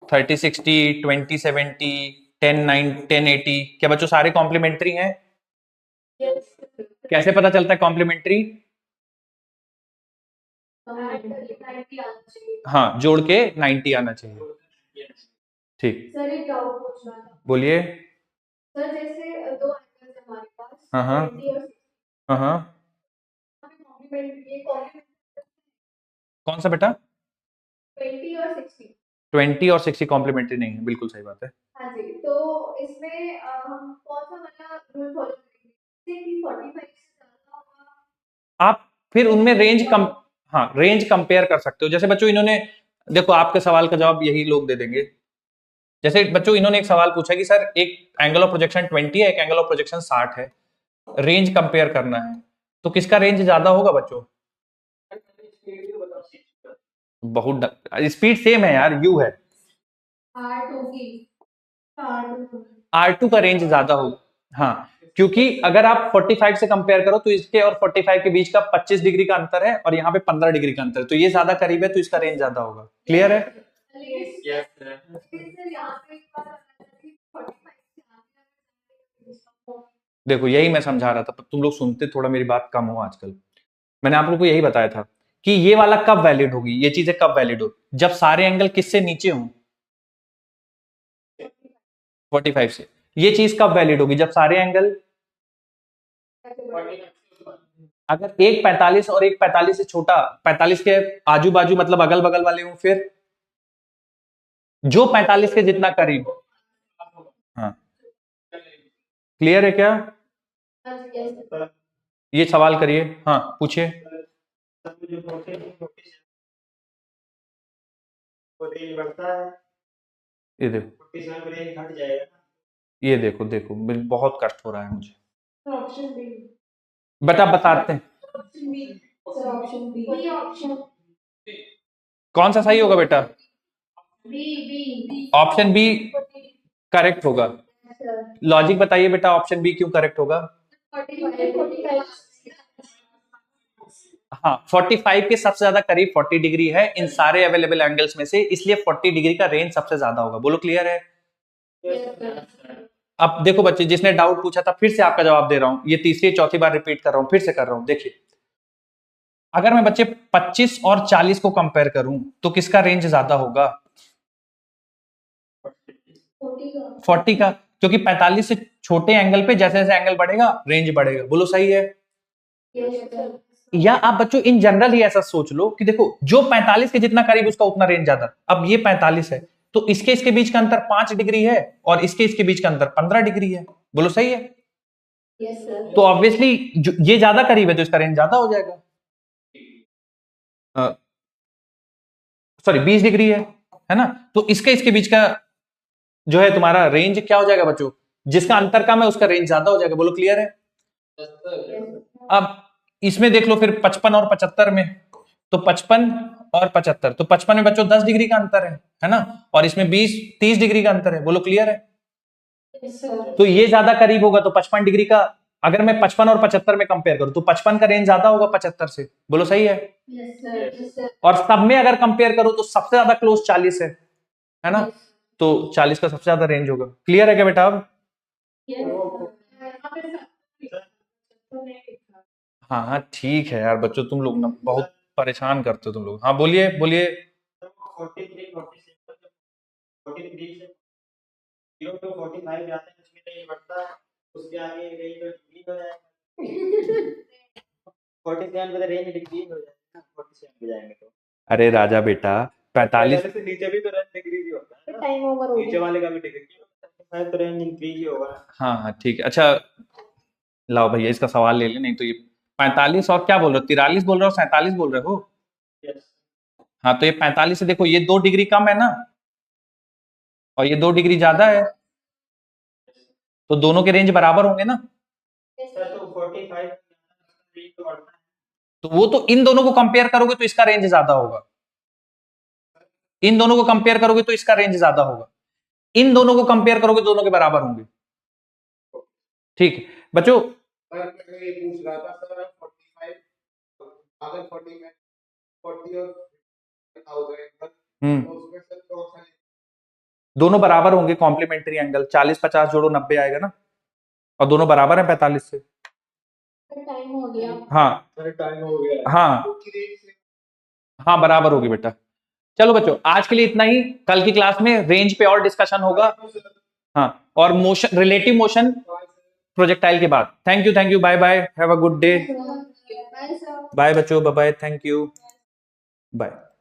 30 60 20 70 10 9 10 80 क्या बच्चों सारे कॉम्प्लीमेंट्री हैं? कैसे पता चलता है कॉम्प्लीमेंट्री? हाँ, जोड़ के 90 आना चाहिए। ठीक, सर एक डाउट पूछना था। बोलिए। सर जैसे दो एंगल्स हैं हमारे पास, हाँ, हाँ। 20 और 60, हाँ, हाँ। कॉम्प्लीमेंट्री, ये कॉम्प्लीमेंट्री कौन सा बेटा? 20 और 60। 20 और 60 कॉम्प्लीमेंट्री नहीं है, बिल्कुल सही बात है। हाँ जी, तो इसमें हम कौन सा वाला रूल फॉलो करेंगे? जैसे कि 45 से ज्यादा होगा। आप फिर उनमें रेंज कम, हाँ रेंज कंपेयर कर सकते हो। जैसे बच्चों इन्होंने, देखो आपके सवाल का जवाब यही लोग दे देंगे। जैसे बच्चों इन्होंने एक सवाल पूछा कि सर एक एंगल ऑफ प्रोजेक्शन 20 है, एक एंगल ऑफ प्रोजेक्शन 60 है, रेंज कंपेयर करना है, तो किसका रेंज ज्यादा होगा बच्चों? बहुत स्पीड सेम है यार, यू है। R2 की R2 का रेंज ज्यादा होगा। हाँ, क्योंकि अगर आप 45 से कंपेयर करो तो इसके और 45 के बीच का 25 डिग्री का अंतर है और यहाँ पे 15 डिग्री का अंतर है, तो ये ज्यादा करीब है तो इसका रेंज ज्यादा होगा। क्लियर है? Yes, sir. देखो यही मैं समझा रहा था, तुम लोग सुनते थोड़ा, मेरी बात कम हो आजकल। मैंने आप लोग को यही बताया था कि ये वाला कब वैलिड होगी, ये चीजें कब वैलिड हो, जब सारे एंगल किससे नीचे हों? 45 से। ये चीज कब वैलिड होगी? जब सारे एंगल, अगर एक 45 और एक 45 से छोटा, 45 के आजू बाजू मतलब अगल बगल वाले हों, फिर जो 45 के जितना करीब। हाँ, क्लियर है क्या? ये सवाल करिए, हाँ पूछिए। ये देखो, ये देखो देखो बहुत कष्ट हो रहा है मुझे। Option B. बेटा बताते हैं option B. Sir option B. वही ऑप्शन कौन सा सही होगा बेटा? B B option B correct होगा। लॉजिक बताइए बेटा, ऑप्शन बी क्यों करेक्ट होगा? 45 हाँ, 45 के सबसे ज्यादा करीब 40 डिग्री है इन सारे अवेलेबल एंगल्स में से, इसलिए 40 डिग्री का रेंज सबसे ज्यादा होगा। बोलो क्लियर है? अब देखो बच्चे, जिसने डाउट पूछा था फिर से आपका जवाब दे रहा हूं, ये तीसरी चौथी बार रिपीट कर रहा हूं, फिर से कर रहा हूं। देखिए, अगर मैं बच्चे 25 और 40 को कंपेयर करूं तो किसका रेंज ज्यादा होगा? 40 का, क्योंकि 45 से छोटे एंगल पे जैसे जैसे एंगल बढ़ेगा रेंज बढ़ेगा। बोलो सही है? या आप बच्चों इन जनरल ही ऐसा सोच लो कि देखो जो 45 के जितना करीब उसका उतना रेंज ज्यादा। अब ये 45 है तो इसके इसके बीच का अंतर 5 डिग्री है और इसके इसके बीच का अंतर 15 डिग्री है। बोलो सही है? तो ऑब्वियसली ये ज्यादा करीब है तो इसका रेंज ज्यादा हो जाएगा। सॉरी 20 डिग्री है ना, तो इसके इसके बीच का जो है तुम्हारा रेंज क्या हो जाएगा बच्चों? जिसका अंतर कम है उसका रेंज ज्यादा हो जाएगा। बोलो क्लियर है? अब इसमें देख लो फिर 55 और 75 में, तो 55 और 75, तो 55 में बच्चों 10 डिग्री का अंतर है ना, और इसमें 30 डिग्री का अंतर है। बोलो क्लियर है? तो ये ज्यादा करीब होगा तो 55 डिग्री का, अगर मैं 55 और 75 में कंपेयर करूं तो 55 का रेंज ज्यादा होगा 75 से। बोलो सही है? और सब में अगर कंपेयर करो तो सबसे ज्यादा क्लोज 40 है ना, तो 40 का सबसे ज्यादा रेंज होगा। क्लियर है क्या बेटा? अब हाँ हाँ ठीक है यार बच्चों, तुम लोग ना बहुत परेशान करते हो तुम लोग। हाँ बोलिए बोलिए। 47 अरे राजा बेटा 45 से नीचे भी तो रेंज डिग्री होता है ना, टाइम ओवर हो नीचे गया। वाले का भी डिग्री होता है तो रेंज इंक्रीज ही होगा। हाँ हाँ ठीक है। अच्छा लाओ भैया इसका सवाल ले ले, नहीं तो ये 45 और क्या बोल रहे हो, 43 बोल रहे हो, 47 बोल रहे हो? यस हाँ, तो ये 45 से देखो ये 2 डिग्री कम है ना, और ये 2 डिग्री ज्यादा है, तो दोनों के रेंज बराबर होंगे ना। सर तो 45 तो बढ़ता है। तो वो तो इन दोनों को कंपेयर करोगे तो इसका रेंज ज्यादा होगा, इन दोनों को कंपेयर करोगे तो इसका रेंज ज्यादा होगा, इन दोनों को कंपेयर करोगे दोनों के बराबर होंगे। ठीक है बच्चों, सर मैं ये पूछ रहा था सर 45 अगर 40 और 1000 तो उसमें सर कौन सा दोनों बराबर होंगे, कॉम्प्लीमेंट्री एंगल, 40-50 जोड़ो 90 आएगा ना, और दोनों बराबर है 45 से। टाइम हो गया। हाँ सर टाइम हो गया। हाँ की रेंज से हाँ, बराबर होगी बेटा। चलो बच्चों, आज के लिए इतना ही, कल की क्लास में रेंज पे और डिस्कशन होगा। हाँ, और मोशन, रिलेटिव मोशन प्रोजेक्टाइल के बाद। Thank you, bye bye, have a good day. Bye sir. Bye बच्चों, bye bye, thank you, bye.